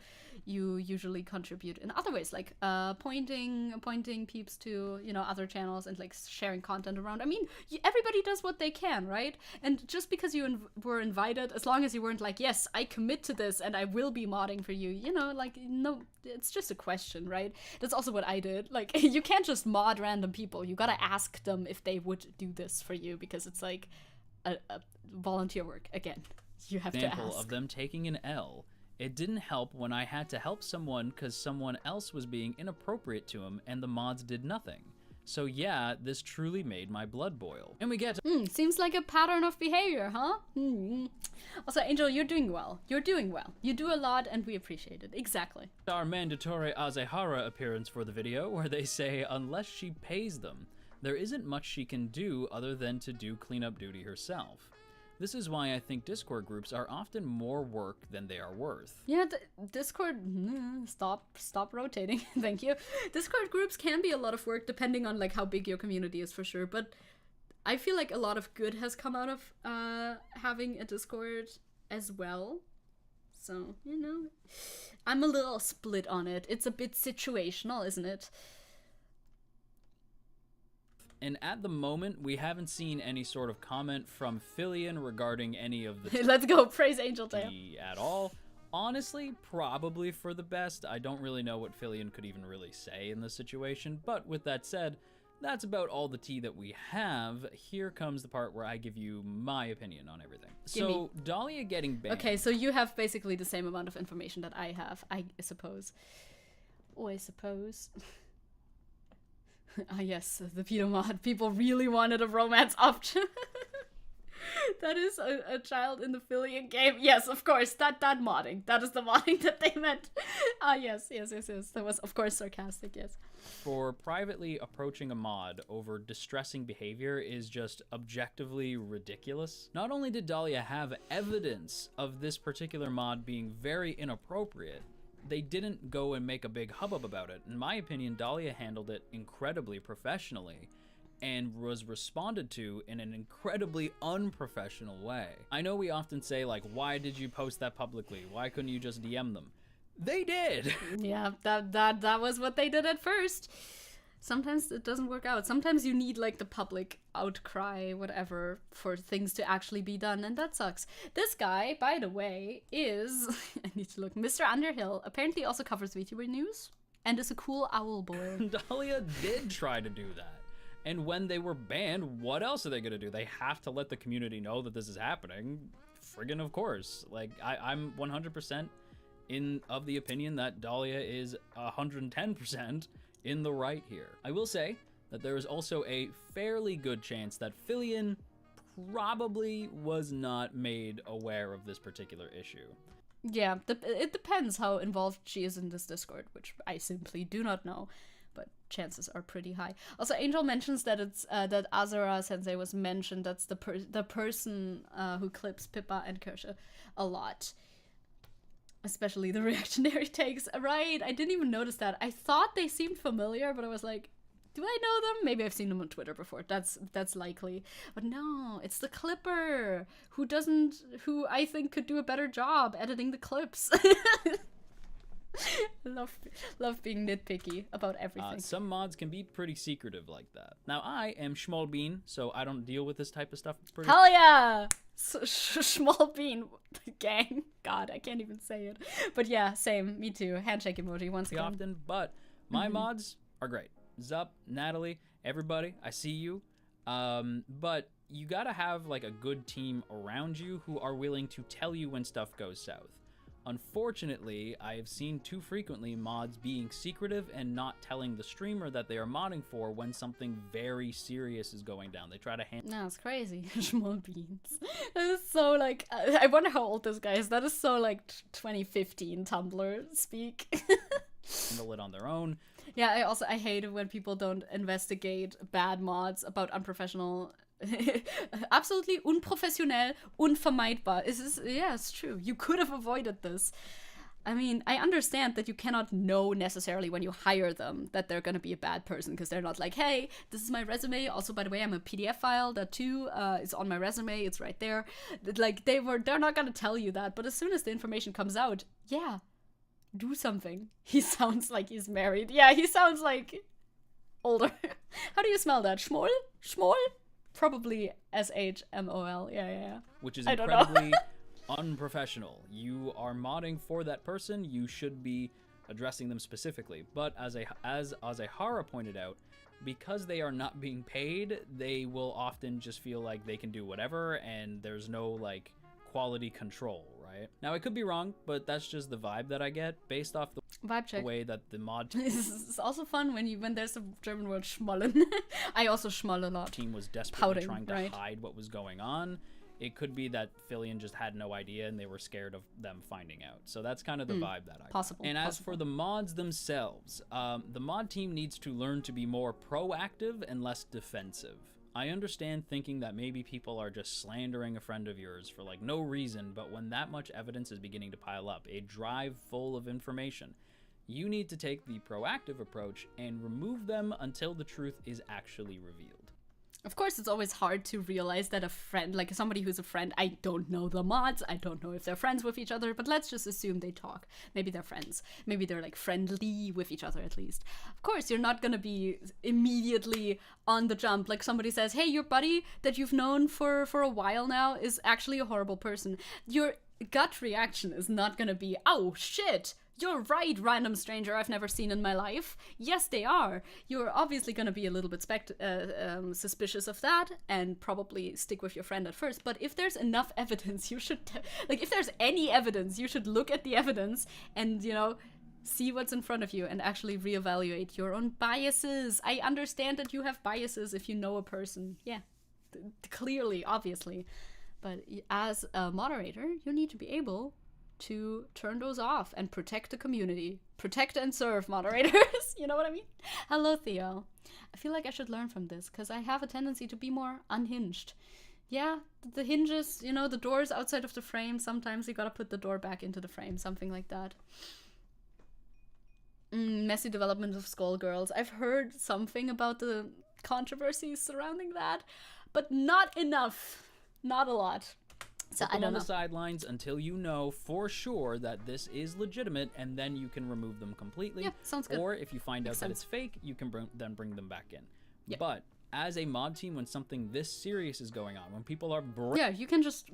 you usually contribute in other ways, like pointing peeps to, you know, other channels and like sharing content around. I mean, everybody does what they can, right? And just because you were invited, as long as you weren't like, yes, I commit to this and I will be modding for you, you know, like, no, it's just a question, right? That's also what I did. Like, you can't just mod random people. You gotta ask them if they would do this for you, because it's like a volunteer work. Again, you have to ask. Example of them taking an L. It didn't help when I had to help someone because someone else was being inappropriate to him and the mods did nothing. So yeah, this truly made my blood boil. And we get to seems like a pattern of behavior, huh? Also, Angel, you're doing well. You're doing well. You do a lot and we appreciate it. Exactly. our mandatory Azehara appearance for the video, where they say unless she pays them, there isn't much she can do other than to do cleanup duty herself. This is why I think Discord groups are often more work than they are worth. Yeah, Discord, stop rotating, thank you. Discord groups can be a lot of work depending on like how big your community is for sure, but I feel like a lot of good has come out of having a Discord as well. So, you know, I'm a little split on it. It's a bit situational, isn't it? And at the moment, we haven't seen any sort of comment from Filian regarding any of the Let's go, praise Angel Tail. at all. Honestly, probably for the best. I don't really know what Filian could even really say in this situation, but with that said, that's about all the tea that we have. Here comes the part where I give you my opinion on everything. So, Dahlia getting banned. Okay, so you have basically the same amount of information that I have, I suppose. Oh, I suppose. Ah, yes, the pedo mod. People really wanted a romance option. That is a child in the Filian game. Yes, of course, that modding. That is the modding that they meant. Ah, yes. That was, of course, sarcastic, yes. For privately approaching a mod over distressing behavior is just objectively ridiculous. Not only did Dahlia have evidence of this particular mod being very inappropriate, they didn't go and make a big hubbub about it. In my opinion, Dahlia handled it incredibly professionally and was responded to in an incredibly unprofessional way. I know we often say, like, why did you post that publicly? Why couldn't you just DM them? They did! Yeah, that was what they did at first. Sometimes it doesn't work out. Sometimes you need, like, the public outcry, whatever, for things to actually be done, and that sucks. This guy, by the way, is... I need to look. Mr. Underhill apparently also covers VTuber news, and is a cool owl boy. Dahlia did try to do that. And when they were banned, what else are they gonna do? They have to let the community know that this is happening. Friggin' of course. Like, I'm 100% of the opinion that Dahlia is 110% in the right here. I will say that there is also a fairly good chance that Filian probably was not made aware of this particular issue. Yeah, it depends how involved she is in this Discord, which I simply do not know. but chances are pretty high. Also, Angel mentions that it's that Azura Sensei was mentioned. That's the person who clips Pippa and Kirsche a lot. Especially the reactionary takes. Right, I didn't even notice that. I thought they seemed familiar, but I was like, do I know them? Maybe I've seen them on Twitter before. That's likely. But no, it's the clipper who I think could do a better job editing the clips. love being nitpicky about everything. Some mods can be pretty secretive like that. Now, I am Schmalbean, so I don't deal with this type of stuff pretty. Hell yeah! Small bean gang. God, I can't even say it. But yeah, same. Me too. Handshake emoji once again. Often, but my mods are great. Zup, Natalie, everybody, I see you. But you gotta have like a good team around you who are willing to tell you when stuff goes south. Unfortunately, I have seen too frequently mods being secretive and not telling the streamer that they are modding for when something very serious is going down. They try to handle. No, it's crazy. Small beans. That is so like. I wonder how old this guy is. That is so like 2015 Tumblr speak. Handle it on their own. Yeah, I hate it when people don't investigate bad mods about unprofessional. Absolutely unprofessionell, unvermeidbar. It's true. You could have avoided this. I mean, I understand that you cannot know necessarily when you hire them that they're gonna be a bad person, because they're not like, hey, this is my resume. Also, by the way, I'm a PDF file that too is on my resume. It's right there. Like they're not gonna tell you that. But as soon as the information comes out, yeah, do something. He sounds like he's married. Yeah, he sounds like older. How do you smell that? Schmoll? Schmoll? Probably SHMOL. Yeah. Which is incredibly unprofessional. You are modding for that person. You should be addressing them specifically. But as Ahara pointed out, because they are not being paid, they will often just feel like they can do whatever, and there's no like quality control, right? Now I could be wrong, but that's just the vibe that I get based off the vibe check. Way that the mod It's also fun when there's a German word schmollen. I also schmoll a lot. Team was desperately Pouting, trying to hide what was going on. It could be that Fillion just had no idea and they were scared of them finding out. So that's kind of the vibe that I got. And as for the mods themselves, the mod team needs to learn to be more proactive and less defensive. I understand thinking that maybe people are just slandering a friend of yours for like no reason, but when that much evidence is beginning to pile up, a drive full of information, you need to take the proactive approach and remove them until the truth is actually revealed. Of course, it's always hard to realize that a friend, like somebody who's a friend, I don't know the mods, I don't know if they're friends with each other, but let's just assume they talk. Maybe they're friends. Maybe they're like friendly with each other at least. Of course, you're not gonna be immediately on the jump. Like somebody says, hey, your buddy that you've known for a while now is actually a horrible person. Your gut reaction is not gonna be, oh shit, you're right, random stranger I've never seen in my life. Yes, they are. You're obviously going to be a little bit suspicious of that and probably stick with your friend at first. But if there's enough evidence, you should, if there's any evidence, you should look at the evidence and, see what's in front of you and actually reevaluate your own biases. I understand that you have biases if you know a person. Yeah, clearly, obviously. But as a moderator, you need to be able to turn those off and protect the community. Protect and serve, moderators. You know what I mean? Hello, Theo. I feel like I should learn from this because I have a tendency to be more unhinged. Yeah, the hinges, the doors outside of the frame, sometimes you gotta put the door back into the frame, something like that. Messy development of Skullgirls. I've heard something about the controversies surrounding that, but not enough. Not a lot. So I don't know. On the sidelines until you know for sure that this is legitimate, and then you can remove them completely. Yeah, sounds good. Or if you find out that it's fake, you can then bring them back in. Yeah. But as a mod team, when something this serious is going on, when people are you can just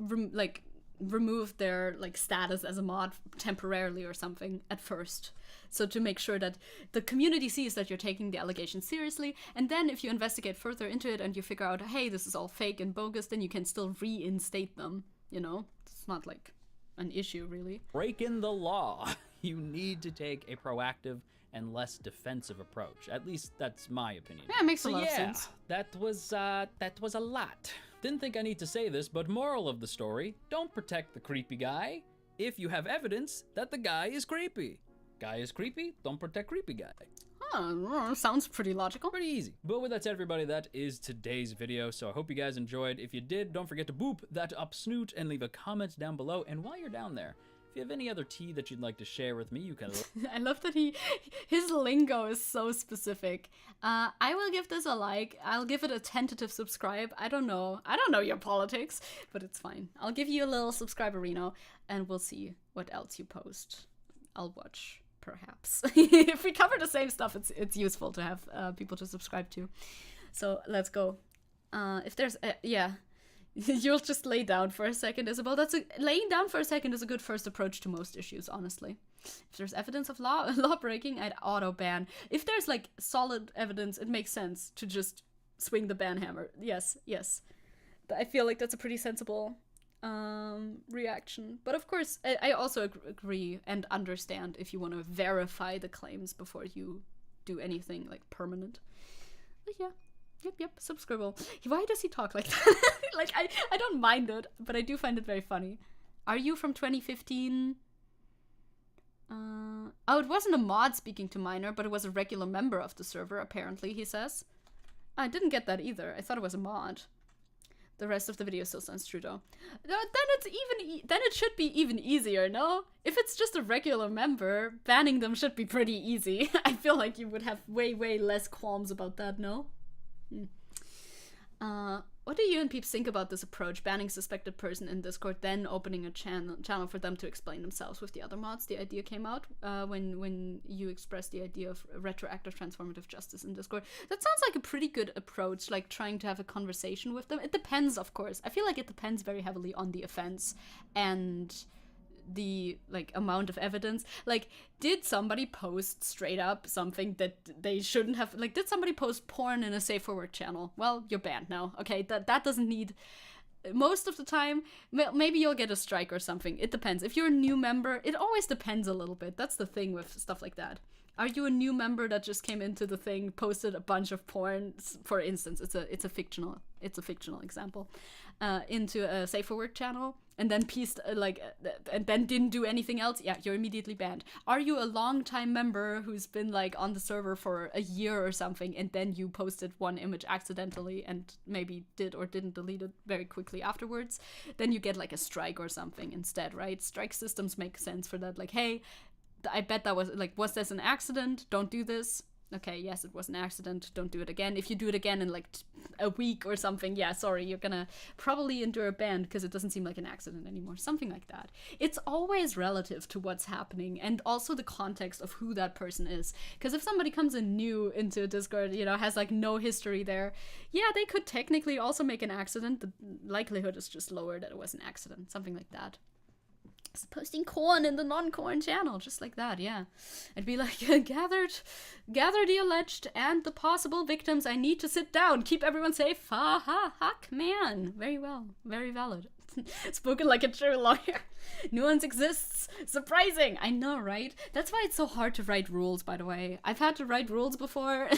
remove their status as a mod temporarily or something at first. So to make sure that the community sees that you're taking the allegations seriously, and then if you investigate further into it and you figure out, hey, this is all fake and bogus, then you can still reinstate them. It's not like an issue, really. Breaking the law. You need to take a proactive and less defensive approach. At least that's my opinion. Yeah, it makes a lot of sense. That was a lot. Didn't think I need to say this, but moral of the story, don't protect the creepy guy if you have evidence that the guy is creepy. Guy is creepy, don't protect creepy guy. Sounds pretty logical. Pretty easy. But with that said, everybody, that is today's video. So I hope you guys enjoyed. If you did, don't forget to boop that up snoot and leave a comment down below. And while you're down there, if you have any other tea that you'd like to share with me, you can... I love that his lingo is so specific. I will give this a like. I'll give it a tentative subscribe. I don't know your politics, but it's fine. I'll give you a little subscriberino, and we'll see what else you post. I'll watch, perhaps. If we cover the same stuff, it's useful to have people to subscribe to. So let's go. If there's... yeah. You'll just lay down for a second, Isabel. Laying down for a second is a good first approach to most issues, honestly. If there's evidence of law breaking, I'd auto ban. If there's like solid evidence, it makes sense to just swing the ban hammer. Yes. I feel like that's a pretty sensible reaction. But of course, I also agree and understand if you want to verify the claims before you do anything like permanent. But yeah. Yep, subscribble. Why does he talk like that? Like, I don't mind it, but I do find it very funny. Are you from 2015? Oh, it wasn't a mod speaking to minor, but it was a regular member of the server, apparently, he says. I didn't get that either. I thought it was a mod. The rest of the video still sounds true, though. Then it should be even easier, no? If it's just a regular member, banning them should be pretty easy. I feel like you would have way less qualms about that, no? What do you and peeps think about this approach, banning suspected person in Discord, then opening a channel for them to explain themselves with the other mods? The idea came out when you expressed the idea of retroactive transformative justice in Discord. That sounds like a pretty good approach, like trying to have a conversation with them. It depends, of course. I feel like it depends very heavily on the offense and the like amount of evidence. Like, did somebody post straight up something that they shouldn't have? Like, did somebody post porn in a safe for work channel? Well, you're banned now. Okay, that doesn't need... Most of the time, maybe you'll get a strike or something. It depends. If you're a new member, it always depends a little bit. That's the thing with stuff like that. Are you a new member that just came into the thing, posted a bunch of porn, for instance, it's a fictional example, into a safe for work channel, and then and then didn't do anything else? Yeah, you're immediately banned. Are you a long-time member who's been like on the server for a year or something, and then you posted one image accidentally and maybe did or didn't delete it very quickly afterwards? Then you get like a strike or something instead, right? Strike systems make sense for that. Like, hey, I bet that was this an accident? Don't do this. Okay, yes, it was an accident. Don't do it again. If you do it again in like a week or something, yeah, sorry, you're gonna probably endure a ban because it doesn't seem like an accident anymore. Something like that. It's always relative to what's happening and also the context of who that person is. Because if somebody comes in new into Discord, has like no history there, yeah, they could technically also make an accident. The likelihood is just lower that it was an accident. Something like that. Posting corn in the non-corn channel, just like that, yeah. It'd be like, gather the alleged and the possible victims. I need to sit down. Keep everyone safe. Ha ha hack, man. Very well. Very valid. Spoken like a true lawyer. Nuance exists. Surprising. I know, right? That's why it's so hard to write rules, by the way. I've had to write rules before,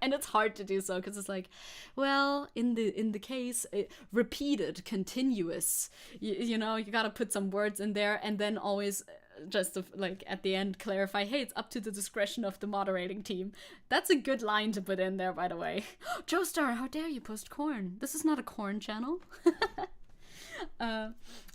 and it's hard to do so, because it's like, well, in the case, repeated, continuous, you gotta put some words in there, and then always just to, like, at the end clarify, hey, it's up to the discretion of the moderating team. That's a good line to put in there, by the way. Joestar, how dare you post corn? This is not a corn channel.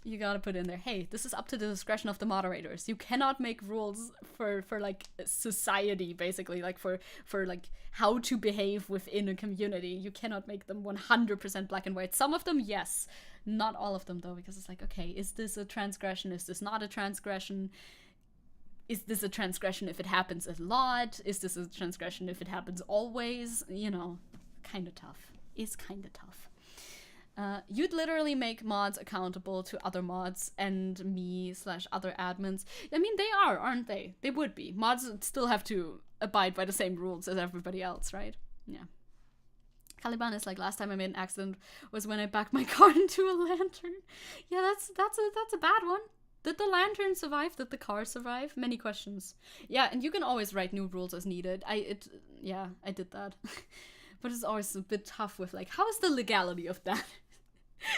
You gotta put in there, hey, this is up to the discretion of the moderators. You cannot make rules for like society, basically, like for like how to behave within a community. You cannot make them 100% black and white. Some of them, yes. Not all of them, though, because it's like, okay, is this a transgression? Is this not a transgression? Is this a transgression if it happens a lot? Is this a transgression if it happens always? Kind of tough. It's kind of tough. You'd literally make mods accountable to other mods and me/other admins. I mean, they are, aren't they? They would be. Mods still have to abide by the same rules as everybody else, right? Yeah. Caliban is like, last time I made an accident was when I backed my car into a lantern. Yeah, that's a bad one. Did the lantern survive? Did the car survive? Many questions. Yeah, and you can always write new rules as needed. I did that. But it's always a bit tough with, like, how is the legality of that?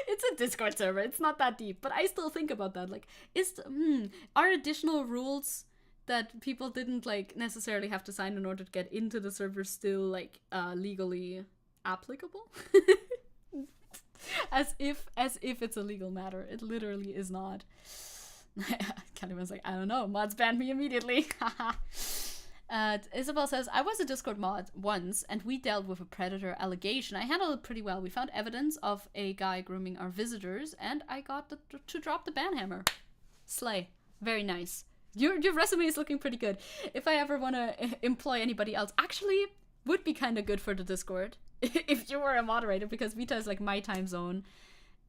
It's a Discord server, it's not that deep, but I still think about that. Like, are additional rules that people didn't like necessarily have to sign in order to get into the server still like legally applicable. as if it's a legal matter. It literally is not. Candyman's like, I don't know, mods banned me immediately. Isabel says, I was a Discord mod once and we dealt with a predator allegation. I handled it pretty well. We found evidence of a guy grooming our visitors and I got to drop the ban hammer. Slay. Very nice. Your resume is looking pretty good. If I ever want to employ anybody else, actually would be kind of good for the Discord if you were a moderator, because Vita is like my time zone,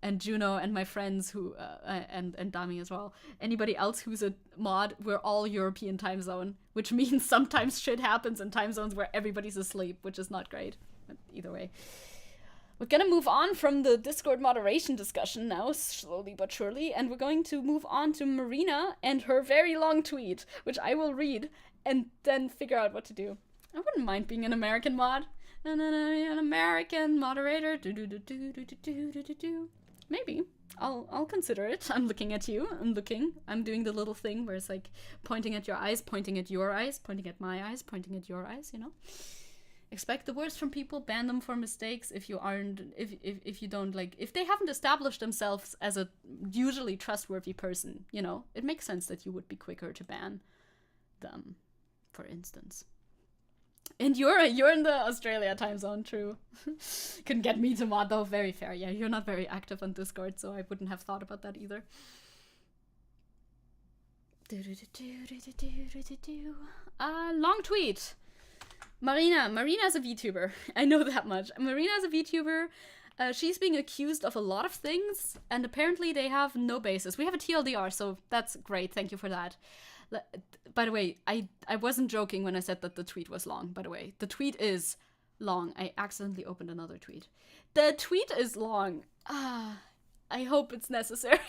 and Juno and my friends who and Dami as well. Anybody else who's a mod, we're all European time zone, which means sometimes shit happens in time zones where everybody's asleep, which is not great. But either way. We're gonna move on from the Discord moderation discussion now, slowly but surely, and we're going to move on to Marina and her very long tweet, which I will read and then figure out what to do. I wouldn't mind being an American mod. An American moderator. Maybe. I'll consider it. I'm looking at you. I'm doing the little thing where it's like pointing at your eyes, pointing at your eyes, pointing at my eyes, pointing at your eyes, you know? Expect the worst from people, ban them for mistakes if you don't like, if they haven't established themselves as a usually trustworthy person, you know, it makes sense that you would be quicker to ban them, for instance. And you're in the Australia time zone, true. Couldn't get me to mod though, very fair. Yeah, you're not very active on Discord, so I wouldn't have thought about that either. Long tweet. Marina's a VTuber. I know that much. Marina's a VTuber. She's being accused of a lot of things, and apparently they have no basis. We have a TLDR, so that's great. Thank you for that. By the way, I wasn't joking when I said that the tweet was long, by the way. The tweet is long. I accidentally opened another tweet. The tweet is long. I hope it's necessary.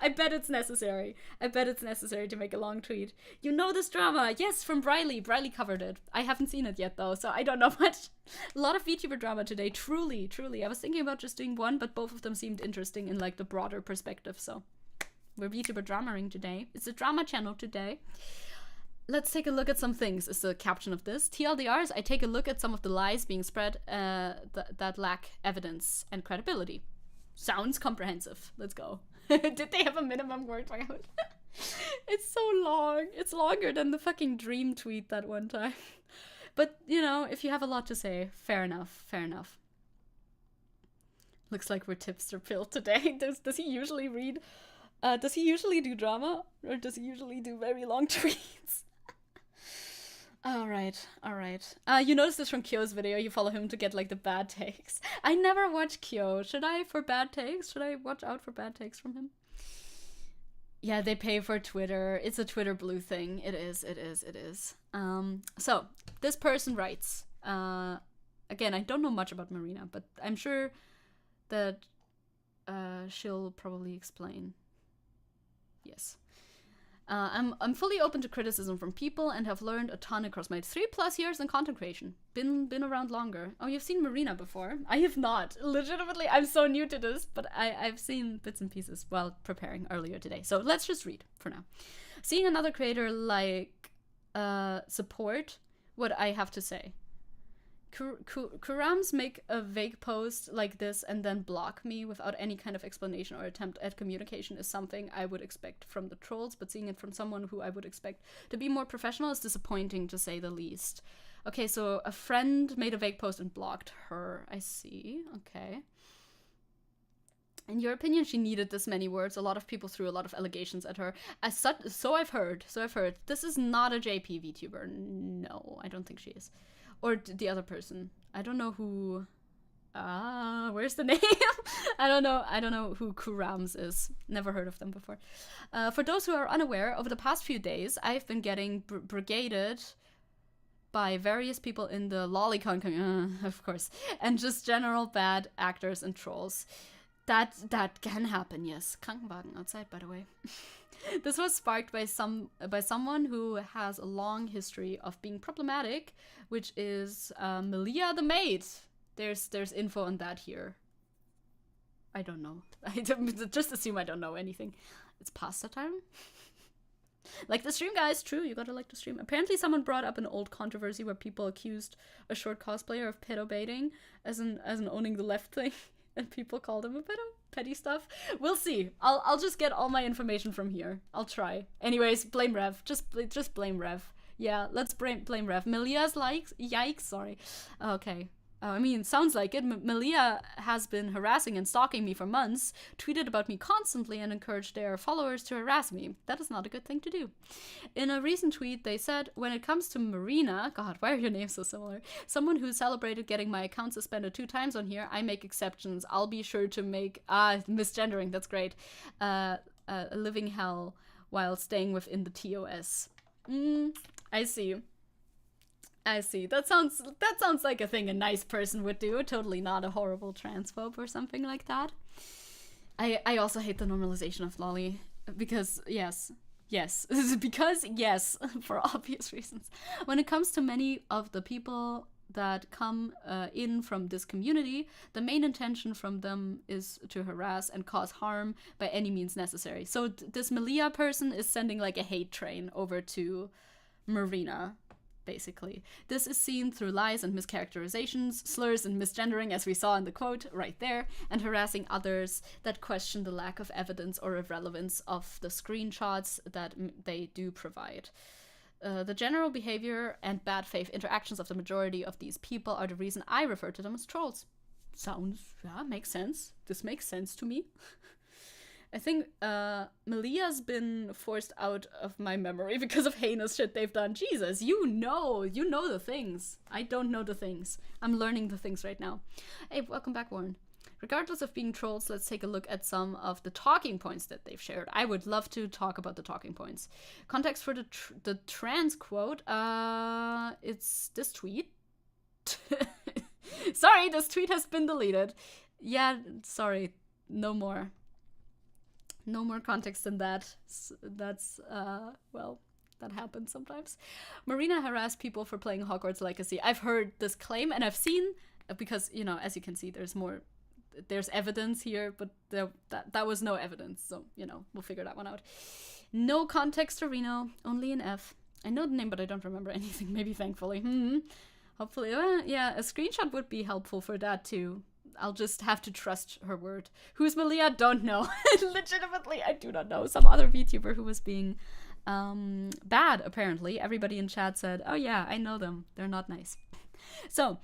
I bet it's necessary. I bet it's necessary to make a long tweet. You know this drama. Yes, from Briley. Briley covered it. I haven't seen it yet, though, so I don't know much. A lot of VTuber drama today. Truly, truly. I was thinking about just doing one, but both of them seemed interesting in, like, the broader perspective, so... We're VTuber dramaing today. It's a drama channel today. Let's take a look at some things, is the caption of this. TLDRs, I take a look at some of the lies being spread that lack evidence and credibility. Sounds comprehensive. Let's go. Did they have a minimum word count? It's so long. It's longer than the fucking dream tweet that one time. But, you know, if you have a lot to say, fair enough. Fair enough. Looks like we're tipster pilled today. Does he usually read... does he usually do drama? Or does he usually do very long tweets? Alright. You noticed this from Kyo's video. You follow him to get, like, the bad takes. I never watch Kyo. Should I for bad takes? Should I watch out for bad takes from him? Yeah, they pay for Twitter. It's a Twitter blue thing. It is. So, this person writes. Again, I don't know much about Marina, but I'm sure that she'll probably explain. Yes. I'm fully open to criticism from people and have learned a ton across my 3+ years in content creation. Been around longer. Oh, you've seen Marina before? I have not. Legitimately, I'm so new to this, but I've seen bits and pieces while preparing earlier today. So let's just read for now. Seeing another creator like support what I have to say. Kurams make a vague post like this and then block me without any kind of explanation or attempt at communication is something I would expect from the trolls, but seeing it from someone who I would expect to be more professional is disappointing, to say the least. Okay, so a friend made a vague post and blocked her. I see. Okay. In your opinion, she needed this many words. A lot of people threw a lot of allegations at her. So I've heard. This is not a JP VTuber. No, I don't think she is. Or the other person. I don't know who... where's the name? I don't know who Kurams is. Never heard of them before. For those who are unaware, over the past few days, I've been getting brigaded by various people in the lolicon community, of course, and just general bad actors and trolls. That can happen, yes. Krankenwagen outside, by the way. This was sparked by someone who has a long history of being problematic, which is Melia the maid. There's info on that here. I don't know. I just assume I don't know anything. It's pasta time. Like the stream, guys. True, you gotta like the stream. Apparently someone brought up an old controversy where people accused a short cosplayer of pedo baiting as an owning the left thing, and people called him a pedo. Petty stuff. We'll see. I'll just get all my information from here. I'll try. Anyways, blame Rev. Just blame Rev. Yeah, let's blame Rev. Malia's likes. Yikes. Sorry. Okay. I mean, sounds like it. Malia has been harassing and stalking me for months, tweeted about me constantly, and encouraged their followers to harass me. That is not a good thing to do. In a recent tweet, they said, when it comes to Marina, God, why are your names so similar? Someone who celebrated getting my account suspended 2 times on here, I make exceptions. I'll be sure to make, misgendering, that's great, a living hell while staying within the TOS. I see. That sounds like a thing a nice person would do. Totally not a horrible transphobe or something like that. I also hate the normalization of lolly because yes, because yes, for obvious reasons. When it comes to many of the people that come in from this community, the main intention from them is to harass and cause harm by any means necessary. So this Malia person is sending like a hate train over to Marina. Basically. This is seen through lies and mischaracterizations, slurs and misgendering, as we saw in the quote right there, and harassing others that question the lack of evidence or irrelevance of the screenshots that they do provide. The general behavior and bad faith interactions of the majority of these people are the reason I refer to them as trolls. Makes sense. This makes sense to me. I think Malia's been forced out of my memory because of heinous shit they've done. Jesus, you know the things. I don't know the things. I'm learning the things right now. Hey, welcome back, Warren. Regardless of being trolls, let's take a look at some of the talking points that they've shared. I would love to talk about the talking points. Context for the trans quote, it's this tweet. Sorry, this tweet has been deleted. Yeah, sorry, no more. No more context than that. That's, well, that happens sometimes. Marina harassed people for playing Hogwarts Legacy. I've heard this claim, and I've seen, because, you know, as you can see, there's evidence here, but that was no evidence, so, you know, we'll figure that one out. No context to Reno, only an F. I know the name, but I don't remember anything, maybe thankfully. Hopefully, yeah, a screenshot would be helpful for that, too. I'll just have to trust her word. Who's Malia? Don't know. Legitimately, I do not know. Some other VTuber who was being bad, apparently. Everybody in chat said, oh yeah, I know them. They're not nice. So,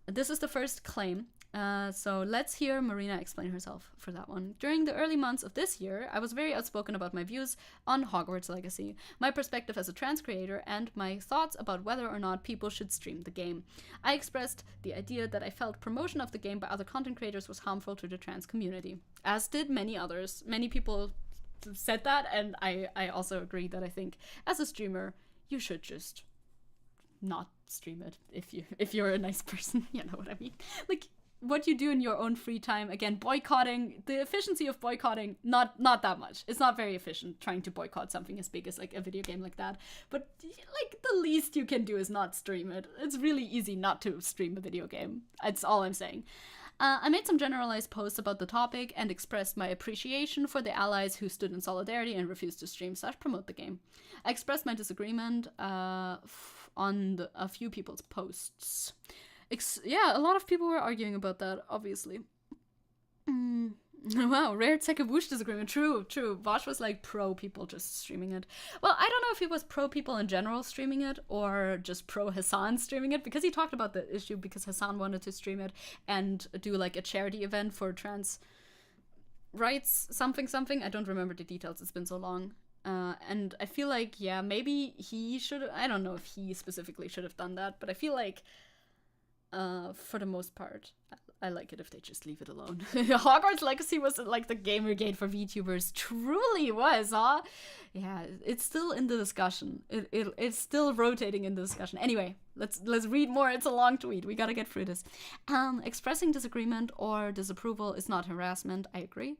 this is the first claim. So let's hear Marina explain herself for that one. During the early months of this year, I was very outspoken about my views on Hogwarts Legacy, my perspective as a trans creator, and my thoughts about whether or not people should stream the game. I expressed the idea that I felt promotion of the game by other content creators was harmful to the trans community, as did many others. Many people said that, and I also agree that I think as a streamer, you should just not stream it if you're a nice person. You know what I mean? Like, what you do in your own free time. Again, boycotting, the efficiency of boycotting, not that much. It's not very efficient trying to boycott something as big as like a video game like that. But like the least you can do is not stream it. It's really easy not to stream a video game. That's all I'm saying. I made some generalized posts about the topic and expressed my appreciation for the allies who stood in solidarity and refused to stream/promote the game. I expressed my disagreement on a few people's posts. Yeah, a lot of people were arguing about that, obviously. Wow, rare Zecke whoosh disagreement. True. Vosh was like pro people just streaming it. Well, I don't know if he was pro people in general streaming it or just pro Hassan streaming it, because he talked about the issue because Hassan wanted to stream it and do like a charity event for trans rights, something. I don't remember the details, it's been so long. And I feel like, yeah, maybe he should, I don't know if he specifically should have done that, but I feel like for the most part, I like it if they just leave it alone. Hogwarts Legacy was like the Gamergate for VTubers. Truly was, huh? Yeah, it's still in the discussion. It's still rotating in the discussion. Anyway, let's read more. It's a long tweet. We gotta get through this. Expressing disagreement or disapproval is not harassment. I agree.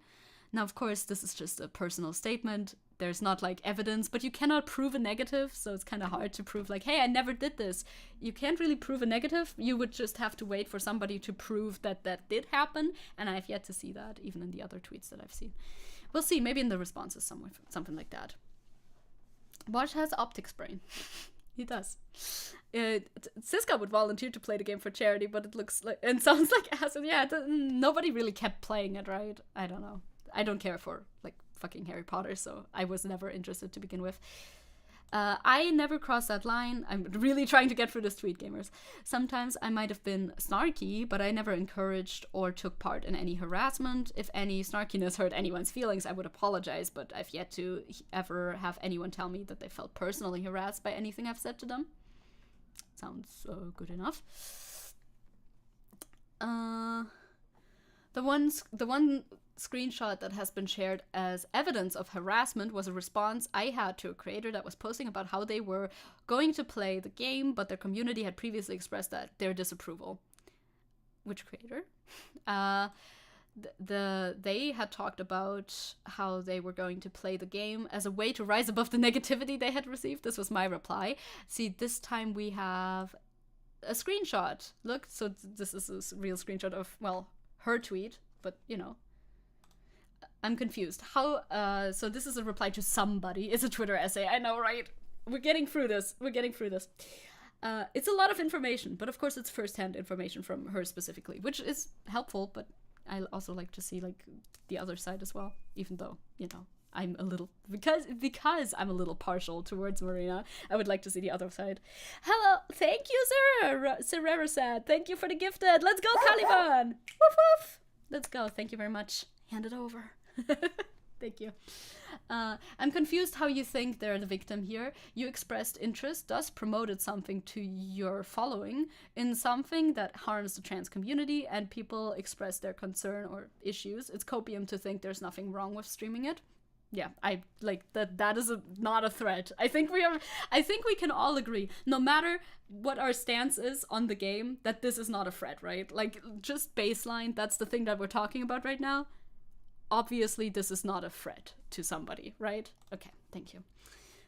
Now, of course, this is just a personal statement. There's not like evidence, but you cannot prove a negative, so it's kind of hard to prove like, hey, I never did this. You can't really prove a negative. You would just have to wait for somebody to prove that that did happen, and I've yet to see that, even in the other tweets that I've seen. We'll see, maybe in the responses somewhere, something like that. Bosch has optics brain. He does. Siska would volunteer to play the game for charity, but it looks like and sounds like acid. Yeah, nobody really kept playing it, right? I don't know. I don't care for like fucking Harry Potter, so I was never interested to begin with. I never crossed that line. I'm really trying to get through this tweet, gamers. Sometimes I might have been snarky, but I never encouraged or took part in any harassment. If any snarkiness hurt anyone's feelings, I would apologize, but I've yet to ever have anyone tell me that they felt personally harassed by anything I've said to them. Sounds good enough. The one screenshot that has been shared as evidence of harassment was a response I had to a creator that was posting about how they were going to play the game, but their community had previously expressed their disapproval. Which creator? They had talked about how they were going to play the game as a way to rise above the negativity they had received. This was my reply. See, this time we have a screenshot. Look, so this is a real screenshot of, well, her tweet, but you know. I'm confused. How, so this is a reply to somebody. It's a Twitter essay. I know, right? We're getting through this. It's a lot of information, but of course it's first-hand information from her specifically, which is helpful, but I also like to see, like, the other side as well, even though, you know, I'm a little, because I'm a little partial towards Marina, I would like to see the other side. Hello, thank you, Sererasad. Thank you for the gifted. Let's go, Caliban. Woof woof. Let's go. Thank you very much. Hand it over. Thank you. I'm confused how you think they're the victim here. You expressed interest, thus promoted something to your following in something that harms the trans community, and people express their concern or issues. It's copium to think there's nothing wrong with streaming it. Yeah, I like that. That is not a threat. I think we can all agree, no matter what our stance is on the game, that this is not a threat, right? Like, just baseline, that's the thing that we're talking about right now. Obviously, this is not a threat to somebody, right? Okay, thank you.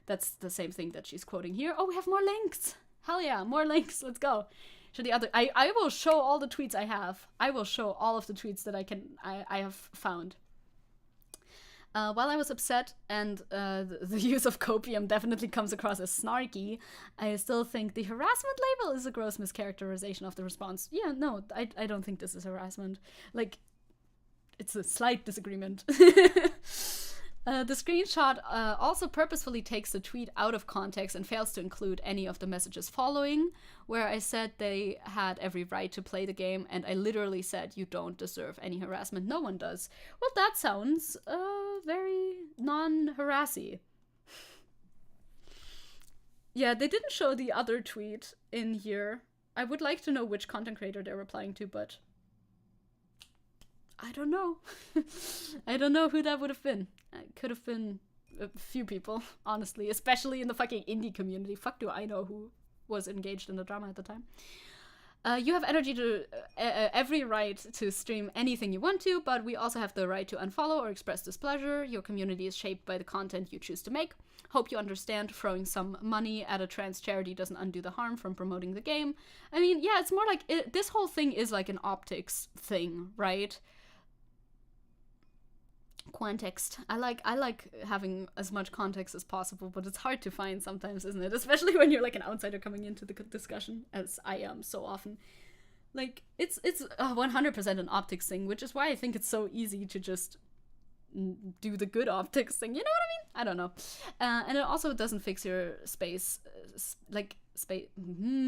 That's the same thing that she's quoting here. Oh, we have more links. Hell yeah, more links. Let's go. To the other, I will show all the tweets I have. I will show all of the tweets that I have found. While I was upset and the use of copium definitely comes across as snarky, I still think the harassment label is a gross mischaracterization of the response. Yeah, no, I don't think this is harassment. Like, it's a slight disagreement. The screenshot also purposefully takes the tweet out of context and fails to include any of the messages following, where I said they had every right to play the game, and I literally said you don't deserve any harassment. No one does. Well, that sounds very non-harassy. Yeah, they didn't show the other tweet in here. I would like to know which content creator they're replying to, but I don't know. I don't know who that would have been. It could have been a few people, honestly, especially in the fucking indie community. Fuck do I know who was engaged in the drama at the time. You have energy to every right to stream anything you want to, but we also have the right to unfollow or express displeasure. Your community is shaped by the content you choose to make. Hope you understand throwing some money at a trans charity doesn't undo the harm from promoting the game. I mean, yeah, it's more like this whole thing is like an optics thing, right? Context. I like having as much context as possible, but it's hard to find sometimes, isn't it? Especially when you're like an outsider coming into the discussion, as I am so often. Like, it's 100% an optics thing, which is why I think it's so easy to just do the good optics thing. You know what I mean? I don't know. And it also doesn't fix your space,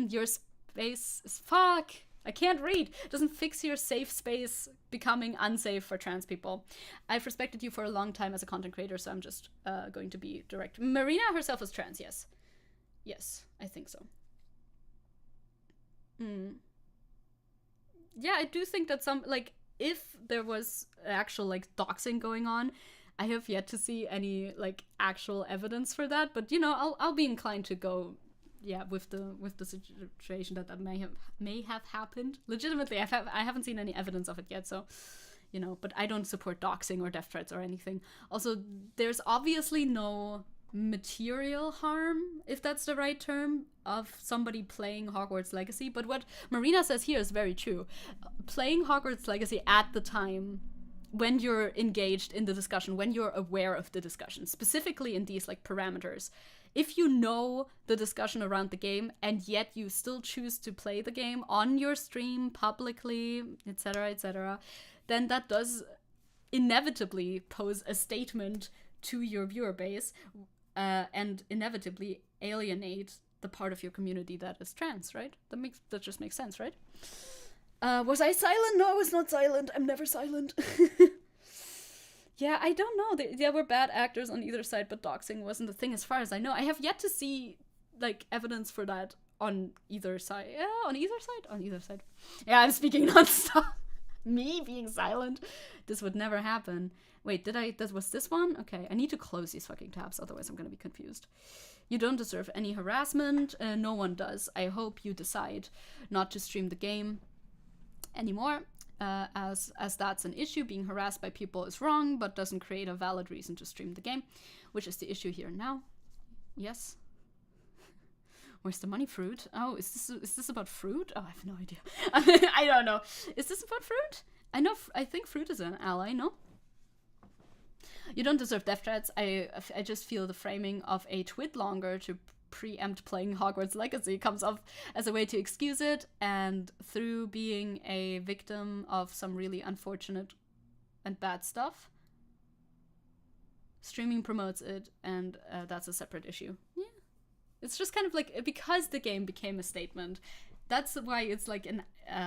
your space. Fuck. I can't read. It doesn't fix your safe space becoming unsafe for trans people. I've respected you for a long time as a content creator, so I'm just going to be direct. Marina herself is trans, yes. Yes, I think so. Yeah, I do think that if there was actual, like, doxing going on, I have yet to see any, like, actual evidence for that, but, you know, I'll be inclined to go, yeah, with the situation that may have happened. Legitimately, I haven't seen any evidence of it yet, so, you know, but I don't support doxing or death threats or anything. Also, there's obviously no material harm, if that's the right term, of somebody playing Hogwarts Legacy, but what Marina says here is very true. Playing Hogwarts Legacy at the time when you're engaged in the discussion, when you're aware of the discussion, specifically in these like parameters. If you know the discussion around the game and yet you still choose to play the game on your stream publicly, etc., then that does inevitably pose a statement to your viewer base and inevitably alienate the part of your community that is trans, right? That just makes sense, right? Was I silent? No, I was not silent. I'm never silent. Yeah, I don't know. There were bad actors on either side, but doxing wasn't a thing as far as I know. I have yet to see, like, evidence for that on either side. Yeah, on either side? On either side. Yeah, I'm speaking nonstop. Me being silent. This would never happen. Wait, was this one? Okay, I need to close these fucking tabs, otherwise I'm gonna be confused. You don't deserve any harassment. No one does. I hope you decide not to stream the game anymore. As that's an issue. Being harassed by people is wrong, but doesn't create a valid reason to stream the game, which is the issue here now. Yes. Where's the money? Fruit? Oh, is this about fruit? Oh, I have no idea. I don't know. Is this about fruit? I think fruit is an ally, no? You don't deserve death threats. I just feel the framing of a twit longer to preempt playing Hogwarts Legacy comes off as a way to excuse it, and through being a victim of some really unfortunate and bad stuff, streaming promotes it, and that's a separate issue. Yeah, it's just kind of like, because the game became a statement, that's why it's like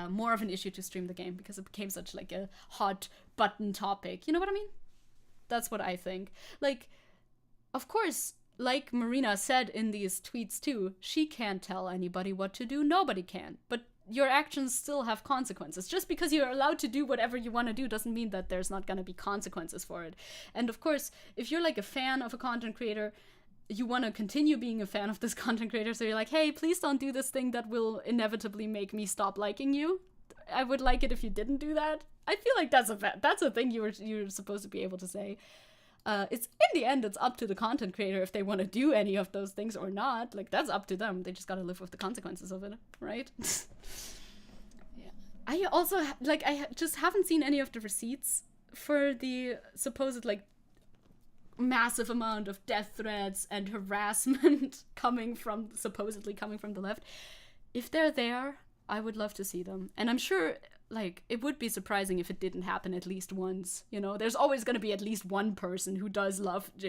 more of an issue to stream the game, because it became such like a hot button topic. You know what I mean? That's what I think. Like, of course, like Marina said in these tweets too, she can't tell anybody what to do. Nobody can. But your actions still have consequences. Just because you're allowed to do whatever you want to do doesn't mean that there's not going to be consequences for it. And of course, if you're like a fan of a content creator, you want to continue being a fan of this content creator, so you're like, hey, please don't do this thing that will inevitably make me stop liking you. I would like it if you didn't do that. I feel like that's a thing you're supposed to be able to say. It's in the end, it's up to the content creator if they want to do any of those things or not. Like, that's up to them. They just gotta live with the consequences of it, right? Yeah. I also just haven't seen any of the receipts for the supposed like massive amount of death threats and harassment supposedly coming from the left. If they're there, I would love to see them, and I'm sure. Like, it would be surprising if it didn't happen at least once, you know? There's always going to be at least one person who does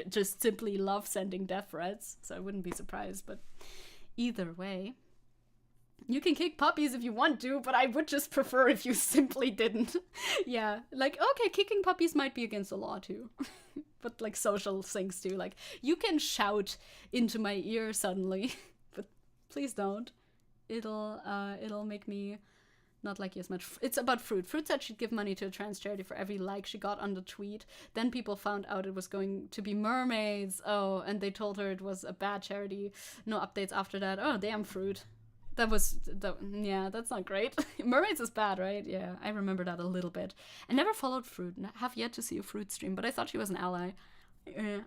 just simply love sending death threats, so I wouldn't be surprised, but either way. You can kick puppies if you want to, but I would just prefer if you simply didn't. Yeah, like, okay, kicking puppies might be against the law too. But, like, social things too. Like, you can shout into my ear suddenly, but please don't. It'll make me not like you as much. It's about Fruit. Fruit said she'd give money to a trans charity for every like she got on the tweet. Then people found out it was going to be mermaids. Oh, and they told her it was a bad charity. No updates after that. Oh, damn, Fruit. Yeah, that's not great. Mermaids is bad, right? Yeah, I remember that a little bit. I never followed Fruit. Have yet to see a Fruit stream, but I thought she was an ally.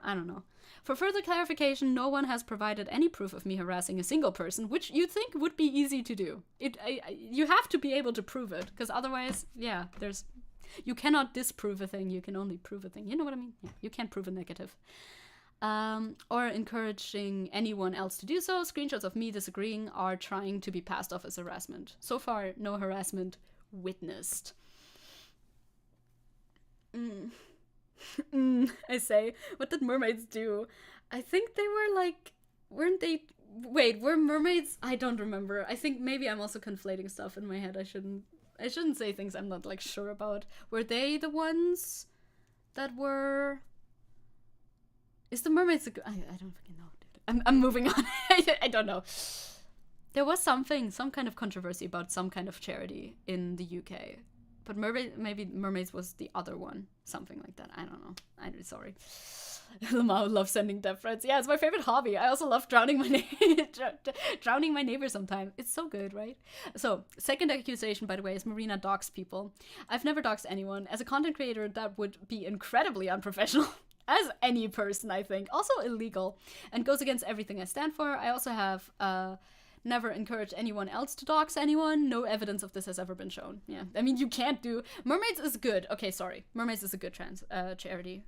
I don't know. For further clarification, no one has provided any proof of me harassing a single person, which you'd think would be easy to do. You have to be able to prove it, because otherwise, yeah, you cannot disprove a thing, you can only prove a thing. You know what I mean? Yeah, you can't prove a negative. Or encouraging anyone else to do so. Screenshots of me disagreeing are trying to be passed off as harassment. So far, no harassment witnessed. I say, what did mermaids do? I think they were like, weren't they? Wait, were mermaids? I don't remember. I think maybe I'm also conflating stuff in my head. I shouldn't say things I'm not like sure about. Were they the ones that were? Is the mermaids? I don't fucking know, dude. I'm moving on. I don't know. There was some kind of controversy about some kind of charity in the UK. But maybe mermaids was the other one. Something like that. I don't know. I'm sorry. Lamau loves sending death threats. Yeah, it's my favorite hobby. I also love drowning my neighbor sometimes. It's so good, right? So, second accusation, by the way, is Marina doxed people. I've never doxed anyone. As a content creator, that would be incredibly unprofessional. As any person, I think. Also illegal. And goes against everything I stand for. I also have Never encouraged anyone else to dox anyone. No evidence of this has ever been shown. Yeah, I mean, you can't do... Mermaids is good. Okay, sorry. Mermaids is a good charity.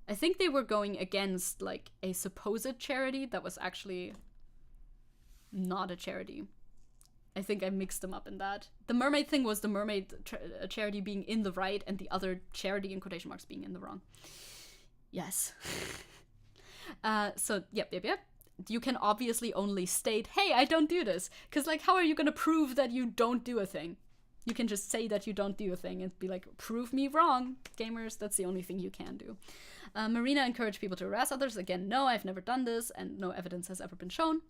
I think they were going against, like, a supposed charity that was actually not a charity. I think I mixed them up in that. The mermaid thing was the mermaid charity being in the right and the other charity in quotation marks being in the wrong. Yes. So, yep. You can obviously only state, hey, I don't do this. Because, like, how are you going to prove that you don't do a thing? You can just say that you don't do a thing and be like, prove me wrong. Gamers, that's the only thing you can do. Marina encouraged people to harass others. Again, no, I've never done this, and no evidence has ever been shown.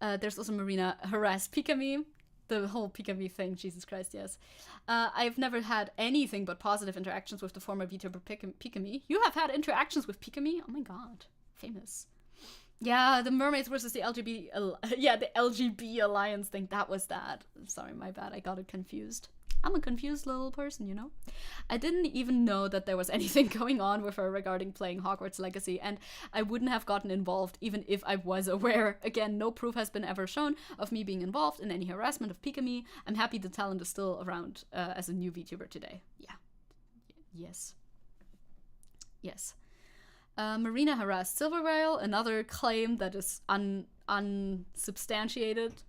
There's also Marina harassed Pikami. The whole Pikami thing, Jesus Christ, yes. I've never had anything but positive interactions with the former VTuber Pikami. You have had interactions with Pikami? Oh my god. Famous. Yeah, the mermaids versus the LGB... the LGB alliance thing. That was that. Sorry, my bad. I got it confused. I'm a confused little person, you know? I didn't even know that there was anything going on with her regarding playing Hogwarts Legacy, and I wouldn't have gotten involved even if I was aware. Again, no proof has been ever shown of me being involved in any harassment of Pikami. I'm happy the talent is still around as a new VTuber today. Yeah. Yes. Yes. Marina harassed Silver Whale, another claim that is unsubstantiated.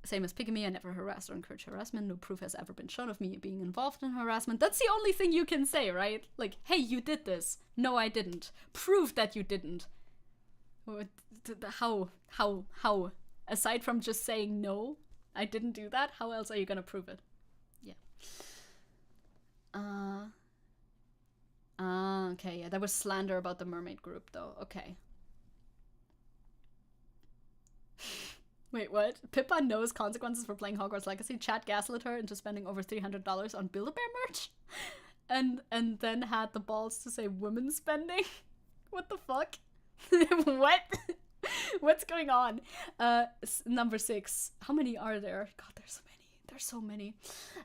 Same as Pikami, I never harassed or encouraged harassment. No proof has ever been shown of me being involved in harassment. That's the only thing you can say, right? Like, hey, you did this. No, I didn't. Prove that you didn't. How? Aside from just saying no, I didn't do that, how else are you gonna prove it? Yeah. Okay, yeah, there was slander about the mermaid group, though. Okay. Wait, what? Pippa knows consequences for playing Hogwarts Legacy. Chat gaslit her into spending over $300 on Build-A-Bear merch, and then had the balls to say women spending. What the fuck? What? What's going on? Number 6. How many are there? God, there's so many. There's so many.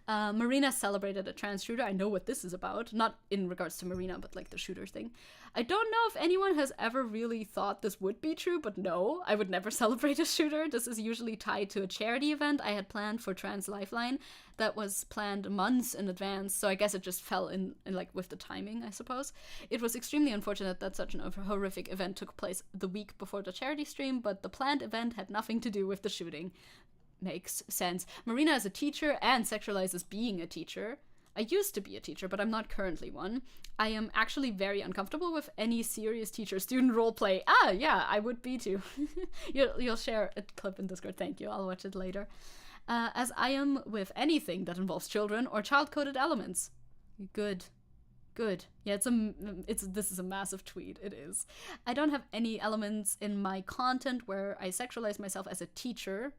Marina celebrated a trans shooter. I know what this is about. Not in regards to Marina, but like the shooter thing. I don't know if anyone has ever really thought this would be true, but no, I would never celebrate a shooter. This is usually tied to a charity event I had planned for Trans Lifeline that was planned months in advance, so I guess it just fell in like with the timing, I suppose. It was extremely unfortunate that such an horrific event took place the week before the charity stream, but the planned event had nothing to do with the shooting. Makes sense. Marina is a teacher and sexualizes being a teacher. I used to be a teacher, but I'm not currently one. I am actually very uncomfortable with any serious teacher-student roleplay. Ah, yeah, I would be too. You'll share a clip in Discord. Thank you. I'll watch it later. As I am with anything that involves children or child-coded elements. Good. Good. Yeah, this is a massive tweet. It is. I don't have any elements in my content where I sexualize myself as a teacher.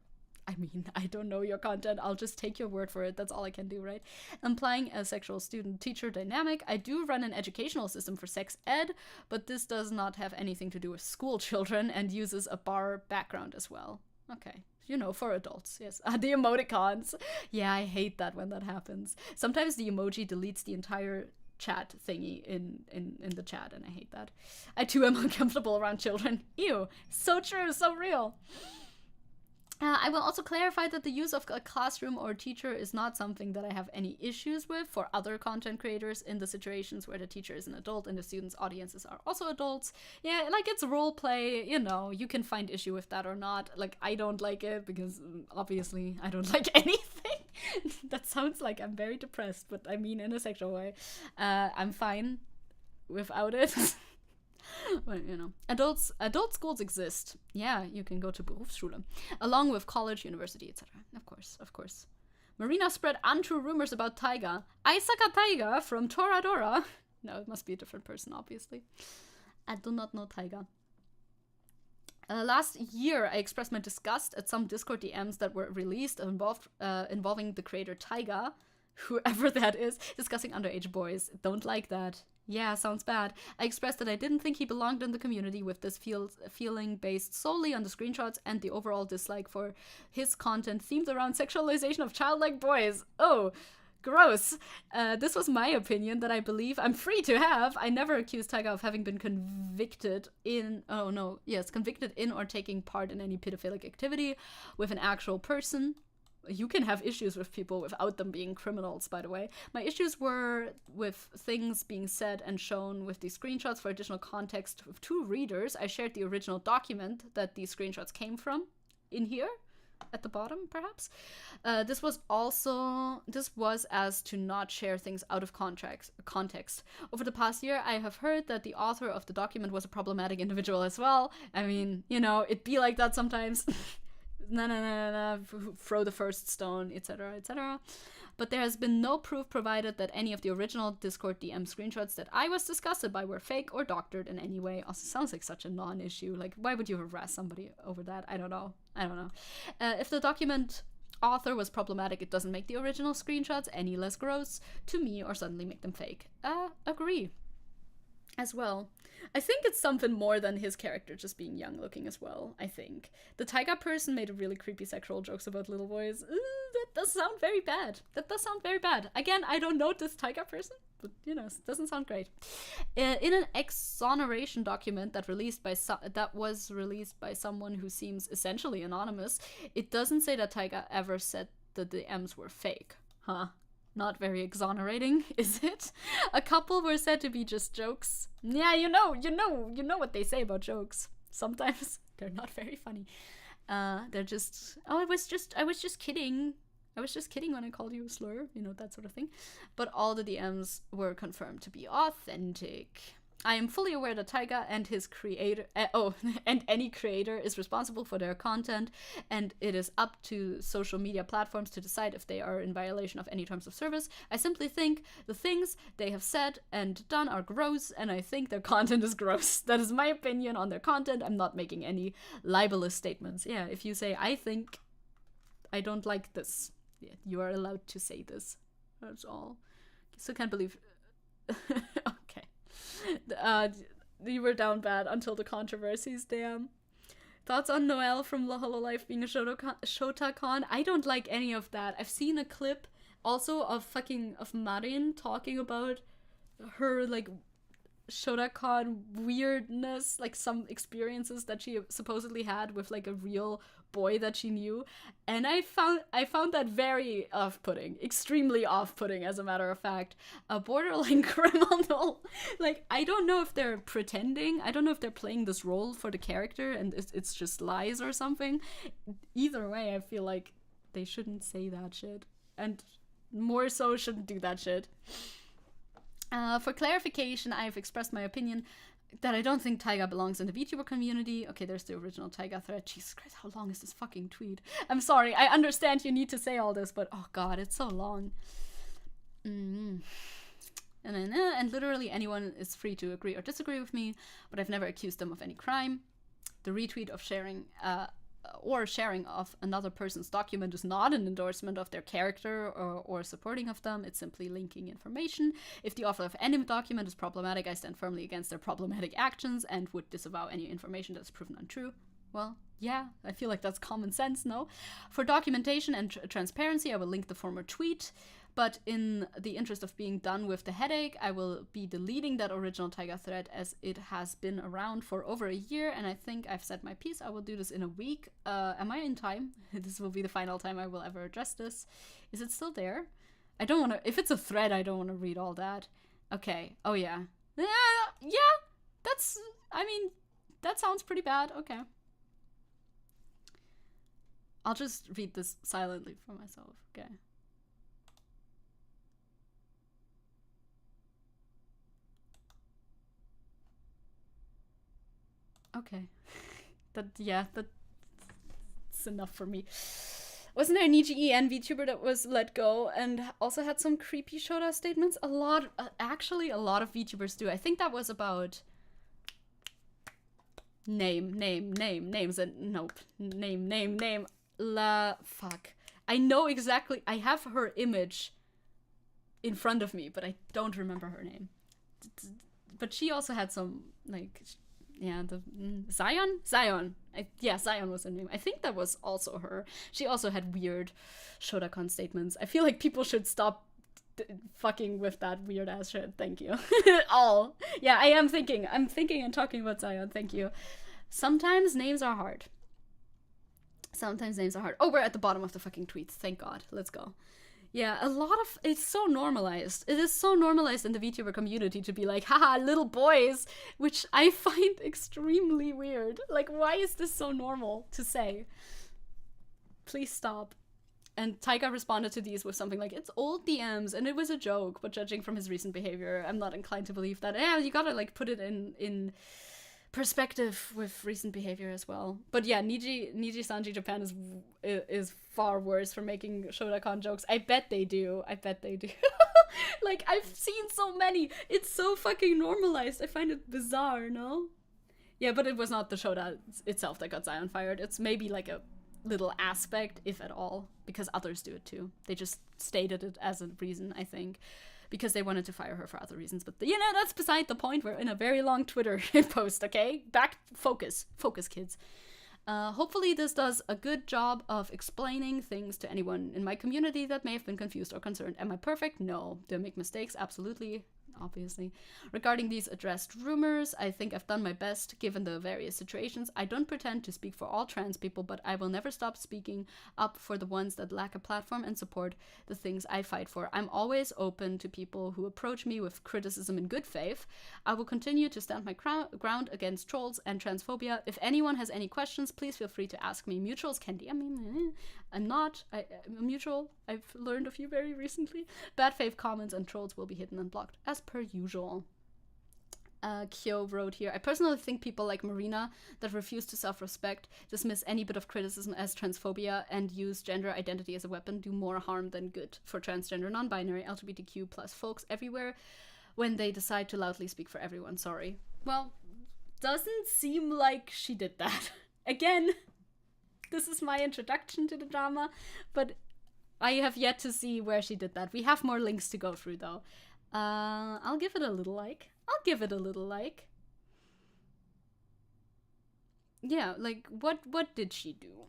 I mean, I don't know your content. I'll just take your word for it. That's all I can do, right? Implying a sexual student-teacher dynamic. I do run an educational system for sex ed, but this does not have anything to do with school children and uses a bar background as well. Okay. You know, for adults, yes. The emoticons. Yeah, I hate that when that happens. Sometimes the emoji deletes the entire chat thingy in the chat, and I hate that. I too am uncomfortable around children. Ew. So true, so real. I will also clarify that the use of a classroom or teacher is not something that I have any issues with for other content creators in the situations where the teacher is an adult and the students' audiences are also adults. Yeah, like it's role play, you know, you can find issue with that or not. Like, I don't like it because obviously I don't like anything. That sounds like I'm very depressed, but I mean in a sexual way. I'm fine without it. Well, you know, adult schools exist. Yeah, you can go to Berufsschule, along with college, university, etc. Of course. Marina spread untrue rumors about Taiga. Isaka Taiga from Toradora. No, it must be a different person, obviously. I do not know Taiga. Last year, I expressed my disgust at some Discord DMs that were released involving the creator Taiga, whoever that is, discussing underage boys. Don't like that. Yeah, sounds bad. I expressed that I didn't think he belonged in the community with this feeling based solely on the screenshots and the overall dislike for his content themed around sexualization of childlike boys. Oh, Gross. This was my opinion that I believe I'm free to have. I never accused Taiga of having been convicted in or taking part in any pedophilic activity with an actual person. You can have issues with people without them being criminals, by the way. My issues were with things being said and shown with these screenshots. For additional context to readers, I shared the original document that these screenshots came from in here. At the bottom, perhaps. This was as to not share things out of context. Over the past year, I have heard that the author of the document was a problematic individual as well. I mean, you know, it be like that sometimes. No, throw the first stone, etc., etc. But there has been no proof provided that any of the original Discord DM screenshots that I was disgusted by were fake or doctored in any way. Also sounds like such a non-issue. Like, why would you harass somebody over that? I don't know. If the document author was problematic, it doesn't make the original screenshots any less gross to me or suddenly make them fake. Agree. As well. I think it's something more than his character just being young looking as well, I think. The Taiga person made a really creepy sexual jokes about little boys. That does sound very bad. Again, I don't know this Taiga person, but, you know, it doesn't sound great. In an exoneration document that was released by someone who seems essentially anonymous, it doesn't say that Taiga ever said that the M's were fake. Huh. Not very exonerating, is it? A couple were said to be just jokes. Yeah, you know what they say about jokes. Sometimes they're not very funny. They're just, I was just kidding. I was just kidding when I called you a slur, you know, that sort of thing. But all the DMs were confirmed to be authentic. I am fully aware that Taiga and his creator, and any creator is responsible for their content, and it is up to social media platforms to decide if they are in violation of any terms of service. I simply think the things they have said and done are gross, and I think their content is gross. That is my opinion on their content. I'm not making any libelous statements. Yeah, if you say, I think I don't like this, yeah, you are allowed to say this. That's all. Still can't believe... Okay. You were down bad until the controversies, damn. Thoughts on Noelle from La Hololive being a Shotacon? I don't like any of that. I've seen a clip also of Marin talking about her, like, Shotacon weirdness, like some experiences that she supposedly had with, like, a real boy that she knew, and I found that very off-putting, extremely off-putting, as a matter of fact. A borderline criminal. Like, I don't know if they're pretending, I don't know if they're playing this role for the character and it's just lies or something. Either way, I feel like they shouldn't say that shit, and more so shouldn't do that shit. For clarification, I've expressed my opinion that I don't think Taiga belongs in the VTuber community. Okay, there's the original Taiga thread. Jesus Christ, how long is this fucking tweet? I'm sorry, I understand you need to say all this, but oh god, it's so long. And literally anyone is free to agree or disagree with me, but I've never accused them of any crime. The retweet of sharing of another person's document is not an endorsement of their character or supporting of them. It's simply linking information. If the author of any document is problematic, I stand firmly against their problematic actions and would disavow any information that's proven untrue. Well, yeah, I feel like that's common sense, no? For documentation and transparency, I will link the former tweet. But in the interest of being done with the headache, I will be deleting that original Taiga thread as it has been around for over a year, and I think I've said my piece. I will do this in a week. Am I in time? This will be the final time I will ever address this. Is it still there? I don't want to... If it's a thread, I don't want to read all that. Okay. Oh, yeah. Yeah, that's... I mean, that sounds pretty bad. Okay. I'll just read this silently for myself. Okay. Okay. That's enough for me. Wasn't there an EGEN VTuber that was let go and also had some creepy Shota statements? Actually, a lot of VTubers do. I think that was about names and nope. Name. Fuck. I know exactly. I have her image in front of me, but I don't remember her name. But she also had some, like... Yeah, the Zion? Zion was her name. I think that was also her. She also had weird Shotacon statements. I feel like people should stop fucking with that weird ass shit. Thank you. All. Yeah, I am thinking. I'm thinking and talking about Zion. Thank you. Sometimes names are hard. Sometimes names are hard. Oh, we're at the bottom of the fucking tweets. Thank God. Let's go. Yeah, a lot of... It's so normalized. It is so normalized in the VTuber community to be like, haha, little boys, which I find extremely weird. Like, why is this so normal to say? Please stop. And Taika responded to these with something like, it's old DMs and it was a joke, but judging from his recent behavior, I'm not inclined to believe that. Yeah, you gotta, like, put it in perspective with recent behavior as well. But yeah, Niji Sanji Japan is far worse for making Shodakan jokes. I bet they do. Like, I've seen so many. It's so fucking normalized. I find it bizarre, no? Yeah, but it was not the Shoda itself that got Zion fired. It's maybe like a little aspect, if at all, because others do it too. They just stated it as a reason, I think, because they wanted to fire her for other reasons. But, you know, that's beside the point. We're in a very long Twitter post, okay? Back, focus, kids. Hopefully this does a good job of explaining things to anyone in my community that may have been confused or concerned. Am I perfect? No. Do I make mistakes? Absolutely. Obviously. Regarding these addressed rumors, I think I've done my best given the various situations. I don't pretend to speak for all trans people, but I will never stop speaking up for the ones that lack a platform and support the things I fight for. I'm always open to people who approach me with criticism in good faith. I will continue to stand my ground against trolls and transphobia. If anyone has any questions, please feel free to ask me. Mutuals can DM me. I'm not a mutual. I've learned a few very recently. Bad faith comments and trolls will be hidden and blocked as per usual. Kyo wrote here, I personally think people like Marina that refuse to self-respect, dismiss any bit of criticism as transphobia, and use gender identity as a weapon do more harm than good for transgender, non-binary, LGBTQ plus folks everywhere when they decide to loudly speak for everyone. Sorry. Well, doesn't seem like she did that. Again, this is my introduction to the drama, but I have yet to see where she did that. We have more links to go through, though. I'll give it a little like. Yeah, like, what did she do?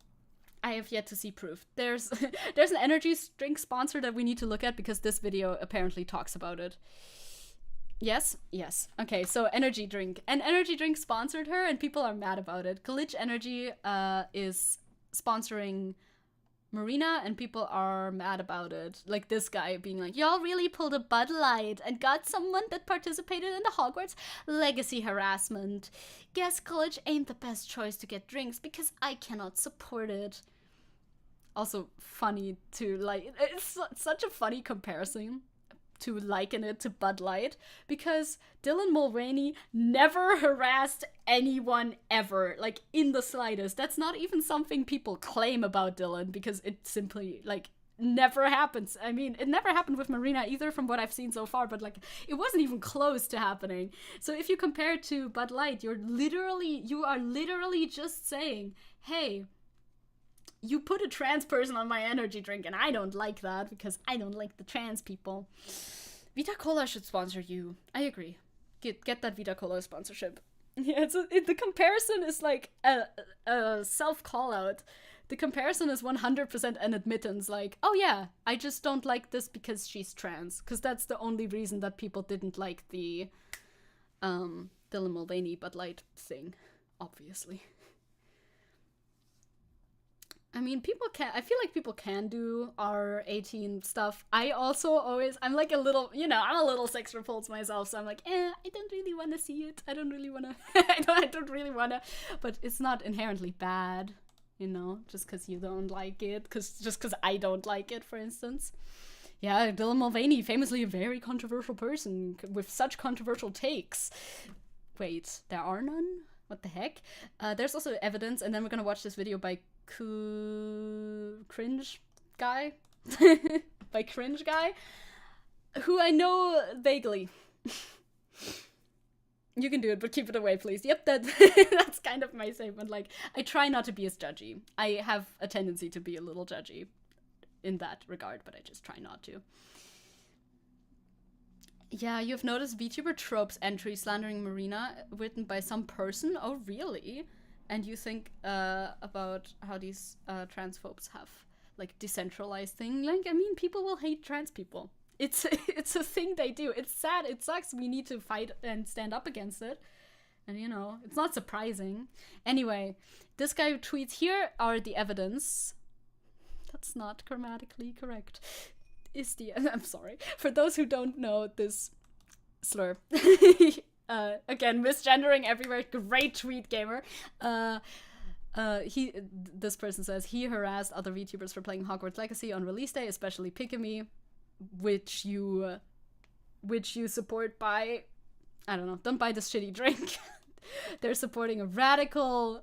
I have yet to see proof. There's an energy drink sponsor that we need to look at because this video apparently talks about it. Yes. Okay, so energy drink. An energy drink sponsored her and people are mad about it. Glitch Energy is sponsoring Marina and people are mad about it. Like this guy being like, y'all really pulled a Bud Light and got someone that participated in the Hogwarts legacy harassment. Guess college ain't the best choice to get drinks because I cannot support it. Also funny to like, it's such a funny comparison to liken it to Bud Light because Dylan Mulvaney never harassed anyone ever, like in the slightest. That's not even something people claim about Dylan because it simply like never happens. I mean, it never happened with Marina either from what I've seen so far, but like it wasn't even close to happening. So if you compare it to Bud Light, you are literally just saying, hey, you put a trans person on my energy drink and I don't like that because I don't like the trans people. Vita Cola should sponsor you. I agree. Get that Vita Cola sponsorship. Yeah, the comparison is like a self-call out. The comparison is 100% an admittance, like, oh yeah, I just don't like this because she's trans. Because that's the only reason that people didn't like the Dylan Mulvaney Bud Light thing, obviously. I mean, I feel like people can do R18 stuff. I also I'm like a little, I'm a little sex repulsed myself, so I'm like, I don't really want to see it. I don't really want to, I don't really want to, but it's not inherently bad, just because you don't like it, just because I don't like it, for instance. Yeah, Dylan Mulvaney, famously a very controversial person with such controversial takes. Wait, there are none? What the heck? There's also evidence, and then we're gonna watch this video by Cringe Guy, who I know vaguely. You can do it, but keep it away, please. Yep, that's kind of my statement. Like, I try not to be as judgy. I have a tendency to be a little judgy in that regard, but I just try not to. Yeah, you've noticed VTuber tropes entry slandering Marina written by some person? Oh, really? And you think about how these transphobes have, like, decentralized thing? Like, I mean, people will hate trans people. it's it's a thing they do. It's sad. It sucks. We need to fight and stand up against it. And you know, it's not surprising. Anyway, this guy tweets, here are the evidence. That's not grammatically correct. I'm sorry. For those who don't know this slur. Again, misgendering everywhere. Great tweet, gamer. This person says he harassed other VTubers for playing Hogwarts Legacy on release day, especially Pikami, which you support by, I don't know, don't buy this shitty drink. They're supporting a radical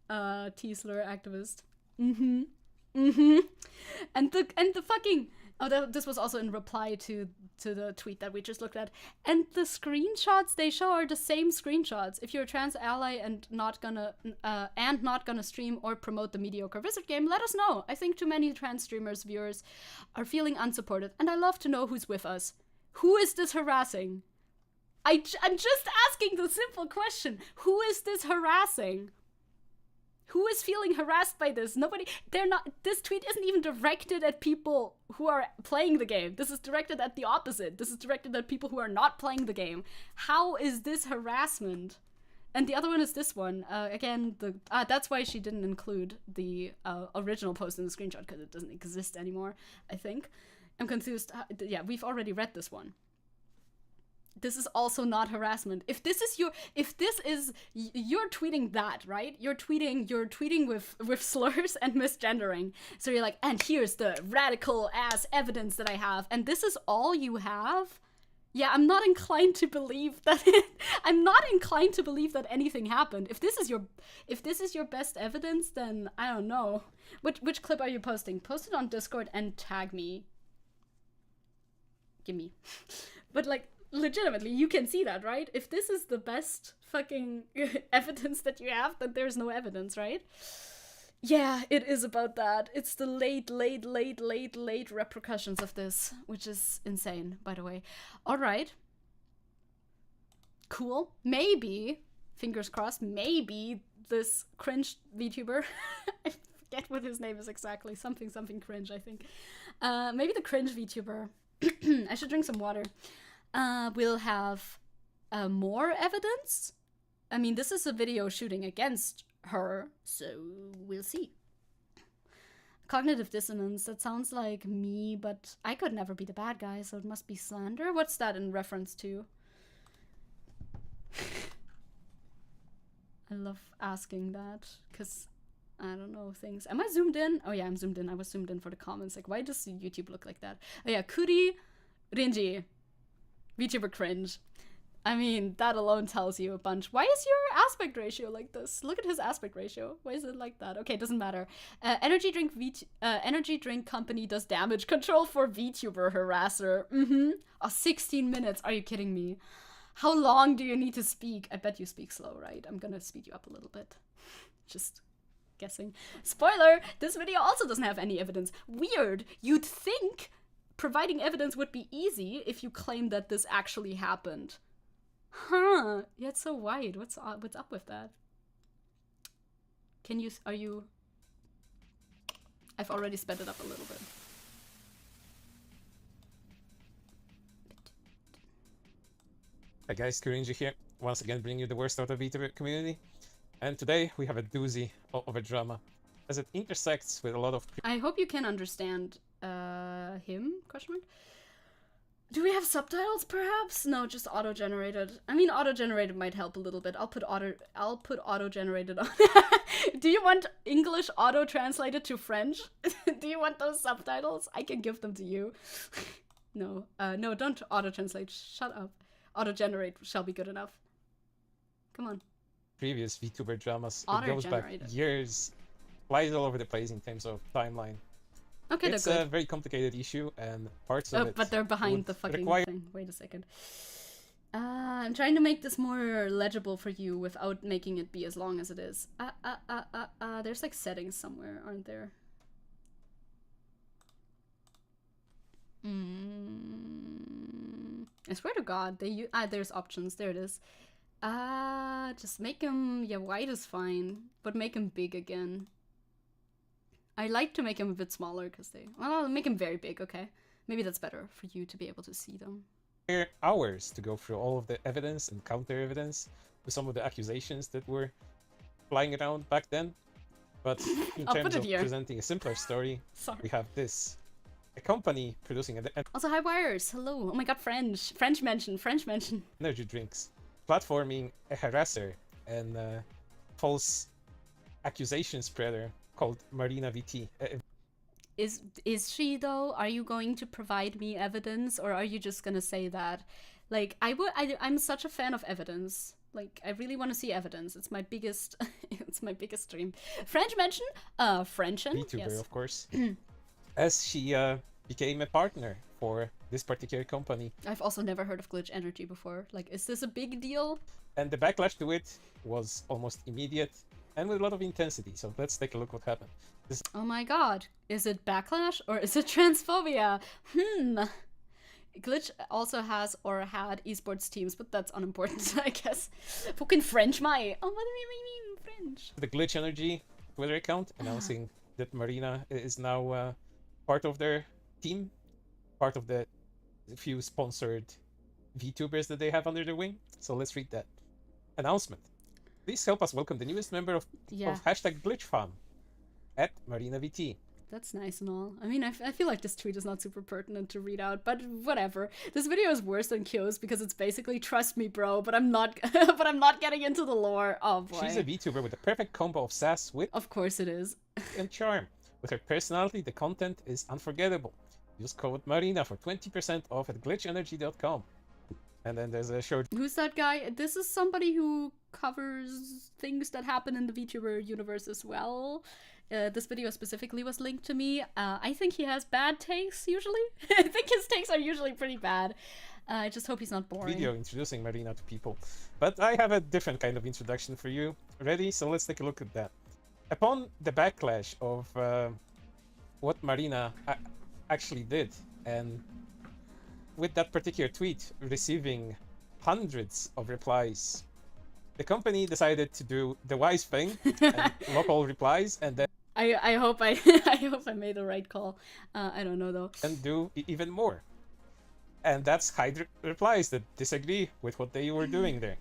T-slur activist. And the fucking this was also in reply to the tweet that we just looked at. And the screenshots they show are the same screenshots. If you're a trans ally and not gonna stream or promote the mediocre wizard game, let us know. I think too many trans streamers viewers are feeling unsupported, and I love to know who's with us. Who is this harassing? I'm just asking the simple question. Who is this harassing? Who is feeling harassed by this? This tweet isn't even directed at people who are playing the game. This is directed at the opposite. This is directed at people who are not playing the game. How is this harassment? And the other one is this one. Again, that's why she didn't include the original post in the screenshot, because it doesn't exist anymore, I think. I'm confused. Yeah, we've already read this one. This is also not harassment. If this is you're tweeting that, right? You're tweeting with slurs and misgendering. So you're like, and here's the radical ass evidence that I have, and this is all you have? Yeah, I'm not inclined to believe that anything happened. If this is your best evidence, then I don't know. Which clip are you posting? Post it on Discord and tag me. Gimme. But like, legitimately, you can see that, right? If this is the best fucking evidence that you have, then there's no evidence, right? Yeah, it is about that. It's the late repercussions of this, which is insane, by the way. All right. Cool. Maybe, fingers crossed, maybe this cringe VTuber, I forget what his name is exactly, something cringe, I think. Maybe the cringe VTuber, I should drink some water. We'll have more evidence. I mean, this is a video shooting against her, so we'll see. Cognitive dissonance, that sounds like me, but I could never be the bad guy, so it must be slander. What's that in reference to? I love asking that, because I don't know things. Am I zoomed in? Oh yeah, I'm zoomed in. I was zoomed in for the comments. Like, why does YouTube look like that? Oh yeah, Kuri Rinji. VTuber cringe. I mean, that alone tells you a bunch. Why is your aspect ratio like this? Look at his aspect ratio. Why is it like that? Okay, doesn't matter. Energy drink company does damage control for VTuber harasser. Oh, 16 minutes. Are you kidding me? How long do you need to speak? I bet you speak slow, right? I'm gonna speed you up a little bit. Just guessing. Spoiler! This video also doesn't have any evidence. Weird. You'd think providing evidence would be easy if you claim that this actually happened. Huh. Yeah, it's so wide. What's up with that? I've already sped it up a little bit. Hi guys, Kurinji here. Once again bringing you the worst out of the VTuber community. And today we have a doozy of a drama, as it intersects with a lot of... I hope you can understand him? Question mark? Do we have subtitles perhaps? No, just auto-generated. I mean, auto-generated might help a little bit. I'll put auto-generated on. Do you want English auto-translated to French? Do you want those subtitles? I can give them to you. No, no, don't auto-translate. Shut up. Auto-generate shall be good enough. Come on. Previous VTuber dramas. It goes back years. Flies all over the place in terms of timeline. Okay, it's a very complicated issue, and parts of it. But they're behind the fucking thing. Wait a second. I'm trying to make this more legible for you without making it be as long as it is. There's like settings somewhere, aren't there? I swear to God, there's options. There it is. Just make him, yeah, white is fine, but make him big again. I like to make him a bit smaller because well, I'll make him very big, okay? Maybe that's better for you to be able to see them. Hours to go through all of the evidence and counter evidence to some of the accusations that were flying around back then. But in I'll terms put it of here. presenting a simpler story, Sorry. we have this. A company producing an Also, hi Wires. Hello. Oh my god, French. French mention. energy drinks, platforming a harasser and false accusation spreader called Marina VT. Is she though? Are you going to provide me evidence, or are you just gonna say that? Like, I'm such a fan of evidence. Like, I really want to see evidence. It's my biggest it's my biggest dream. French mention? Frenchin? Vtuber, Yes. of course. As she became a partner for this particular company. I've also never heard of glitch energy before. Like, is this a big deal? And the backlash to it was almost immediate and with a lot of intensity. So let's take a look what happened. This Oh my god. Is it backlash or is it transphobia? Glitch also has or had esports teams, but that's unimportant, I guess. Fucking French, my. Oh, what do you mean French? the Glitch Energy Twitter account announcing that Marina is now part of their team, part of the few sponsored VTubers that they have under their wing. So let's read that announcement. Please help us welcome the newest member of hashtag GlitchFam at Marina VT. That's nice and all. I mean, I feel like this tweet is not super pertinent to read out, but whatever. This video is worse than Kyo's because it's basically trust me, bro. But I'm not. But I'm not getting into the lore. Oh boy. She's a VTuber with a perfect combo of sass, wit, Of course it is. and charm. With her personality, the content is unforgettable. Use code Marina for 20% off at glitchenergy.com. And then there's a short Who's that guy? This is somebody who covers things that happen in the VTuber universe as well. This video specifically was linked to me. I think he has bad takes usually. I think his takes are usually pretty bad. I just hope he's not boring. video introducing Marina to people. But I have a different kind of introduction for you. Ready? So let's take a look at that. Upon the backlash of what Marina actually did, and with that particular tweet receiving hundreds of replies, the company decided to do the wise thing and block all replies and then I hope I hope I made the right call. I don't know though. do even more. And that's hide replies that disagree with what they were doing there.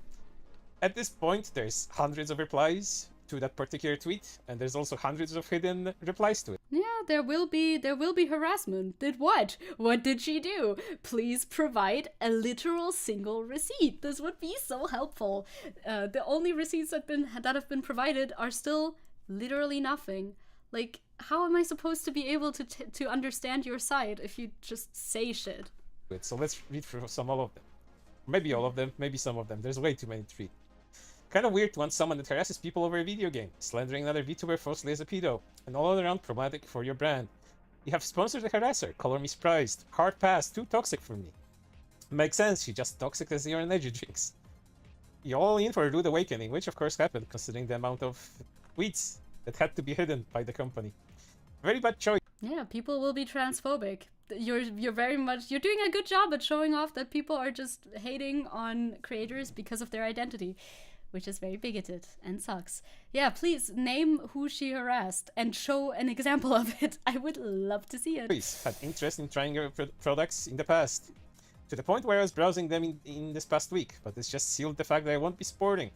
At this point, there's hundreds of replies to that particular tweet, and there's also hundreds of hidden replies to it. Yeah, there will be harassment. Did what? What did she do? Please provide a literal single receipt. This would be so helpful. The only receipts that have been provided are still literally nothing. Like, how am I supposed to be able to understand your side if you just say shit? So let's read through all of them. Maybe all of them, maybe some of them. There's way too many to read. Kind of weird to want someone that harasses people over a video game, slandering another VTuber falsely as a pedo, and all around problematic for your brand. You have sponsored a harasser, color me surprised, hard pass, too toxic for me. Makes sense, she just toxic as your energy drinks. You're all in for a rude awakening, which of course happened considering the amount of tweets that had to be hidden by the company. Very bad choice. Yeah, people will be transphobic. You're doing a good job at showing off that people are just hating on creators because of their identity, which is very bigoted and sucks. Yeah, please name who she harassed and show an example of it. I would love to see it. Had interest in trying your products in the past, to the point where I was browsing them in this past week, but this just sealed the fact that I won't be supporting.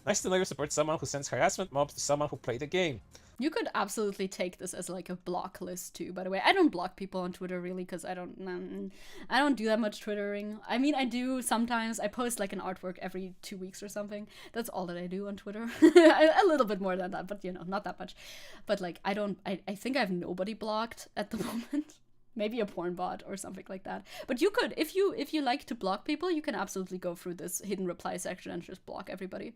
Nice to know you support someone who sends harassment mobs to someone who played the game. You could absolutely take this as like a block list too, by the way. I don't block people on Twitter really because I don't do that much Twittering. I mean, I do sometimes. I post like an artwork every 2 weeks or something. That's all that I do on Twitter. A little bit more than that, but you know, not that much. But like, I think I have nobody blocked at the moment. Maybe a porn bot or something like that. But you could, if you like to block people, you can absolutely go through this hidden reply section and just block everybody.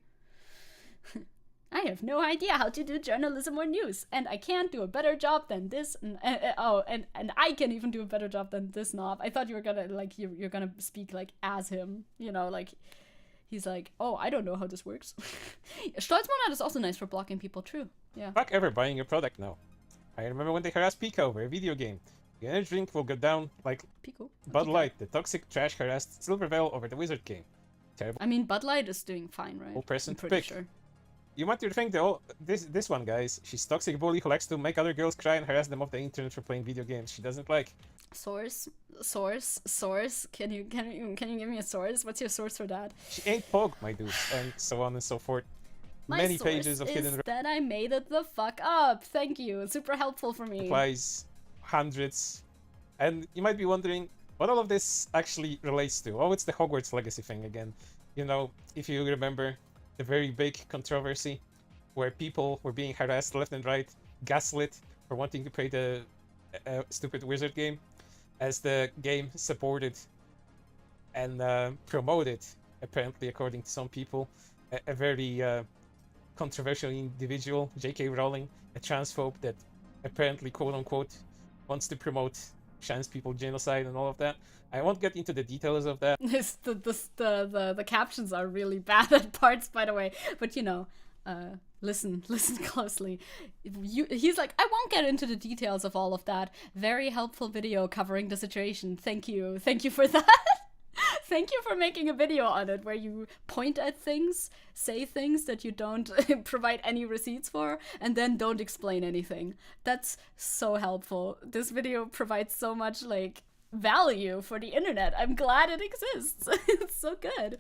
I have no idea how to do journalism or news, and I can't do a better job than this. And I can even do a better job than this knob. I thought you were gonna like you're gonna speak like as him, you know, like he's like, oh, I don't know how this works. Stolzmonat is also nice for blocking people. True, yeah. Fuck ever buying your product now. I remember when they harassed Pico over a video game. The energy drink will go down like Pico. Bud Light, the toxic trash harassed Silvervale over the Wizard game. Terrible. I mean, Bud Light is doing fine, right? Person I'm to pretty pick. sure. You might think though, this one, guys, she's toxic bully who likes to make other girls cry and harass them off the internet for playing video games she doesn't like. Source. Can you give me a source? What's your source for that? She ain't Pog, my dude, and so on and so forth. My Many source pages of is hidden that I made it the fuck up. Thank you. Super helpful for me. replies, hundreds, and you might be wondering what all of this actually relates to. Oh, it's the Hogwarts Legacy thing again. You know, if you remember the very big controversy where people were being harassed left and right, gaslit for wanting to play the stupid wizard game, as the game supported and promoted, apparently according to some people, a very controversial individual, J.K. Rowling, a transphobe that apparently, quote-unquote, wants to promote trans people genocide and all of that. I won't get into the details of that. The captions are really bad at parts, by the way. But you know, listen closely. He's like, I won't get into the details of all of that. Very helpful video covering the situation. Thank you for that. Thank you for making a video on it where you point at things, say things that you don't provide any receipts for, and then don't explain anything. That's so helpful. This video provides so much, like, value for the internet. I'm glad it exists. It's so good.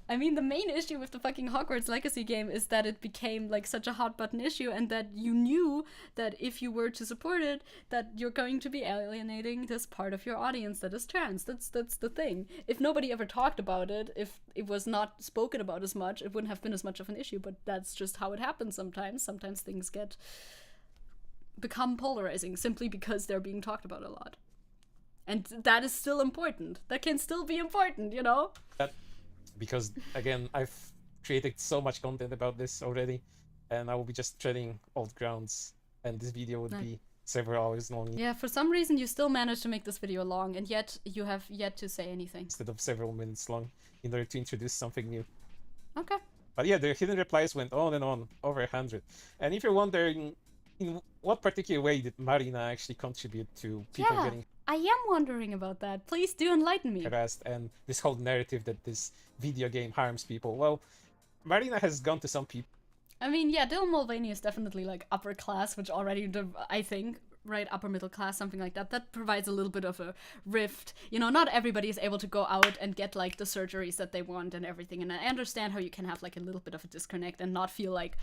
I mean, the main issue with the fucking Hogwarts Legacy game is that it became like such a hot button issue, and that you knew that if you were to support it, that you're going to be alienating this part of your audience that is trans. That's the thing. If nobody ever talked about it, if it was not spoken about as much, it wouldn't have been as much of an issue, but that's just how it happens sometimes. Sometimes things become polarizing simply because they're being talked about a lot. And that is still important. That can still be important, you know? Because, again, I've created so much content about this already, and I will be just treading old grounds, and this video would be several hours long. Yeah, for some reason you still managed to make this video long, and yet you have yet to say anything. Instead of several minutes long, in order to introduce something new. Okay. But yeah, the hidden replies went on and on, over 100. And if you're wondering, in what particular way did Marina actually contribute to people getting I am wondering about that. Please do enlighten me. harassed and this whole narrative that this video game harms people? Well, Marina has gone to some people. I mean, yeah, Dylan Mulvaney is definitely like upper class, which already, I think, right, upper middle class, something like that. That provides a little bit of a rift. You know, not everybody is able to go out and get like the surgeries that they want and everything. And I understand how you can have like a little bit of a disconnect and not feel like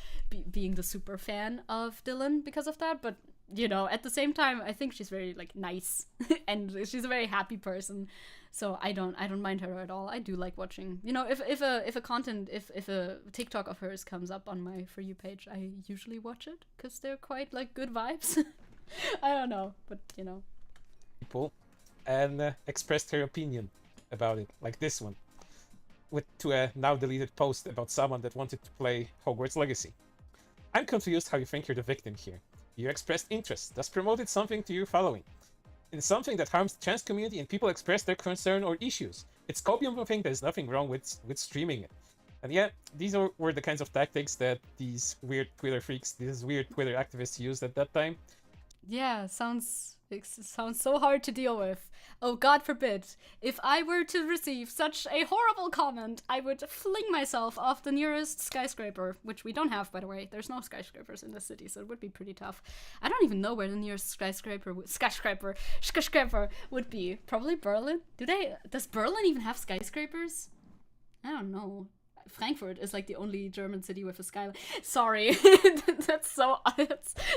being the super fan of Dylan because of that. But you know, at the same time, I think she's very like nice and she's a very happy person. So I don't mind her at all. I do like watching. You know, if a TikTok of hers comes up on my For You page, I usually watch it because they're quite like good vibes. I don't know, but you know. People and expressed her opinion about it, like this one, to a now deleted post about someone that wanted to play Hogwarts Legacy. I'm confused how you think you're the victim here. You expressed interest, thus promoted something to your following. In something that harms the trans community and people express their concern or issues. It's copium to think there's nothing wrong with streaming it. And yeah, these were the kinds of tactics that these weird Twitter freaks, these weird Twitter activists used at that time. Yeah, it sounds so hard to deal with. Oh, God forbid. If I were to receive such a horrible comment, I would fling myself off the nearest skyscraper, which we don't have, by the way. There's no skyscrapers in the city, so it would be pretty tough. I don't even know where the nearest skyscraper would be. Probably Berlin. Does Berlin even have skyscrapers? I don't know. Frankfurt is like the only German city with a skyline. Sorry, that's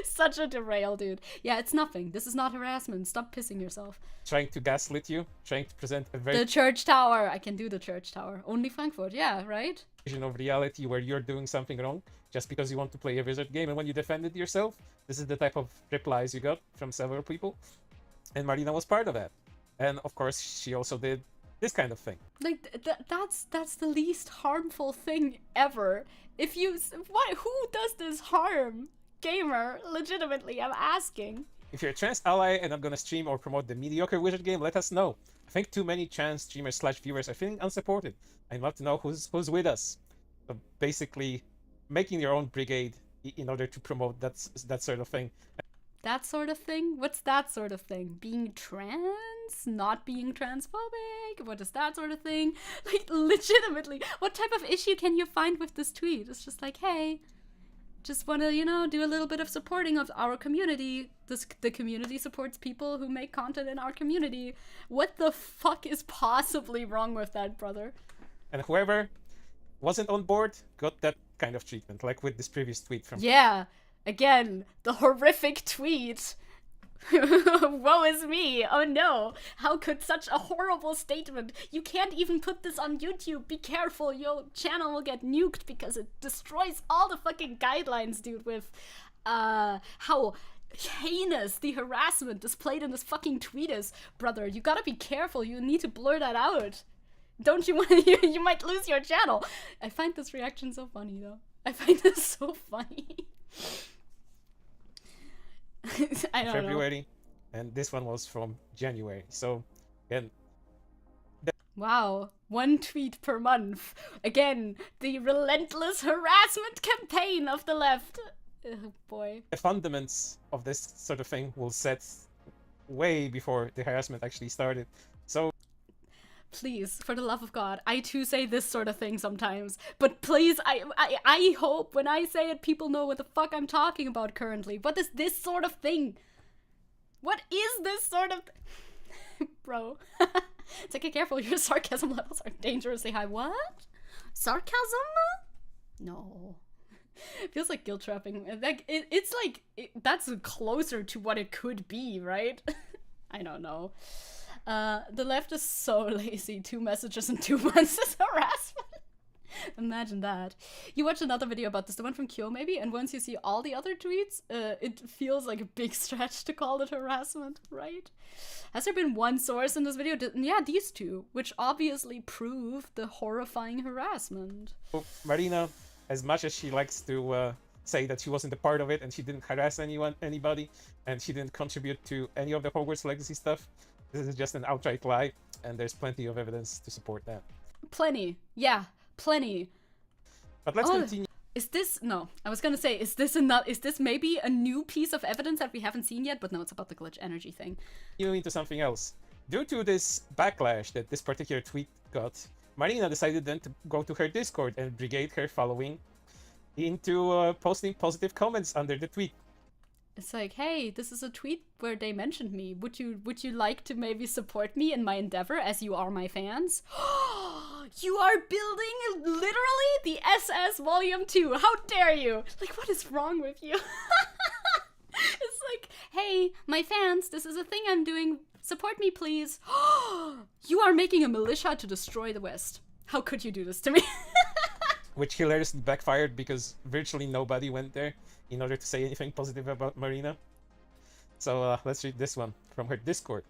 such a derail, dude. Yeah, it's nothing. This is not harassment. Stop pissing yourself. Trying to gaslit you, trying to present a very the church tower. I can do the church tower. Only Frankfurt. Yeah, right. Vision of reality where you're doing something wrong just because you want to play a wizard game, and when you defended yourself, this is the type of replies you got from several people, and Marina was part of that. And of course, she also did this kind of thing. Like that's the least harmful thing ever. Who does this harm? Gamer, legitimately, I'm asking. If you're a trans ally and I'm gonna stream or promote the mediocre wizard game, let us know. I think too many trans streamers / viewers are feeling unsupported. I'd love to know who's with us. So basically, making your own brigade in order to promote that sort of thing. That sort of thing? What's that sort of thing? Being trans? trans, not being transphobic, what is that sort of thing? Like, legitimately, what type of issue can you find with this tweet? It's just like, hey, just want to, you know, do a little bit of supporting of our community. The community supports people who make content in our community. What the fuck is possibly wrong with that, brother? And whoever wasn't on board got that kind of treatment, like with this previous tweet from... Yeah, again, the horrific tweet. Woe is me. Oh no. How could such a horrible statement? You can't even put this on YouTube. Be careful. Your channel will get nuked because it destroys all the fucking guidelines, dude, with how heinous the harassment displayed in this fucking tweet is. Brother, you gotta be careful. You need to blur that out. Don't you want to? You might lose your channel. I find this reaction so funny, though. I find this so funny. I don't February, and this one was from January. So, again, wow, 1 tweet per month. Again, the relentless harassment campaign of the left. Oh boy. the fundaments of this sort of thing will set way before the harassment actually started. So, Please, for the love of God, I too say this sort of thing sometimes. But please, I hope when I say it, people know what the fuck I'm talking about currently. What is this sort of thing? What is this sort of... Bro. Zecke, careful, your sarcasm levels are dangerously high. What? Sarcasm? No. Feels like guilt trapping. Like, it's like, that's closer to what it could be, right? I don't know. The left is so lazy. 2 messages in 2 months is harassment. Imagine that. You watch another video about this, the one from Kyo maybe, and once you see all the other tweets, it feels like a big stretch to call it harassment, right? Has there been one source in this video? Yeah, these 2, which obviously prove the horrifying harassment. Marina, as much as she likes to say that she wasn't a part of it and she didn't harass anybody, and she didn't contribute to any of the Hogwarts Legacy stuff, this is just an outright lie, and there's plenty of evidence to support that. Plenty. Yeah, plenty. But let's continue. Is this... No, I was gonna say, is this maybe a new piece of evidence that we haven't seen yet? But no, it's about the glitch energy thing. Into something else. Due to this backlash that this particular tweet got, Marina decided then to go to her Discord and brigade her following into posting positive comments under the tweet. It's like, hey, this is a tweet where they mentioned me. Would you like to maybe support me in my endeavor as you are my fans? You are building literally the SS Volume 2. How dare you? Like, what is wrong with you? It's like, hey, my fans, this is a thing I'm doing. Support me, please. You are making a militia to destroy the West. How could you do this to me? Which hilariously backfired because virtually nobody went there in order to say anything positive about Marina. So let's read this one from her Discord.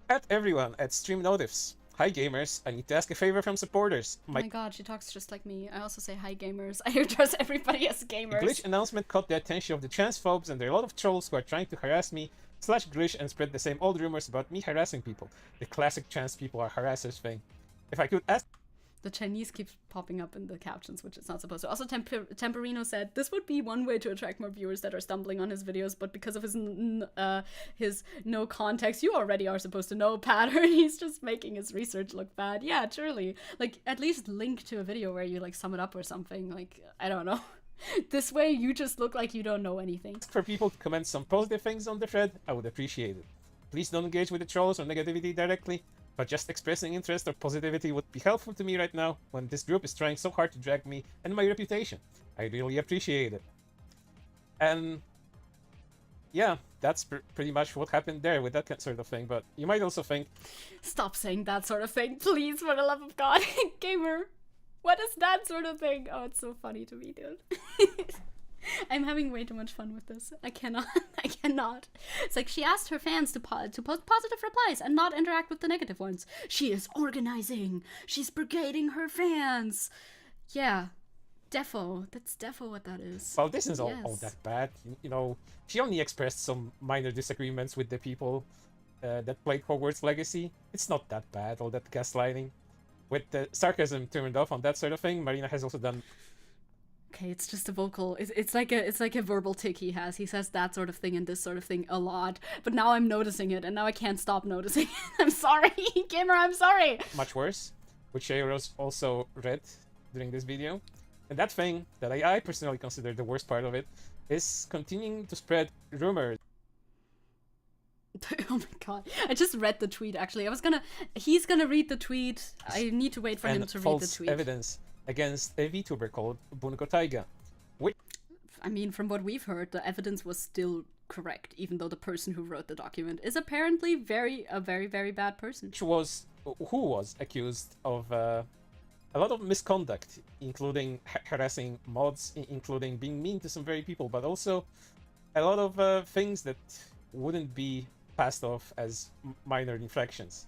At everyone at StreamElements. Hi gamers, I need to ask a favor from supporters. Oh my god, she talks just like me. I also say hi gamers. I address everybody as gamers. The glitch announcement caught the attention of the transphobes, and there are a lot of trolls who are trying to harass me /glitch and spread the same old rumors about me harassing people. The classic trans people are harassers thing. If I could ask... The Chinese keeps popping up in the captions, which it's not supposed to. Also, Temperino said, this would be one way to attract more viewers that are stumbling on his videos, but because of his no context, you already are supposed to know pattern, he's just making his research look bad. Yeah, truly. Like, at least link to a video where you, like, sum it up or something. Like, I don't know. This way, you just look like you don't know anything. For people to comment some positive things on the thread, I would appreciate it. Please don't engage with the trolls or negativity directly, but just expressing interest or positivity would be helpful to me right now when this group is trying so hard to drag me and my reputation. I really appreciate it. And yeah, that's pretty much what happened there with that sort of thing, but you might also think... Stop saying that sort of thing, please, for the love of God. Gamer, what is that sort of thing? Oh, it's so funny to me, dude. I'm having way too much fun with this. I cannot. I cannot. It's like she asked her fans to post positive replies and not interact with the negative ones. She is organizing. She's brigading her fans. Yeah. Defo. That's defo what that is. Well, this is all that bad. You know, she only expressed some minor disagreements with the people that played Hogwarts Legacy. It's not that bad, all that gaslighting. With the sarcasm turned off on that sort of thing, Marina has also done okay, it's just a vocal. It's like a verbal tick he has. He says that sort of thing and this sort of thing a lot. But now I'm noticing it, and now I can't stop noticing it. I'm sorry, gamer. I'm sorry. Much worse, which I also read during this video. And that thing that I personally consider the worst part of it is continuing to spread rumors. Oh my god. I just read the tweet, actually. He's gonna read the tweet. I need to wait for him to read the false tweet. evidence against a VTuber called Bungo Taiga. Which, I mean, from what we've heard, the evidence was still correct, even though the person who wrote the document is apparently a very, very bad person. who was accused of a lot of misconduct, including harassing mods, including being mean to some very people, but also a lot of things that wouldn't be passed off as minor infractions.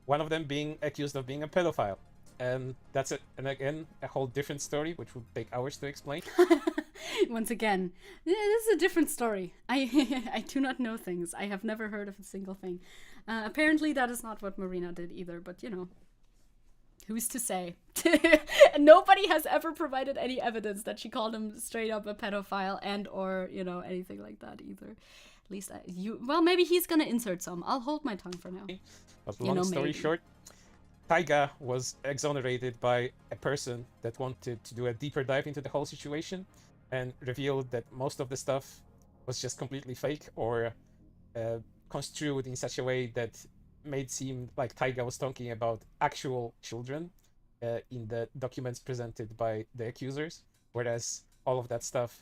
One of them being accused of being a pedophile. And that's it. And again, a whole different story, which would take hours to explain. Once again, this is a different story. I do not know things. I have never heard of a single thing. Apparently that is not what Marina did either, but you know, who's to say? Nobody has ever provided any evidence that she called him straight up a pedophile and or, you know, anything like that either. At least well, maybe he's gonna insert some. I'll hold my tongue for now. But long story short, Taiga was exonerated by a person that wanted to do a deeper dive into the whole situation and revealed that most of the stuff was just completely fake or construed in such a way that made seem like Taiga was talking about actual children in the documents presented by the accusers, whereas all of that stuff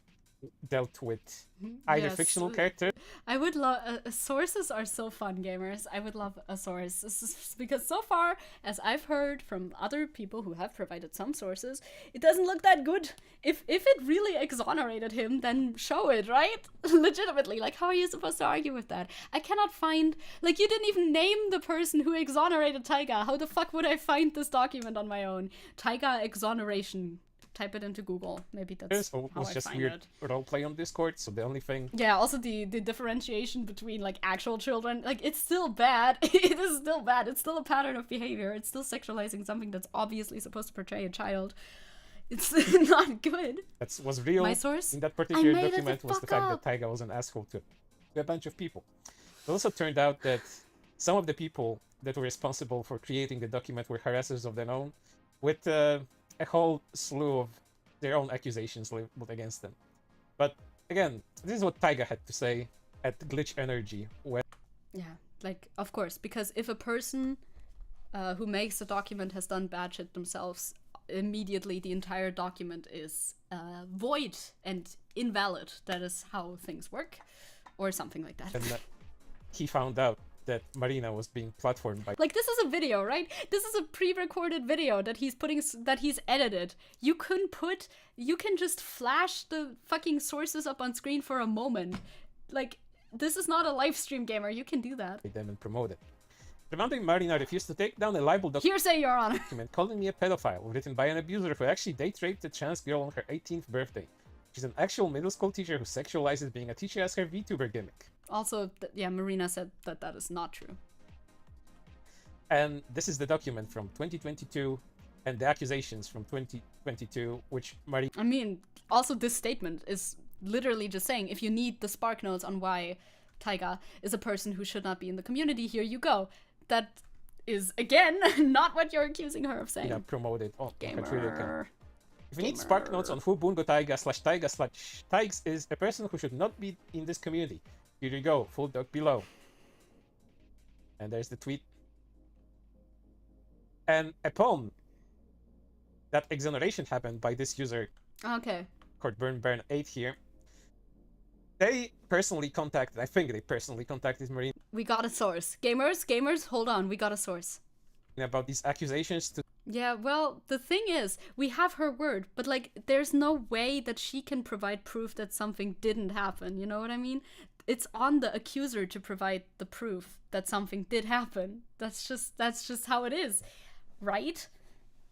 dealt with either fictional characters. I would love sources are so fun, gamers. I would love a source because so far, as I've heard from other people who have provided some sources, it doesn't look that good. If it really exonerated him, then show it, right? Legitimately, like, how are you supposed to argue with that? I cannot find, like, you didn't even name the person who exonerated Taiga. How the fuck would I find this document on my own? Taiga exoneration. Type it into Google. Maybe that's how was I just find weird it. roleplay on Discord, so the only thing... Yeah, also the differentiation between, like, actual children. Like, it's still bad. It is still bad. It's still a pattern of behavior. It's still sexualizing something that's obviously supposed to portray a child. It's not good. That was real. My source? In that particular I made document was the fact that Taiga was an asshole to a bunch of people. It also turned out that some of the people that were responsible for creating the document were harassers of their own, with a whole slew of their own accusations leveled against them. But again, this is what Taiga had to say at Glitch Energy. Yeah, like, of course, because if a person who makes a document has done bad shit themselves, immediately the entire document is void and invalid. That is how things work, or something like that. And he found out that Marina was being platformed by... Like, this is a video, right? This is a pre-recorded video that he's edited. You can just flash the fucking sources up on screen for a moment. Like, this is not a live stream, gamer. You can do that. ...them and promote it. Remembering Marina refused to take down a libel Hearsay, Your Honor. document calling me a pedophile, written by an abuser who actually date raped a trans girl on her 18th birthday. She's an actual middle school teacher who sexualizes being a teacher as her VTuber gimmick. Also, yeah, Marina said that that is not true. And this is the document from 2022 and the accusations from 2022, which Marina... I mean, also this statement is literally just saying, if you need the spark notes on why Taiga is a person who should not be in the community, here you go. That is, again, not what you're accusing her of saying. Promoted on Gamer. Twitter account. If you need spark notes on who Bungo Taiga/Taiga/Taigs is a person who should not be in this community, here you go, full doc below. And there's the tweet. And upon that exoneration happened by this user, Okay. called Burn8 here, they personally contacted, I think they personally contacted Marina We got a source. Gamers, hold on, we got a source. about these accusations to... Yeah, well, the thing is, we have her word, but, like, there's no way that she can provide proof that something didn't happen, you know what I mean? It's on the accuser to provide the proof that something did happen. That's just how it is, right?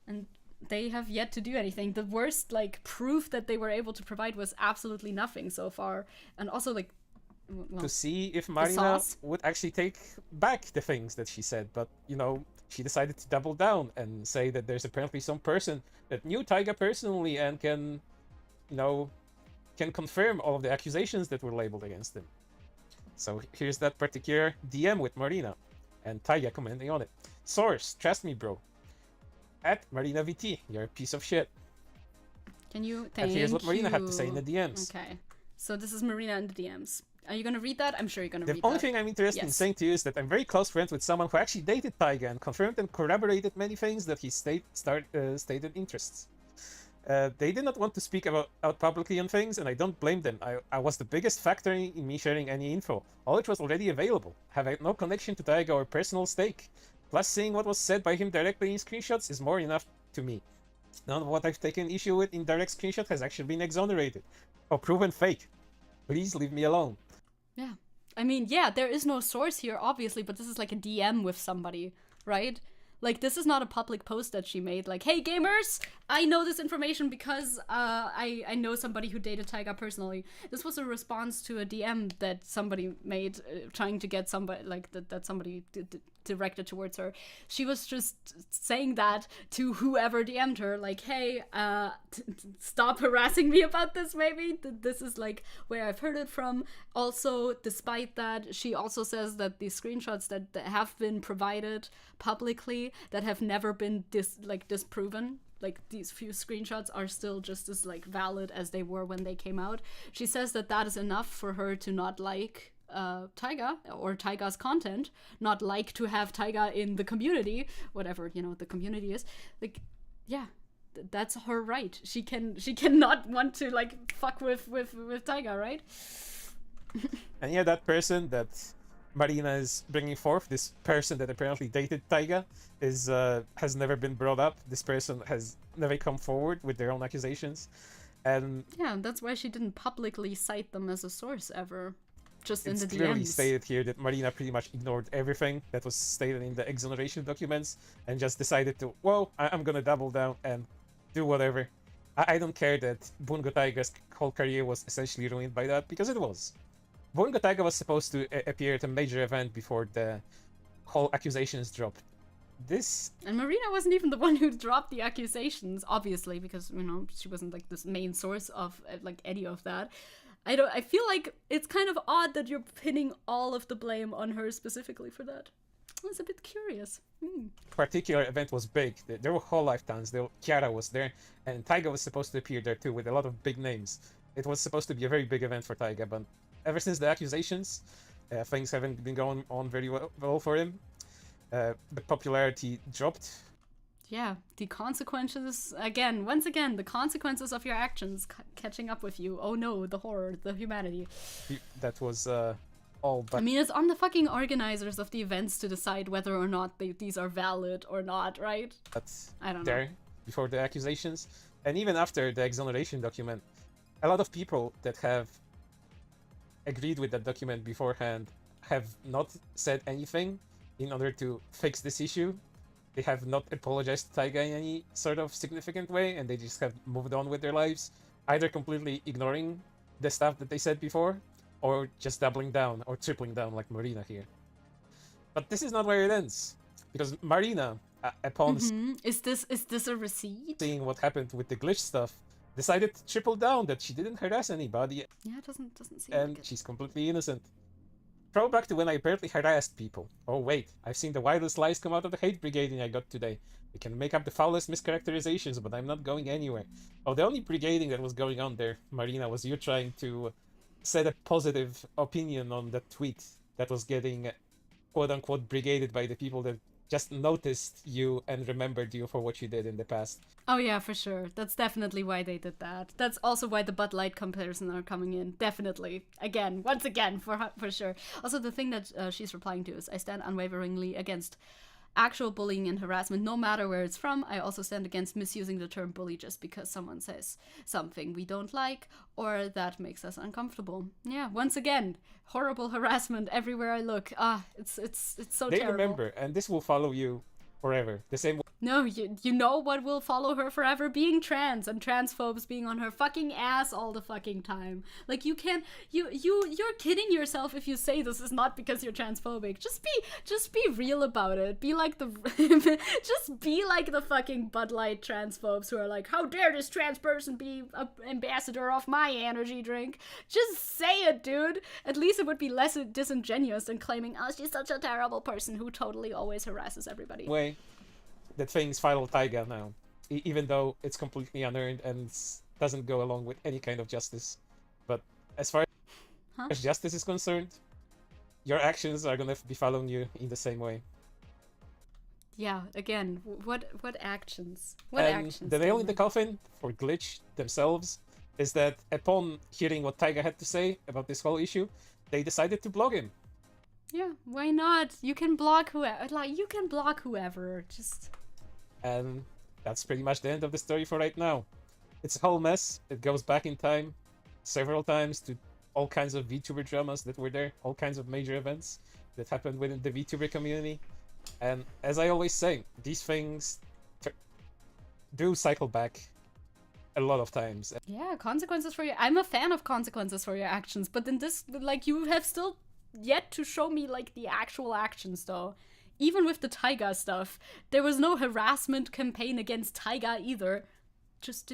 And they have yet to do anything. The worst, like, proof that they were able to provide was absolutely nothing so far. And also, like, well, to see if Marina would actually take back the things that she said, but, you know, she decided to double down and say that there's apparently some person that knew Taiga personally and can can confirm all of the accusations that were labeled against him. So here's that particular DM with Marina, and Taiga commenting on it. Source, trust me, bro. At Marina VT, you're a piece of shit. Can you? And here's what Marina had to say in the DMs. Okay. So this is Marina in the DMs. Are you gonna read that? I'm sure you're gonna The read only that. thing I'm interested in saying to you is that I'm very close friends with someone who actually dated Taiga and confirmed and corroborated many things that he stated interests. They did not want to speak out publicly on things, and I don't blame them. I was the biggest factor in me sharing any info. All it was already available. Have no connection to Taiga or personal stake. Plus, seeing what was said by him directly in screenshots is more enough to me. None of what I've taken issue with in direct screenshot has actually been exonerated or proven fake. Please leave me alone. Yeah. I mean, yeah, there is no source here, obviously, but this is like a DM with somebody, right? Like, this is not a public post that she made. Like, hey, gamers, I know this information because I know somebody who dated Taiga personally. This was a response to a DM that somebody made trying to get somebody, like, that somebody directed towards her. She was just saying that to whoever DM'd her, like, hey, stop harassing me about this, maybe. This is, like, where I've heard it from. Also, despite that, she also says that the screenshots that have been provided publicly that have never been disproven, like, these few screenshots are still just as, like, valid as they were when they came out. She says that that is enough for her to not like Taiga or Taiga's content, not like to have Taiga in the community, whatever, you know, the community is. Like, yeah, that's her right. She cannot want to, like, fuck with Taiga, right? And yeah, that person that Marina is bringing forth, this person that apparently dated Taiga, has never been brought up. This person has never come forward with their own accusations, and yeah, that's why she didn't publicly cite them as a source ever. Just in the DMs. It's clearly stated here that Marina pretty much ignored everything that was stated in the exoneration documents and just decided to, well, I'm gonna double down and do whatever. I don't care that Bungo Taiga's whole career was essentially ruined by that, because it was. Bungo Taiga was supposed to appear at a major event before the whole accusations dropped. And Marina wasn't even the one who dropped the accusations, obviously, because, you know, she wasn't, like, this main source of, like, any of that. I feel like it's kind of odd that you're pinning all of the blame on her specifically for that. I was a bit curious. Particular event was big. There were whole lifetimes. Kiara was there, and Taiga was supposed to appear there too, with a lot of big names. It was supposed to be a very big event for Taiga, but ever since the accusations, things haven't been going on very well for him. The popularity dropped. Yeah, the consequences, once again, the consequences of your actions catching up with you. Oh no, the horror, the humanity. That was all but... I mean, it's on the fucking organizers of the events to decide whether or not these are valid or not, right? That's I don't know. There, before the accusations. And even after the exoneration document, a lot of people that have agreed with that document beforehand have not said anything in order to fix this issue. They have not apologized to Taiga in any sort of significant way, and they just have moved on with their lives, either completely ignoring the stuff that they said before, or just doubling down or tripling down like Marina here. But this is not where it ends, because Marina, upon Is this a receipt? seeing what happened with the glitch stuff, decided to triple down that she didn't harass anybody, Yeah, it doesn't seem and like it. she's completely innocent. Throwback to when I apparently harassed people. Oh wait, I've seen the wildest lies come out of the hate brigading I got today. We can make up the foulest mischaracterizations, but I'm not going anywhere. Oh, the only brigading that was going on there, Marina, was you trying to set a positive opinion on that tweet that was getting quote-unquote brigaded by the people that just noticed you and remembered you for what you did in the past. Oh yeah, for sure. That's definitely why they did that. That's also why the Bud Light comparisons are coming in. Definitely. Again, once again, for sure. Also, the thing that she's replying to is, I stand unwaveringly against actual bullying and harassment, no matter where it's from. I also stand against misusing the term bully just because someone says something we don't like or that makes us uncomfortable. Yeah, once again, horrible harassment everywhere I look. It's so They terrible. remember, and this will follow you forever. The same way No, you know what will follow her forever? Being trans and transphobes being on her fucking ass all the fucking time. Like, you can't, you're kidding yourself if you say this is not because you're transphobic. Just be real about it. Be like just be like the fucking Bud Light transphobes who are like, how dare this trans person be an ambassador of my energy drink? Just say it, dude. At least it would be less disingenuous than claiming, oh, she's such a terrible person who totally always harasses everybody. Way that things follow Taiga now, even though it's completely unearned and doesn't go along with any kind of justice. But as far as justice is concerned, your actions are gonna be following you in the same way. Yeah, again, what actions? What actions? The nail in the coffin for Glitch themselves is that upon hearing what Taiga had to say about this whole issue, they decided to blog him. Yeah, why not? You can block whoever. Like, you can block whoever. Just. And that's pretty much the end of the story for right now. It's a whole mess. It goes back in time several times to all kinds of VTuber dramas that were there, all kinds of major events that happened within the VTuber community. And as I always say, these things do cycle back a lot of times. Yeah, consequences for your. I'm a fan of consequences for your actions, but in this, like, you have still yet to show me, like, the actual actions, though. Even with the Taiga stuff, there was no harassment campaign against Taiga either. It just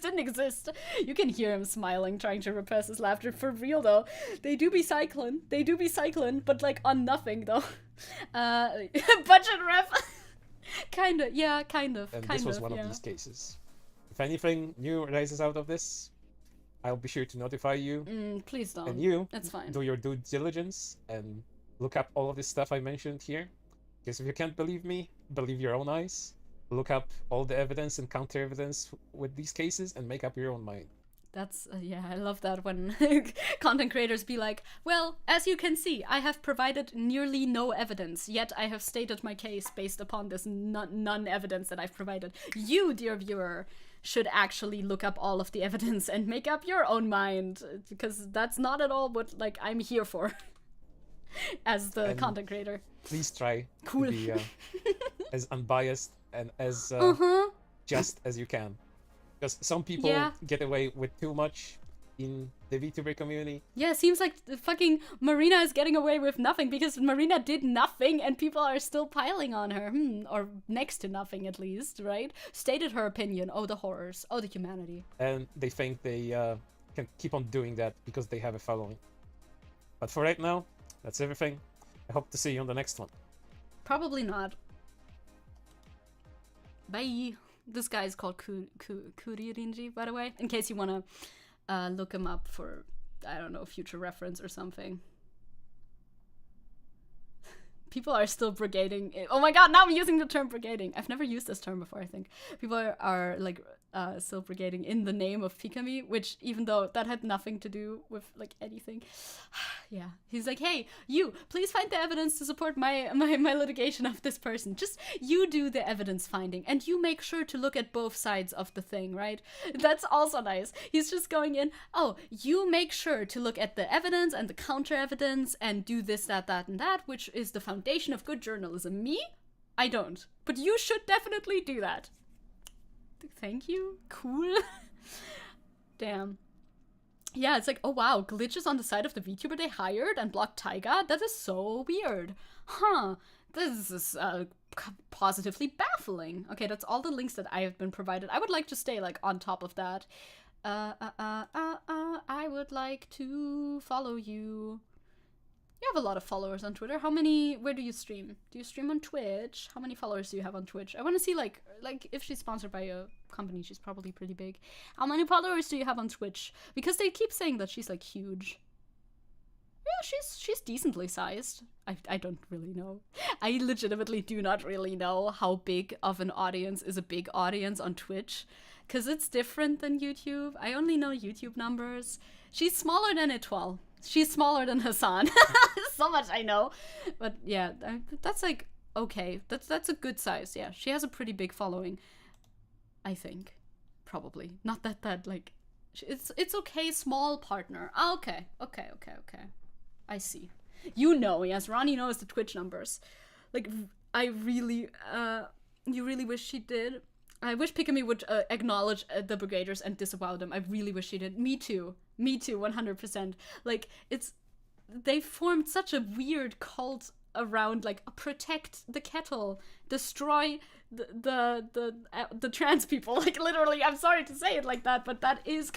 didn't exist. You can hear him smiling, trying to repress his laughter. For real, though. They do be cycling, but, like, on nothing, though. Budget ref. Kind of. And this was one of these cases. If anything new arises out of this, I'll be sure to notify you. Please don't. And you, that's fine. Do your due diligence and look up all of this stuff I mentioned here. Because if you can't believe me, believe your own eyes. Look up all the evidence and counter evidence with these cases and make up your own mind. That's, yeah, I love that when content creators be like, well, as you can see, I have provided nearly no evidence, yet I have stated my case based upon this non-evidence that I've provided. You, dear viewer, should actually look up all of the evidence and make up your own mind, because that's not at all what, like, I'm here for. As the content creator. Please try to be as unbiased and as just as you can. Because some people get away with too much in the VTuber community. Yeah, it seems like the fucking Marina is getting away with nothing because Marina did nothing and people are still piling on her. Or next to nothing at least, right? Stated her opinion. Oh, the horrors. Oh, the humanity. And they think they can keep on doing that because they have a following. But for right now, that's everything. I hope to see you on the next one. Probably not. Bye. This guy is called Kuririnji, by the way, in case you want to look him up for, I don't know, future reference or something. People are still brigading. Oh my god, now I'm using the term brigading. I've never used this term before, I think. People are like, still brigading in the name of Pikami, which, even though that had nothing to do with, like, anything. Yeah. He's like, hey, you, please find the evidence to support my litigation of this person. Just, you do the evidence finding, and you make sure to look at both sides of the thing, right? That's also nice. He's just going in, oh, you make sure to look at the evidence and the counter evidence and do this, that, and that, which is the foundation of good journalism. Me? I don't. But you should definitely do that. Thank you. Cool. Damn. Yeah, it's like, oh wow, glitches on the side of the VTuber they hired and blocked Taiga? That is so weird. Huh. This is positively baffling. Okay, that's all the links that I have been provided. I would like to stay, like, on top of that. I would like to follow you. You have a lot of followers on Twitter. How many, where do you stream? Do you stream on Twitch? How many followers do you have on Twitch? I want to see, like if she's sponsored by a company, she's probably pretty big. How many followers do you have on Twitch? Because they keep saying that she's, like, huge. Yeah, she's decently sized. I don't really know. I legitimately do not really know how big of an audience is a big audience on Twitch. Because it's different than YouTube. I only know YouTube numbers. She's smaller than Etoile. She's smaller than Hassan. So much I know. But yeah, that's, like, okay. That's a good size, yeah. She has a pretty big following, I think. Probably. Not that like... It's okay, small partner. Ah, okay. I see. You know, yes, Ronnie knows the Twitch numbers. Like, I really... You really wish she did. I wish Pikami would acknowledge the Brigaders and disavow them. I really wish she did. Me too. Me too, 100%. Like, they formed such a weird cult around, like, protect the kettle, destroy the trans people. Like, literally, I'm sorry to say it like that, but that is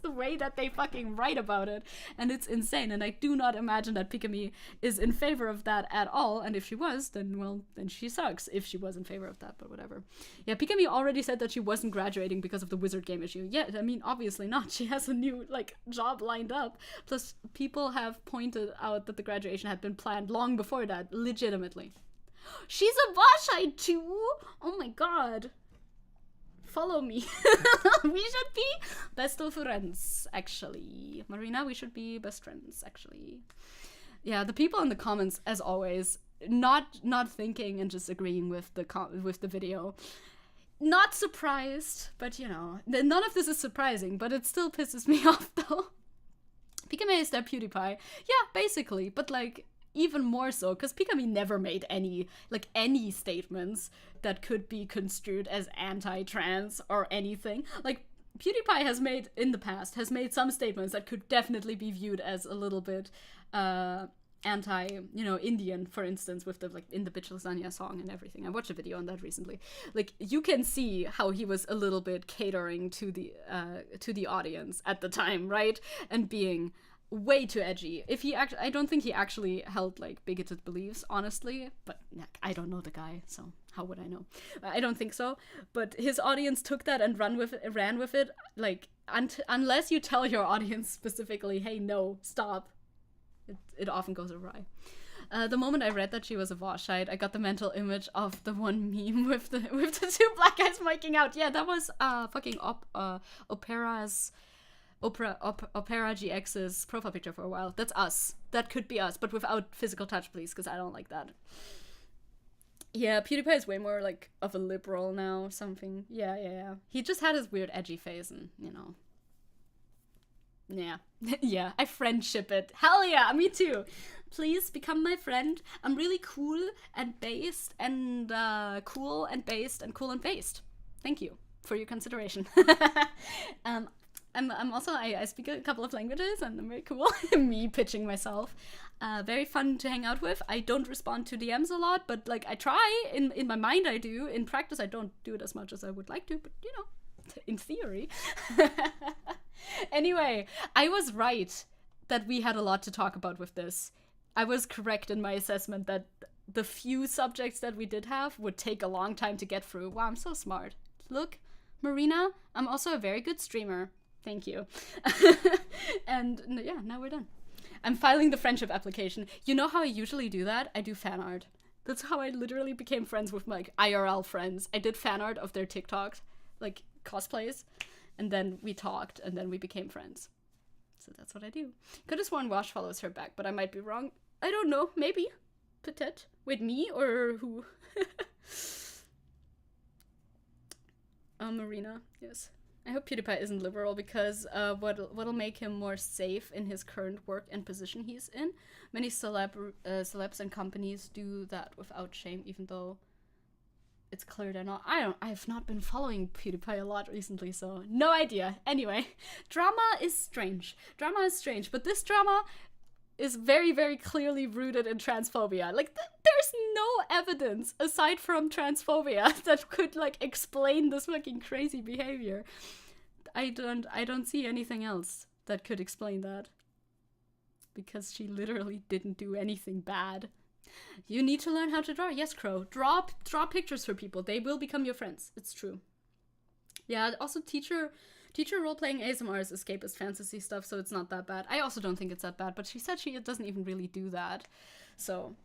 the way that they fucking write about it, and it's insane. And I do not imagine that Pikami is in favor of that at all. And if she was, then she sucks. If she was in favor of that, but whatever. Yeah, Pikami already said that she wasn't graduating because of the wizard game issue. Yeah, I mean, obviously not. She has a new job lined up. Plus, people have pointed out that the graduation had been planned long before that, legitimately. She's a Vashite too! Oh my god. Follow me. We should be best of friends, actually. Marina, we should be best friends, actually. Yeah, the people in the comments, as always, not thinking and just agreeing with the video. Not surprised, but you know, none of this is surprising, but it still pisses me off though. Pikami is their PewDiePie. Yeah, basically, but like, even more so, because Pikami never made any statements that could be construed as anti-trans or anything. Like, PewDiePie has made some statements that could definitely be viewed as a little bit anti, Indian, for instance, with the, in the Bitch Lasagna song and everything. I watched a video on that recently. Like, you can see how he was a little bit catering to the audience at the time, right? And being way too edgy. I don't think he actually held bigoted beliefs, honestly, but I don't know the guy, so how would I know? I don't think so. But his audience took that and ran with it. Like, unless you tell your audience specifically, hey, no, stop, it often goes awry. The moment I read that she was a Vashite, I got the mental image of the one meme with the two black guys making out. Yeah, that was fucking Opera GX's profile picture for a while. That's us. That could be us, but without physical touch, please, because I don't like that. Yeah, PewDiePie is way more of a liberal now, something. Yeah. He just had his weird edgy phase, and yeah. Yeah, I friendship it. Hell yeah, me too. Please become my friend. I'm really cool and based, and cool and based, and cool and based. Thank you for your consideration. I'm also, I speak a couple of languages, and I'm very cool. Me pitching myself. Very fun to hang out with. I don't respond to DMs a lot, but I try. In my mind I do. In practice I don't do it as much as I would like to, but in theory. Anyway, I was right that we had a lot to talk about with this. I was correct in my assessment that the few subjects that we did have would take a long time to get through. Wow, I'm so smart. Look, Marina, I'm also a very good streamer. Thank you. And yeah, now we're done. I'm filing the friendship application. You know how I usually do that? I do fan art. That's how I literally became friends with my IRL friends. I did fan art of their TikToks, cosplays, and then we talked, and then we became friends. So that's what I do. Could have sworn Wash follows her back, but I might be wrong. I don't know. Maybe. Peut-être. Wait, me or who? Marina. Yes. I hope PewDiePie isn't liberal, because what'll make him more safe in his current work and position he's in. Many celebs and companies do that without shame, even though it's clear they're not. I've not been following PewDiePie a lot recently, so no idea. Anyway, drama is strange, but this drama is very, very clearly rooted in transphobia. There's no evidence aside from transphobia that could explain this fucking crazy behavior. I don't see anything else that could explain that, because she literally didn't do anything bad. You need to learn how to draw. Yes, Crow. Draw pictures for people. They will become your friends. It's true. Yeah, also teacher role-playing ASMR is escapist fantasy stuff, so it's not that bad. I also don't think it's that bad, but she said she doesn't even really do that. So,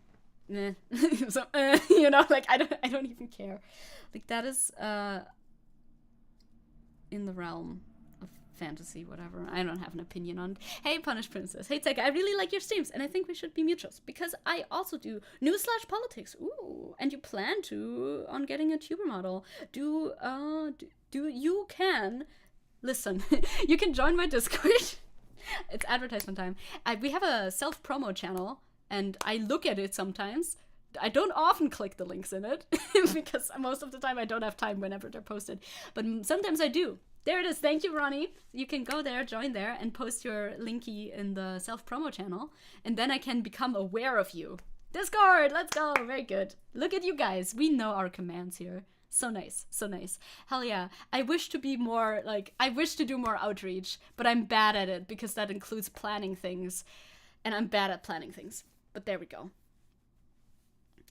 I don't even care. That is in the realm of fantasy, whatever. I don't have an opinion on it. Hey, Punished Princess. Hey, Zecke, I really like your streams, and I think we should be mutuals, because I also do news/politics. Ooh, and you plan on getting a tuber model. You can... Listen, you can join my Discord. It's advertisement time. We have a self-promo channel, and I look at it sometimes. I don't often click the links in it because most of the time I don't have time whenever they're posted. But sometimes I do. There it is. Thank you, Ronnie. You can go there, join there, and post your linky in the self-promo channel. And then I can become aware of you. Discord, let's go. Very good. Look at you guys. We know our commands here. So nice. So nice. Hell yeah. I wish to be more, like, I wish to do more outreach, but I'm bad at it because that includes planning things. And I'm bad at planning things. But there we go.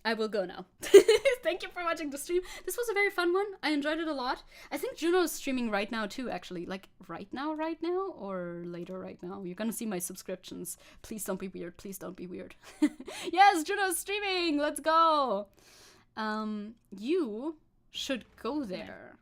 I will go now. Thank you for watching the stream. This was a very fun one. I enjoyed it a lot. I think Juno's streaming right now too, actually. Like, right now, or later right now. You're gonna see my subscriptions. Please don't be weird. Please don't be weird. Yes, Juno's streaming! Let's go! You should go there.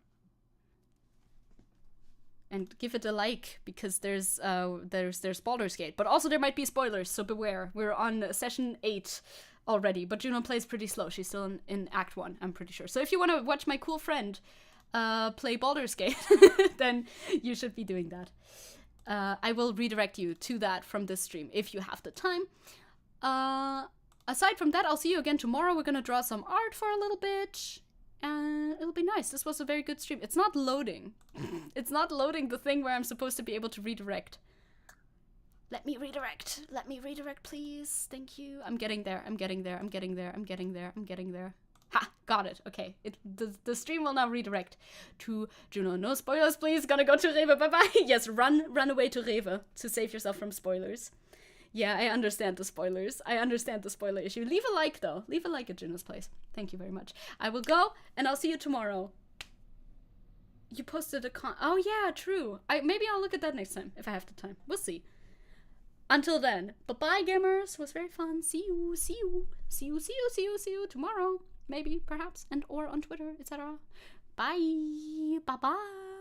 And give it a like, because there's Baldur's Gate. But also there might be spoilers, so beware. We're on session 8 already, but Juno plays pretty slow. She's still in Act 1, I'm pretty sure. So if you want to watch my cool friend play Baldur's Gate, then you should be doing that. I will redirect you to that from this stream if you have the time. Aside from that, I'll see you again tomorrow. We're gonna draw some art for a little bit. And it'll be nice. This was a very good stream. It's not loading. It's not loading the thing where I'm supposed to be able to redirect. Let me redirect. Let me redirect, please. Thank you. I'm getting there. I'm getting there. I'm getting there. I'm getting there. I'm getting there. Ha! Got it. Okay. The stream will now redirect to Juno. No spoilers, please. Gonna go to Rewe. Bye-bye. Yes, run away to Rewe to save yourself from spoilers. Yeah, I understand the spoilers. I understand the spoiler issue. Leave a like, though. Leave a like at Juno's place. Thank you very much. I will go, and I'll see you tomorrow. You posted a oh, yeah, true. Maybe I'll look at that next time, if I have the time. We'll see. Until then, bye-bye, gamers. It was very fun. See you, see you. See you, see you, see you, see you tomorrow. Maybe, perhaps, and or on Twitter, etc. Bye. Bye-bye.